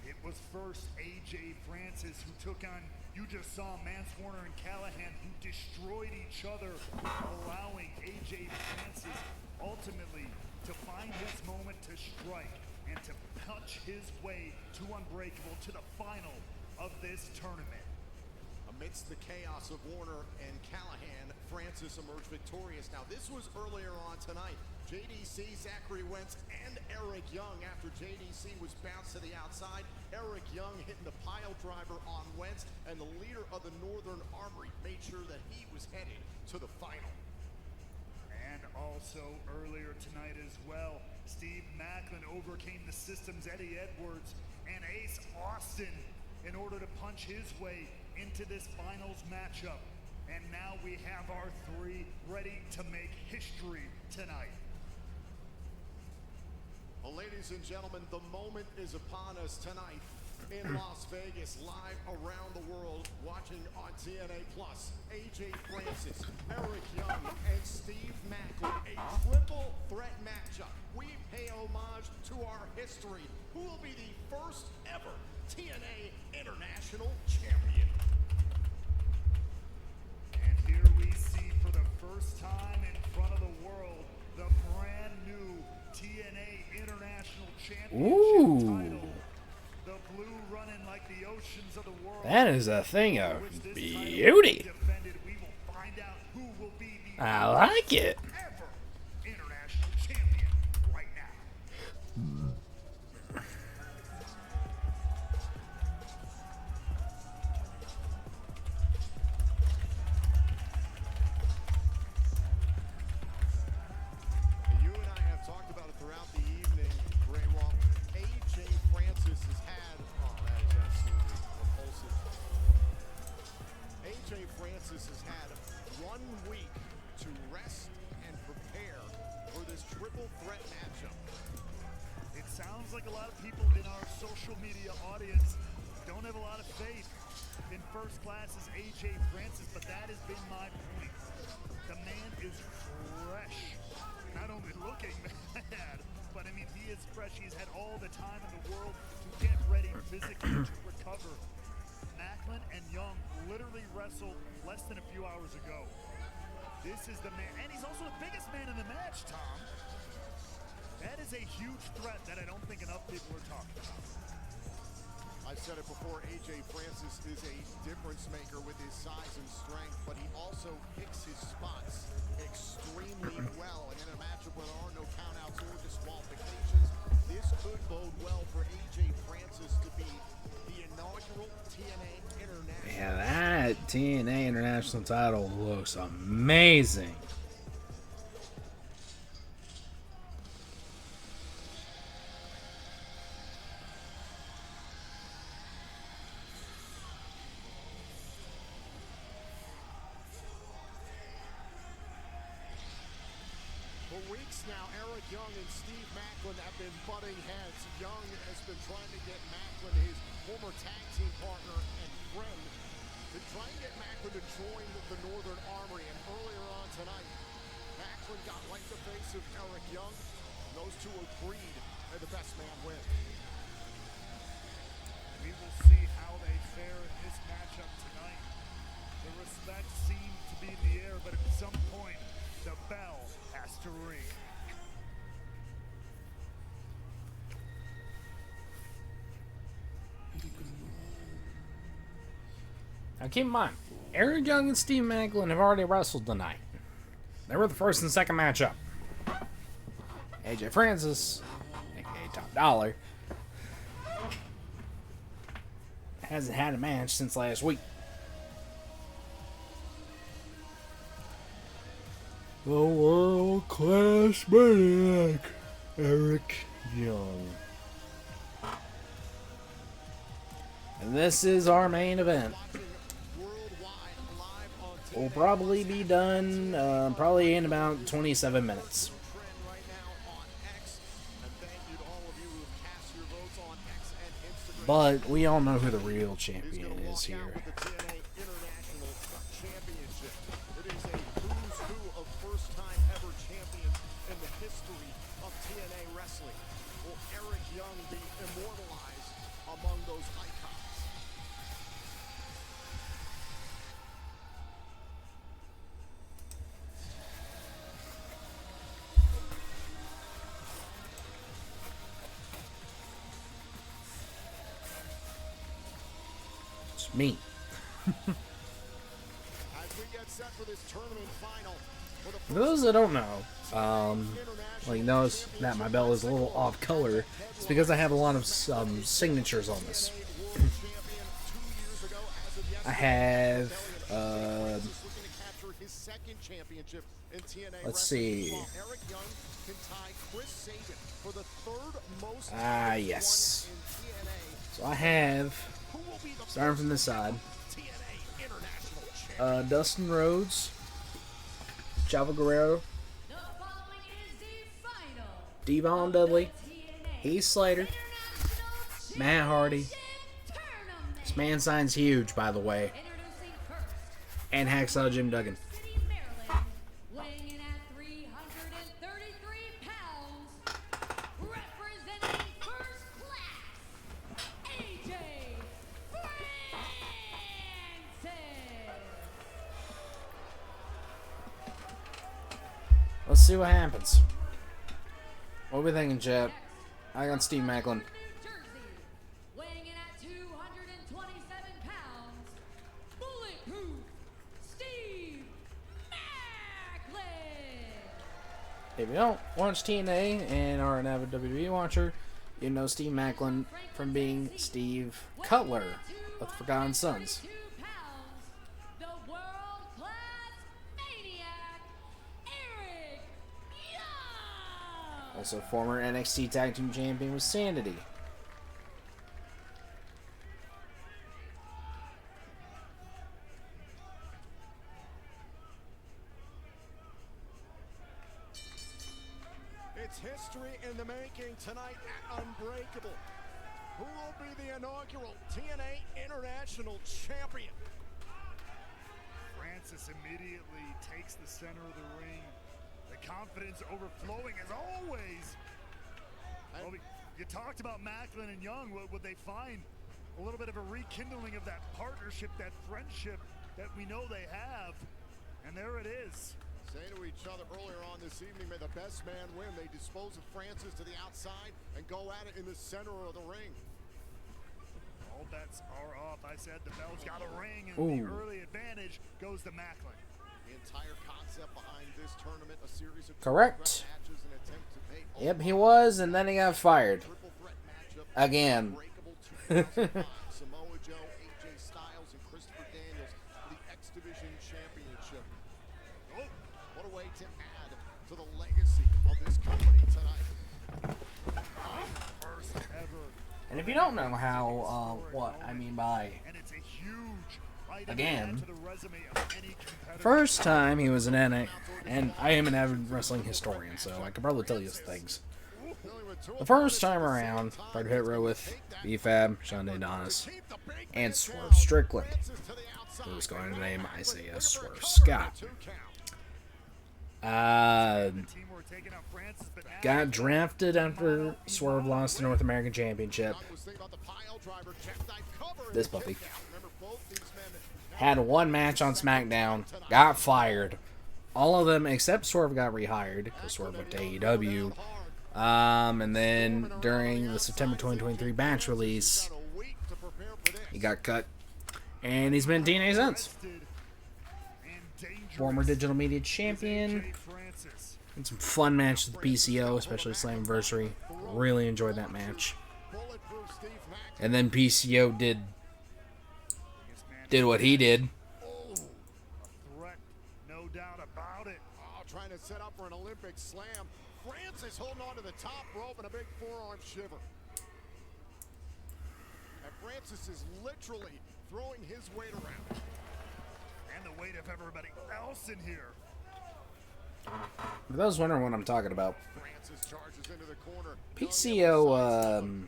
It was first AJ Francis who took on, you just saw Manswarner and Callahan, who destroyed each other, allowing AJ Francis ultimately to find his moment to strike and to punch his way to Unbreakable to the final of this tournament. Amidst the chaos of Warner and Callahan, Francis emerged victorious. Now, this was earlier on tonight. JDC, Zachary Wentz, and Eric Young. After JDC was bounced to the outside, Eric Young hitting the pile driver on Wentz, and the leader of the Northern Armory made sure that he was headed to the final. And also earlier tonight as well, Steve Macklin overcame the system's Eddie Edwards and Ace Austin in order to punch his way into this finals matchup. And now we have our 3 ready to make history tonight. Well, ladies and gentlemen, the moment is upon us tonight in Las Vegas, live around the world, watching on TNA Plus. AJ Francis, Eric Young, and Steve Macklin, a triple threat matchup. We pay homage to our history. Who will be the first ever TNA International Champion? Ooh. The blue running like the oceans of the world. That is a thing of beauty. Defended. We will find out who will be the I like it. ever international champion right now. You and I have talked about it throughout the evening, Ray Wall. AJ Francis has had, oh, that is absolutely repulsive. AJ Francis has had 1 week to rest and prepare for this triple threat matchup. It sounds like a lot of people in our social media audience don't have a lot of faith in first class's AJ Francis, but that has been my point. The man is fresh. Not only looking bad, but I mean, he is fresh. He's had all the time in the world to get ready physically to recover. Macklin and Young literally wrestled less than a few hours ago. This is the man, and he's also the biggest man in the match, Tom. That is a huge threat that I don't think enough people are talking about. I've said it before, AJ Francis is a difference maker with his size and strength, but he also picks his spots extremely well. And in a matchup where there are no countouts or disqualifications, this could bode well for AJ Francis to be the inaugural TNA International. Yeah, that TNA International title looks amazing. For weeks now, Eric Young and Steve Macklin have been butting heads. Young has been trying to get Macklin, his former tag team partner and friend, to try and get Macklin to join the Northern Armory. And earlier on tonight, Macklin got right in the face of Eric Young. And those two agreed that the best man win. We will see how they fare in this matchup tonight. The respect seems to be in the air, but at some point, the bell has to ring. Now keep in mind, Eric Young and Steve Macklin have already wrestled tonight. They were the first and second matchup. AJ Francis, aka Top Dollar, hasn't had a match since last week. The world class maniac, Eric Young. And this is our main event. We'll probably be done probably in about 27 minutes. But we all know who the real champion is here. It is a who's who of first-time ever champions in the history of TNA wrestling. Will Eric Young be immortalized among those icons? It's me. As we get set for this tournament final, for the For those that don't know, well, you notice that my belt is a little off color. It's because I have a lot of signatures on this. I have, let's see. Yes. So I have, starting from this side, Dustin Rhodes, Chavo Guerrero, Devon Dudley, Heath Slater, Matt Hardy. This man sign's huge, by the way. And Hacksaw Jim Duggan. Weighing in at 333 pounds, representing first class, AJ Francis. Let's see what happens. What are we thinking, Chad? I got Steve Macklin. New Jersey, weighing in at 227 pounds, Bulletproof Steve Macklin. If you don't watch TNA and are an avid WWE watcher, you know Steve Macklin from being Steve Cutler of the Forgotten Sons. 222 pounds, the world-class maniac, Eric Young. Also former NXT Tag Team Champion with Sanity. It's history in the making tonight at Unbreakable. Who will be the inaugural TNA International Champion? Francis immediately takes the center of the ring. The confidence overflowing as always. Well, you talked about Macklin and Young. Would they find a little bit of a rekindling of that partnership, that friendship that we know they have? And there it is. Saying to each other earlier on this evening, may the best man win. They dispose of Francis to the outside and go at it in the center of the ring. All bets are off. I said the bell's got a ring, and Ooh. the early advantage goes to Macklin. The entire concept behind this tournament, a series of Correct. matches, an attempt to pay Yep, he was, and then he got fired. triple threat matchup. Again. Unbreakable 2005. Samoa Joe, AJ Styles, and Christopher Daniels for the X Division Championship. Oh, what a way to add to the legacy of this company tonight. First ever. And if you don't know how, what I mean by, And it's a huge item again, to the resume of any competitor. first time he was in NXT, and I am an avid wrestling historian, so I could probably tell you things. The first time around, tried to hit row with B-Fab, Sean Adonis, and Swerve Strickland, who was going to name Isaiah Swerve Scott. Got drafted after Swerve lost the North American Championship. This puppy. Had one match on SmackDown, got fired. All of them except Swerve got rehired because Swerve went to AEW. And then during the September 2023 batch release, he got cut. And he's been TNA since. Former digital media champion. And some fun matches with PCO, especially Slammiversary. Really enjoyed that match. And then PCO did what he did. Threat, no doubt about it. Oh, trying to set up for an Olympic slam. Francis holding on to the top rope and a big forearm shiver. And Francis is literally throwing his weight around. And the weight of everybody else in here. For those wondering what I'm talking about, Francis charges into the corner. PCO Young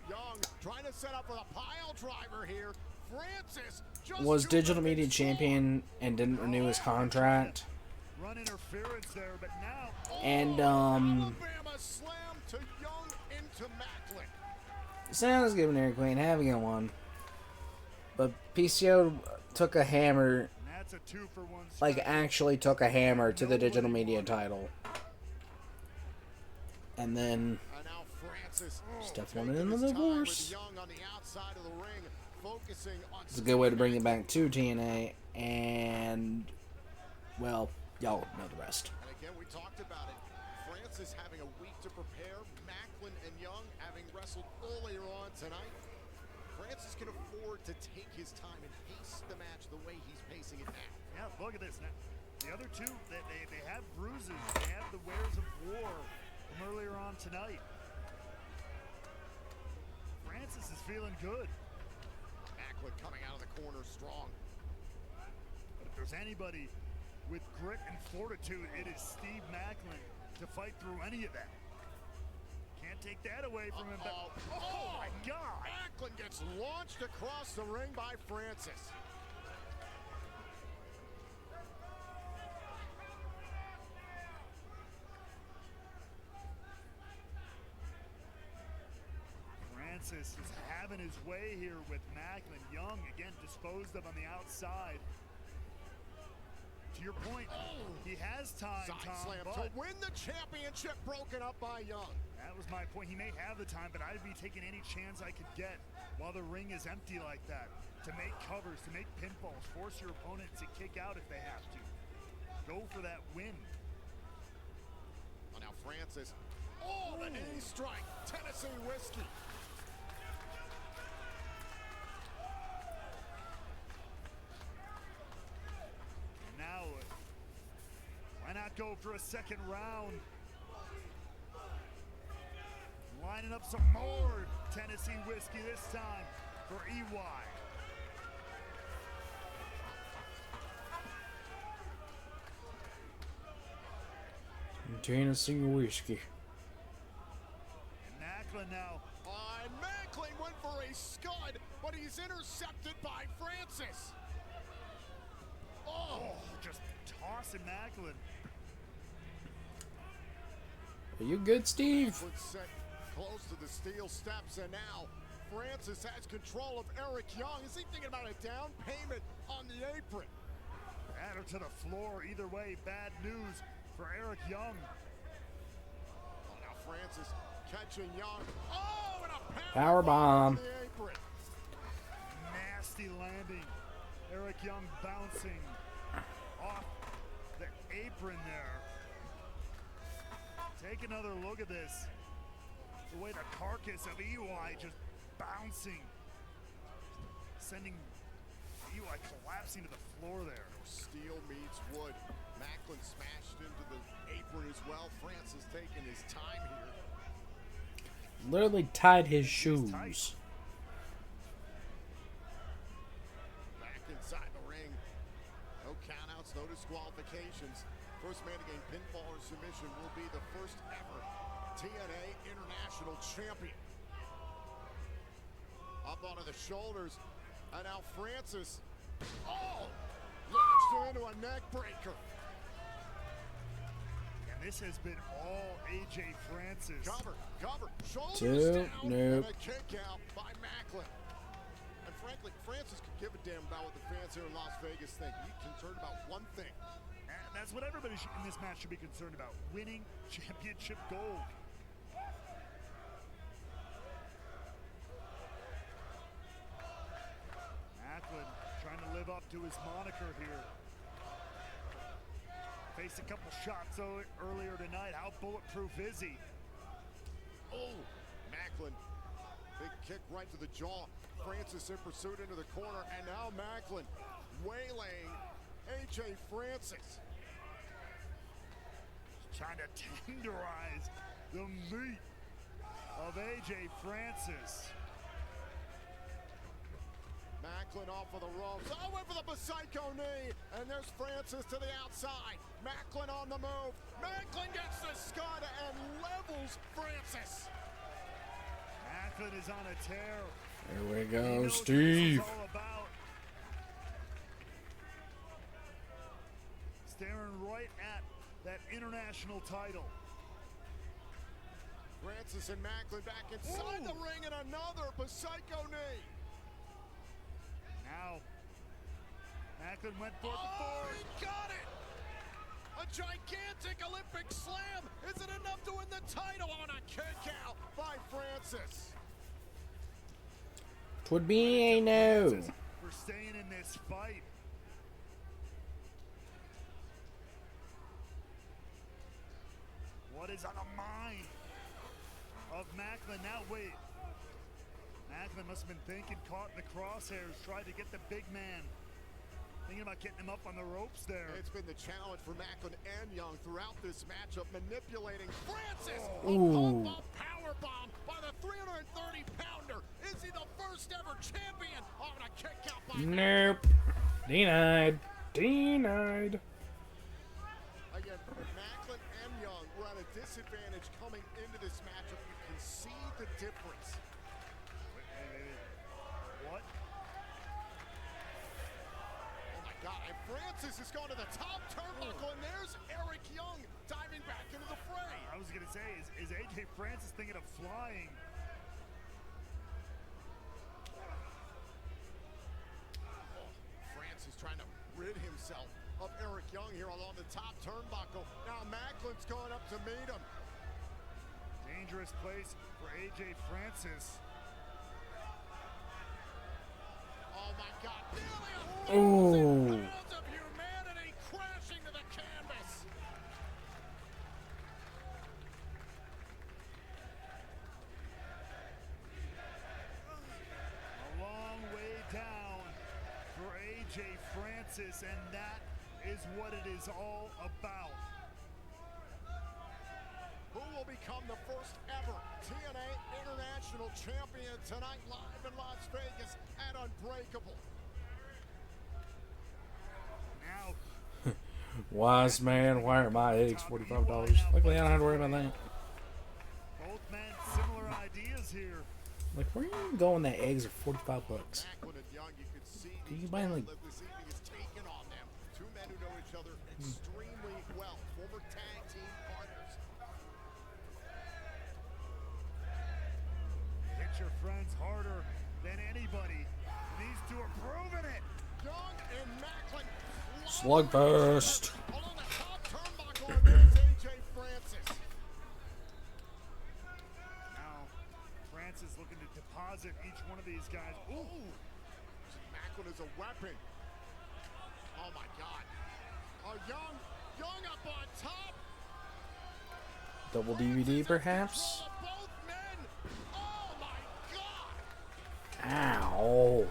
trying to set up for a pile driver here. Francis just was digital media champion and didn't renew his contract. Run interference there, but now And Alabama slam to Young into Macklin. sounds good, Mary Queen, having one. But PCO took a hammer, and that's a 2-for-1. like actually took a hammer to the digital media title. And then And now Francis Steph won it in the divorce. Young on the outside of the ring, focusing on It's a good way to bring it back to TNA, and, well, y'all know the rest. And again, we talked about it. Francis having a week to prepare. Macklin and Young having wrestled earlier on tonight. Francis can afford to take his time and pace the match the way he's pacing it now. Yeah, look at this. Now, the other two, they have bruises. They have the wares of war from earlier on tonight. Francis is feeling good. Macklin coming out of the corner strong. But if there's anybody with grit and fortitude, it is Steve Macklin to fight through any of that. Can't take that away from him. But, oh my God! Macklin gets launched across the ring by Francis. Francis is having his way here with Macklin. Young, again, disposed of on the outside. To your point, he has time, Side Tom, slam but to win the championship, broken up by Young. That was my point. He may have the time, but I'd be taking any chance I could get while the ring is empty like that. To make covers, to make pinfalls, force your opponent to kick out if they have to. Go for that win. Well, now Francis. Oh, the knee strike. Tennessee Whiskey. And now, why not go for a second round? Lining up some more Tennessee Whiskey this time for EY. Tennessee Whiskey. And Macklin now. And Macklin went for a scud, but he's intercepted by Francis. Oh, just tossing Macklin. Are you good, Steve? Macklin set close to the steel steps, and now Francis has control of Eric Young. Is he thinking about a down payment on the apron? Add her to the floor. Either way, bad news for Eric Young. Oh, now Francis catching Young. Oh, and a Power bomb. on the apron. Nasty landing. Eric Young bouncing off the apron there. Take another look at this. The way the carcass of EY just bouncing, sending EY collapsing to the floor there. Steel meets wood. Macklin smashed into the apron as well. Francis taking his time here. Literally tied his shoes. Back inside the ring. No countouts, no disqualifications. First man to gain pinfall or submission will be the first ever TNA International Champion. Up onto the shoulders. And now Francis. Oh! Launched her into a neck breaker. And this has been all AJ Francis. Cover. Shoulders Two, down. nope. And a kick out by Macklin. And frankly, Francis could give a damn about what the fans here in Las Vegas think. He's concerned about one thing. And that's what everybody in this match should be concerned about. Winning championship gold. Macklin trying to live up to his moniker here. Faced a couple shots earlier tonight. How bulletproof is he? Oh, Macklin. Big kick right to the jaw. Francis in pursuit into the corner. And now Macklin waylaying AJ Francis. Trying to tenderize the meat of AJ Francis. Macklin off of the ropes. Oh, went for the Psycho knee. And there's Francis to the outside. Macklin on the move. Macklin gets the scud and levels Francis. Macklin is on a tear. There we He go, knows what this Steve. is all about. Staring right at that international title. Francis and Macklin back inside the ring, and another Psycho knee. Now, Macklin went for the Oh, he got it! A gigantic Olympic slam! Is it enough to win the title on a kick out by Francis? Twould be a no. for staying in this fight. What is on the mind of Macklin? Now wait. Macklin must have been thinking, caught in the crosshairs, tried to get the big man. Thinking about getting him up on the ropes there. It's been the challenge for Macklin and Young throughout this matchup, manipulating Francis. Ooh. A powerbomb by the 330-pounder. Is he the first ever champion? Oh, and a kick out by Nope. Denied. Denied. Again, Macklin and Young were at a disadvantage coming into this matchup. You can see the difference. What? Oh my God, and Francis is going to the top turnbuckle, and there's Eric Young diving back into the fray. I was going to say, is AJ Francis thinking of flying? Oh, Francis trying to rid himself of Eric Young here along the top turnbuckle. Now Macklin's going up to meet him. dangerous place for AJ Francis. Oh my God! Oh. Pounds of humanity crashing to the canvas. A long way down for AJ Francis, and that is what it is all about. Who will become the first ever TNA International Champion tonight live in Las Vegas at Unbreakable? Now, Wise man, why are my eggs $45? Luckily, I don't have to worry about that. both men similar ideas here. Like, where are you even going that eggs are $45? Macklin and Young, you could see Can you the buy, toll like- that this evening is taking on them. Two men who know each other extremely well, former tag team partners. Hit your friends harder than anybody. And these two are proving it. Young and Macklin Slugfest. along the top turnbuckle, and there's AJ Francis. Now, Francis looking to deposit each one of these guys. Ooh, Macklin is a weapon. Oh my God. Oh, Young up on top. Double DVD, perhaps? Control of both men. Oh my God. Ow.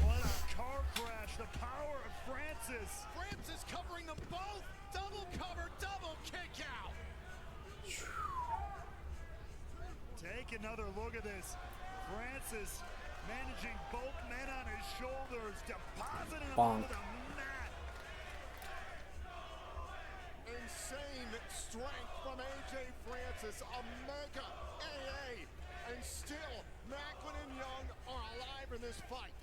what a car crash. The power of Francis. Francis covering them both. Double cover, double kick out. Take another look at this. Francis managing both men on his shoulders, depositing them Bonk. onto the mat. Insane strength from AJ Francis, a mega AA. And still, Macklin and Young are alive in this fight.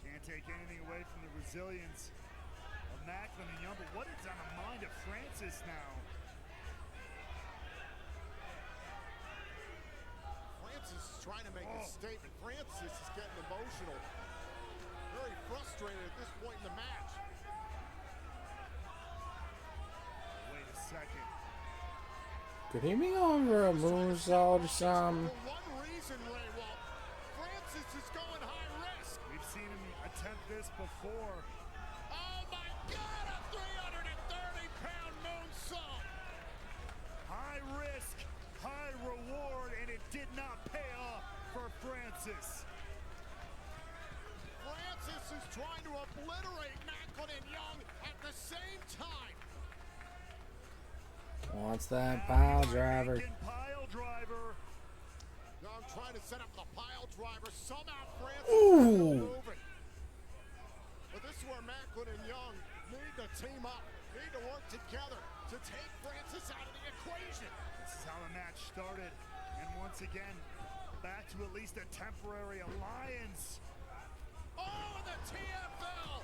Can't take anything away from the resilience of Macklin and Young, but what is on the mind of Francis now? Francis is trying to make a statement. Francis is getting emotional. Very frustrated at this point in the match. Wait a second. Could he be going for a moonsault or something? For one reason, Ray Walt, Francis is going high risk. We've seen him attempt this before. Oh my God, a 330-pound moonsault. High risk, high reward, and it did not pay off for Francis. Francis is trying to obliterate Macklin and Young at the same time. Wants that pile driver. Lincoln Pile driver. Young trying to set up the pile driver. Somehow Francis Ooh. is moving. But this is where Macklin and Young need to team up, need to work together to take Francis out of the equation. This is how the match started. And once again, back to at least a temporary alliance. Oh, and the TFL!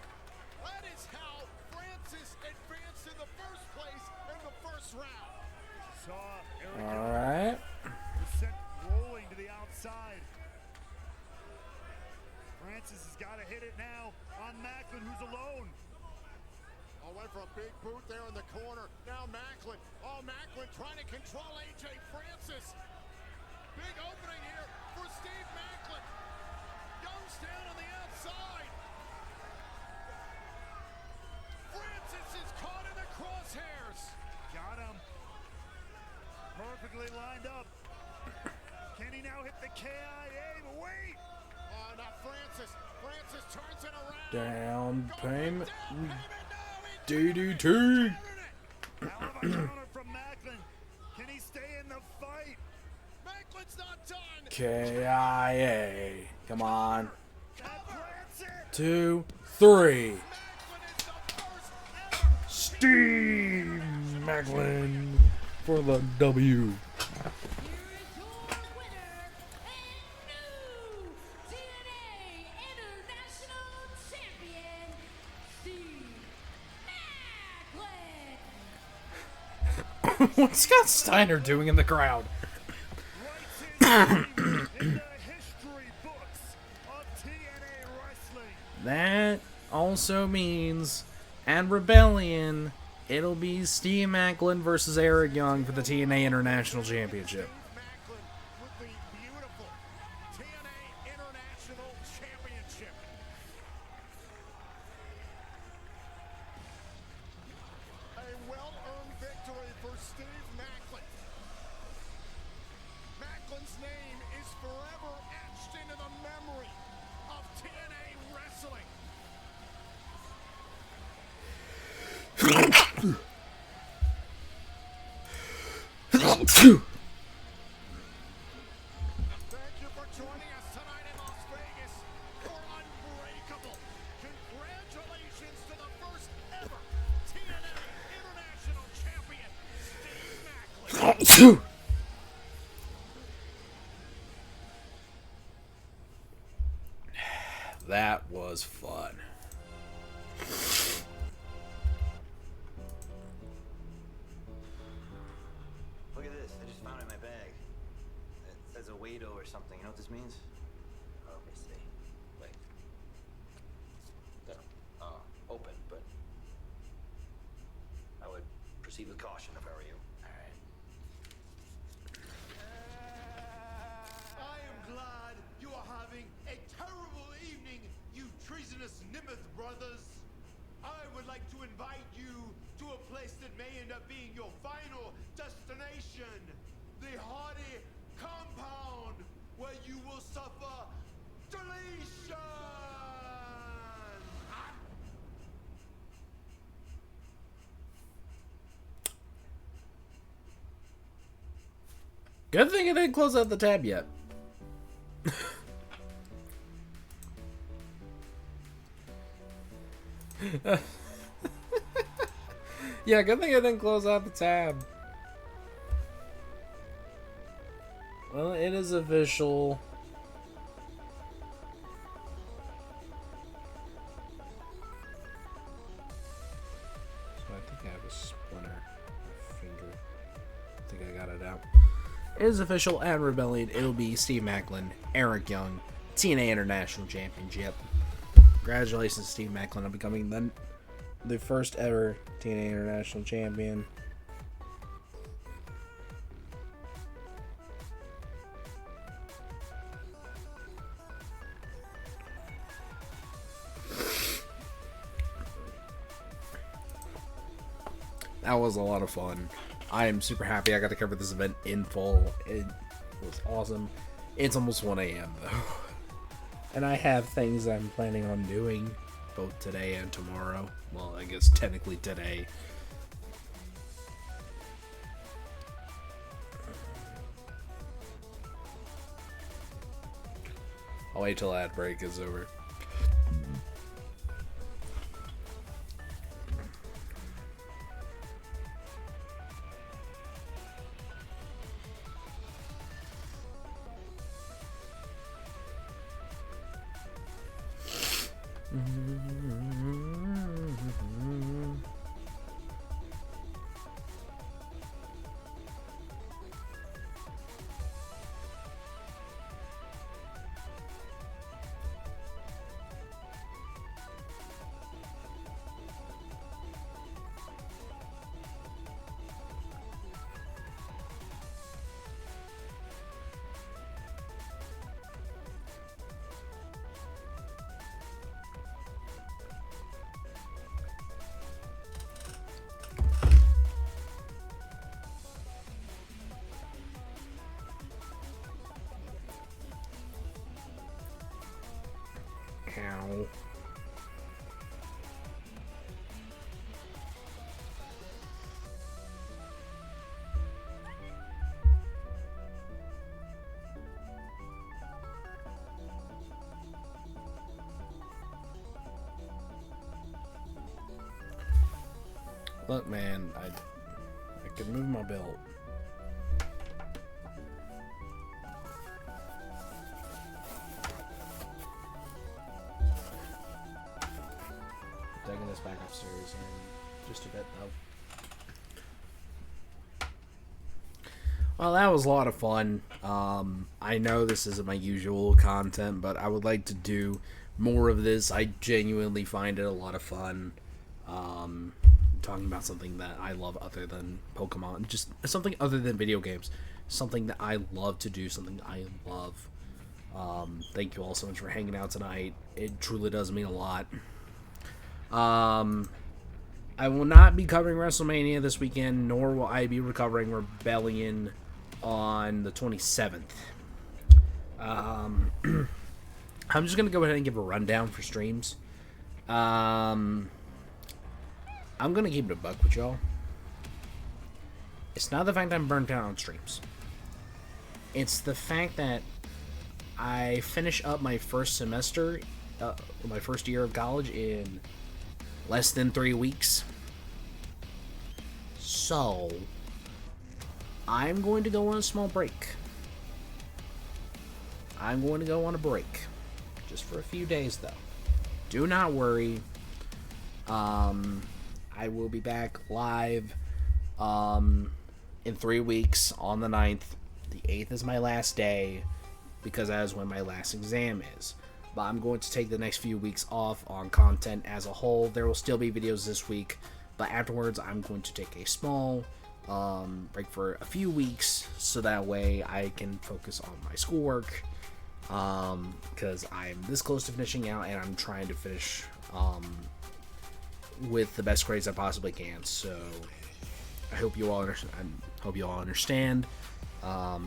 That is how Francis advanced in the first place in the first round. Saw Eric All right. was sent rolling to the outside. Francis has got to hit it now on Macklin, who's alone. Oh, went for a big boot there in the corner. Now Macklin. Oh, Macklin trying to control AJ Francis. Big opening here for Steve Macklin. Young's down on the outside. Francis is caught in the crosshairs. Got him. Perfectly lined up. Can he now hit the KIA? But wait! Oh, now Francis. Francis turns it around. Down payment. Down payment. No, he DDT. Hell of a counter from Macklin. Can he stay in the fight? Macklin's not done. KIA. Come on. That plants it. 2, 3. Macklin is the first ever. Steve Macklin for the W. Here is your winner and new TNA International Champion, Steve Macklin. What's Scott Steiner doing in the crowd? Writes his name in the history books of TNA Wrestling. That also means, and Rebellion, it'll be Steve Macklin versus Eric Young for the TNA International Championship. Macklin with the beautiful TNA International Championship. A well-earned victory for Steve Macklin. Macklin's name is forever etched into the memory of TNA wrestling. Thank you for joining us tonight in Las Vegas for Unbreakable. Congratulations to the first ever TNA International Champion, Steve Macklin. That was fun. Look at this. I just found it in my bag. It says a Wado or something. You know what this means? Oh, let me see. Wait. Open, but I would proceed with caution if I were you. All right. I am glad you are having a terrible evening, you treasonous Nimith brothers. I would like to invite you to a place that may end up being your final destination. The Hardy Compound, where you will suffer deletion. Good thing I didn't close out the tab yet. Yeah, good thing I didn't close out the tab. Well, it is official. So I think I have a splinter. My finger. I think I got it out. It is official at Rebellion. It'll be Steve Macklin, Eric Young, TNA International Championship. Congratulations, Steve Macklin, on becoming the first ever TNA International Champion. That was a lot of fun. I am super happy I got to cover this event in full. It was awesome. It's almost 1 a.m. though. And I have things I'm planning on doing both today and tomorrow. Well, I guess technically today. I'll wait till ad break is over. Ow. Look, man, I can move my belt. Taking this back upstairs in just a bit, though. Well, that was a lot of fun. I know this isn't my usual content, but I would like to do more of this. I genuinely find it a lot of fun. talking about something that I love other than Pokemon, just something other than video games, something that I love to do, something I love. Thank you all so much for hanging out tonight. It truly does mean a lot. I will not be covering WrestleMania this weekend, nor will I be recovering Rebellion on the 27th. I'm just going to go ahead and give a rundown for streams. I'm going to keep it a buck with y'all. It's not the fact I'm burnt out on streams. It's the fact that I finish up my first semester, my first year of college in less than 3 weeks. So, I'm going to go on a small break. I'm going to go on a break. Just for a few days, though. Do not worry. I will be back live in 3 weeks on the 9th. The 8th is my last day because that is when my last exam is. But I'm going to take the next few weeks off on content as a whole. There will still be videos this week, but afterwards I'm going to take a small break for a few weeks so that way I can focus on my schoolwork because I'm this close to finishing out and I'm trying to finish with the best grades I possibly can. So I hope you all understand.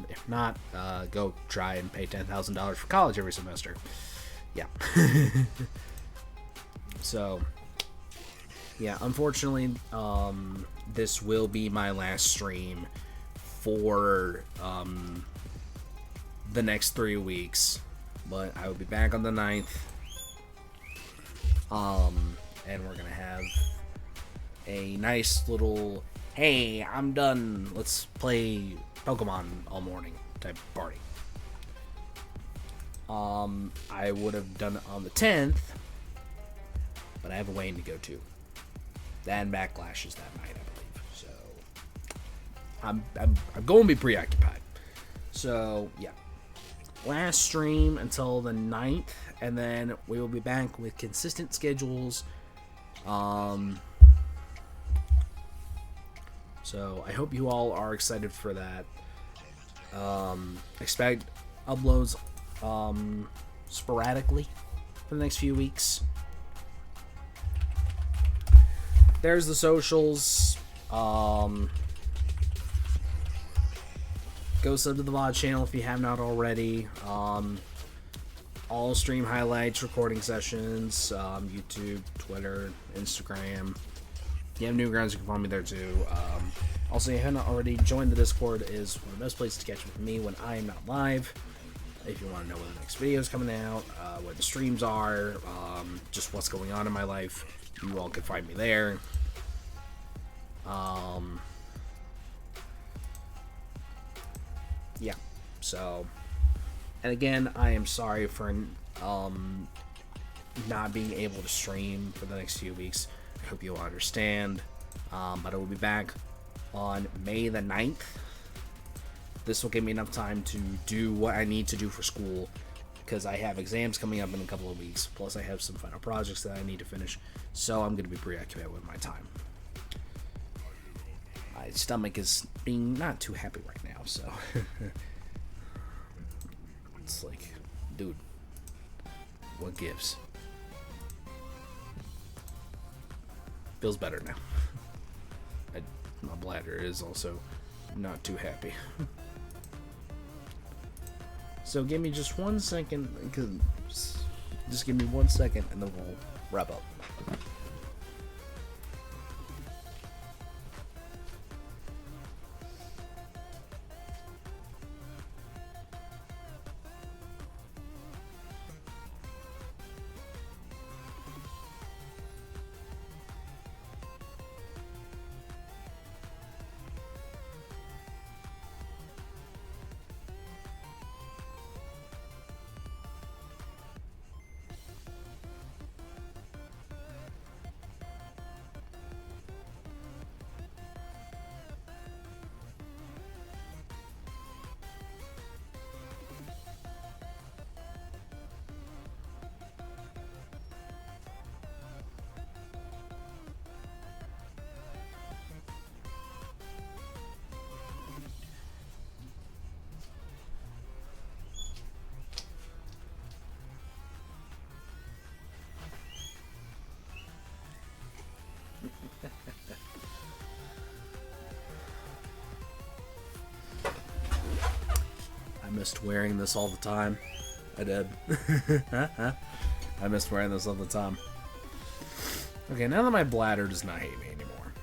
If not, go try and pay $10,000 for college every semester. Yeah. So, yeah, unfortunately, this will be my last stream for the next 3 weeks, but I will be back on the 9th. And we're gonna have a nice little, hey, I'm done, let's play Pokemon all morning type party. I would have done it on the 10th, but I have a wedding to go to. Then Backlash is that night, I believe. So I'm going to be preoccupied. So yeah, last stream until the 9th, and then we will be back with consistent schedules. So I hope you all are excited for that. Expect uploads sporadically for the next few weeks. There's the socials. Go sub to the VOD channel if you have not already. All stream highlights, recording sessions, YouTube, Twitter, Instagram. If you have Newgrounds, you can find me there too. Also, if you haven't already joined the Discord, is one of the best places to catch up with me when I am not live. If you want to know when the next video is coming out, what the streams are, just what's going on in my life, you all can find me there. Yeah, so, and again, I am sorry for not being able to stream for the next few weeks. I hope you all understand, but I will be back on May the 9th. This will give me enough time to do what I need to do for school, because I have exams coming up in a couple of weeks, plus I have some final projects that I need to finish, so I'm going to be preoccupied with my time. My stomach is being not too happy right now, so it's like, dude, what gives? Feels better now. My bladder is also not too happy. So give me just 1 second, just give me 1 second and then we'll wrap up. missed wearing this all the time. I did. I missed wearing this all the time. Okay, now that my bladder does not hate me anymore.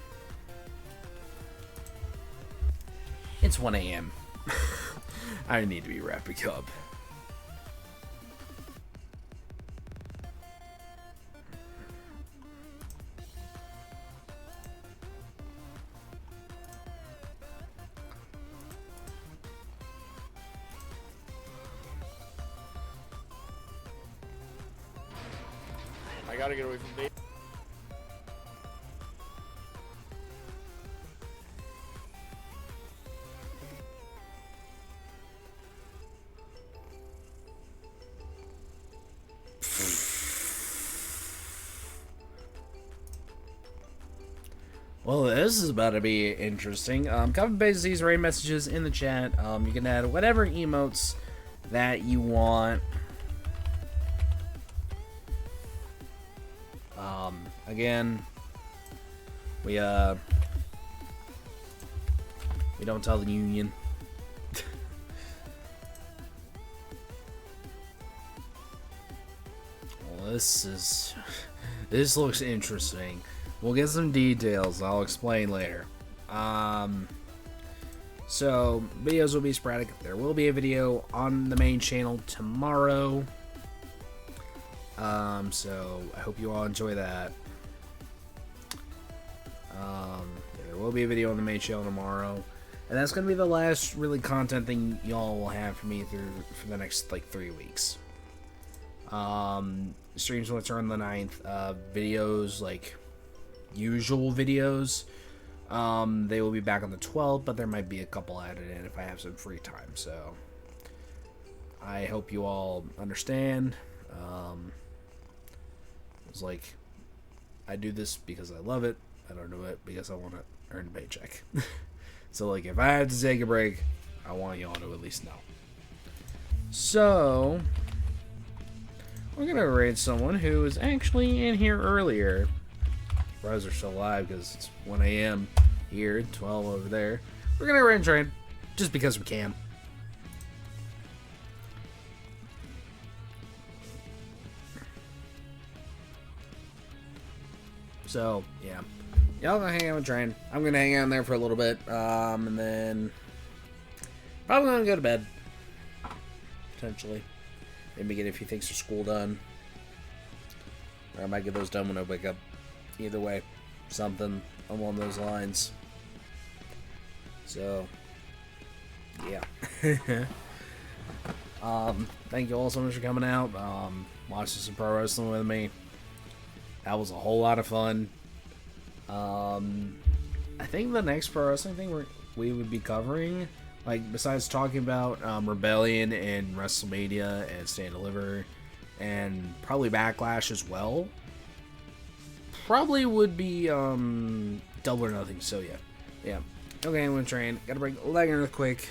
It's 1 a.m. I need to be wrapping up. I gotta get away from Dave. Well, this is about to be interesting. Copy and paste these raid messages in the chat. You can add whatever emotes that you want. Again, we don't tell the union. Well, this looks interesting. We'll get some details. I'll explain later. So videos will be sporadic. There will be a video on the main channel tomorrow. So I hope you all enjoy that. There will be a video on the main channel tomorrow, and that's gonna be the last really content thing y'all will have for me for the next like 3 weeks. Streams will return the 9th. Videos like usual videos. They will be back on the 12th, but there might be a couple added in if I have some free time. So I hope you all understand. It's like I do this because I love it. I don't do it because I want to earn a paycheck. So like if I have to take a break, I want y'all to at least know. So we're gonna raid someone who was actually in here earlier. Bros are still alive because it's 1 a.m. here, 12 over there. We're gonna raid and train just because we can. So yeah, y'all gonna hang out with Train. I'm gonna hang out in there for a little bit, and then probably gonna go to bed. Potentially, maybe get a few things for school done, or I might get those done when I wake up. Either way, something along those lines. So yeah. Thank you all so much for coming out, watching some pro wrestling with me. That was a whole lot of fun. I think the next pro wrestling thing we would be covering, like besides talking about Rebellion and WrestleMania and Stand Deliver and probably Backlash as well, probably would be Double or Nothing. So yeah. Okay, I'm gonna train. Gotta break leg and earthquake.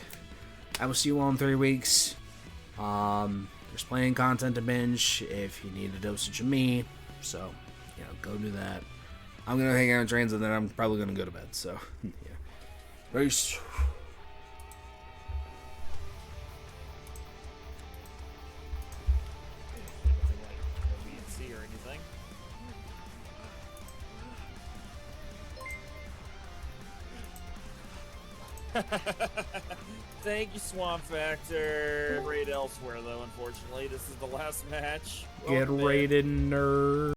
I will see you all in 3 weeks. There's plenty of content to binge if you need a dosage of me. So, go do that. I'm gonna hang out on trains and then I'm probably gonna go to bed. So, yeah. Peace. Or anything. Thank you, Swamp Factor. Raid elsewhere, though, unfortunately. This is the last match. Get raided, nerd.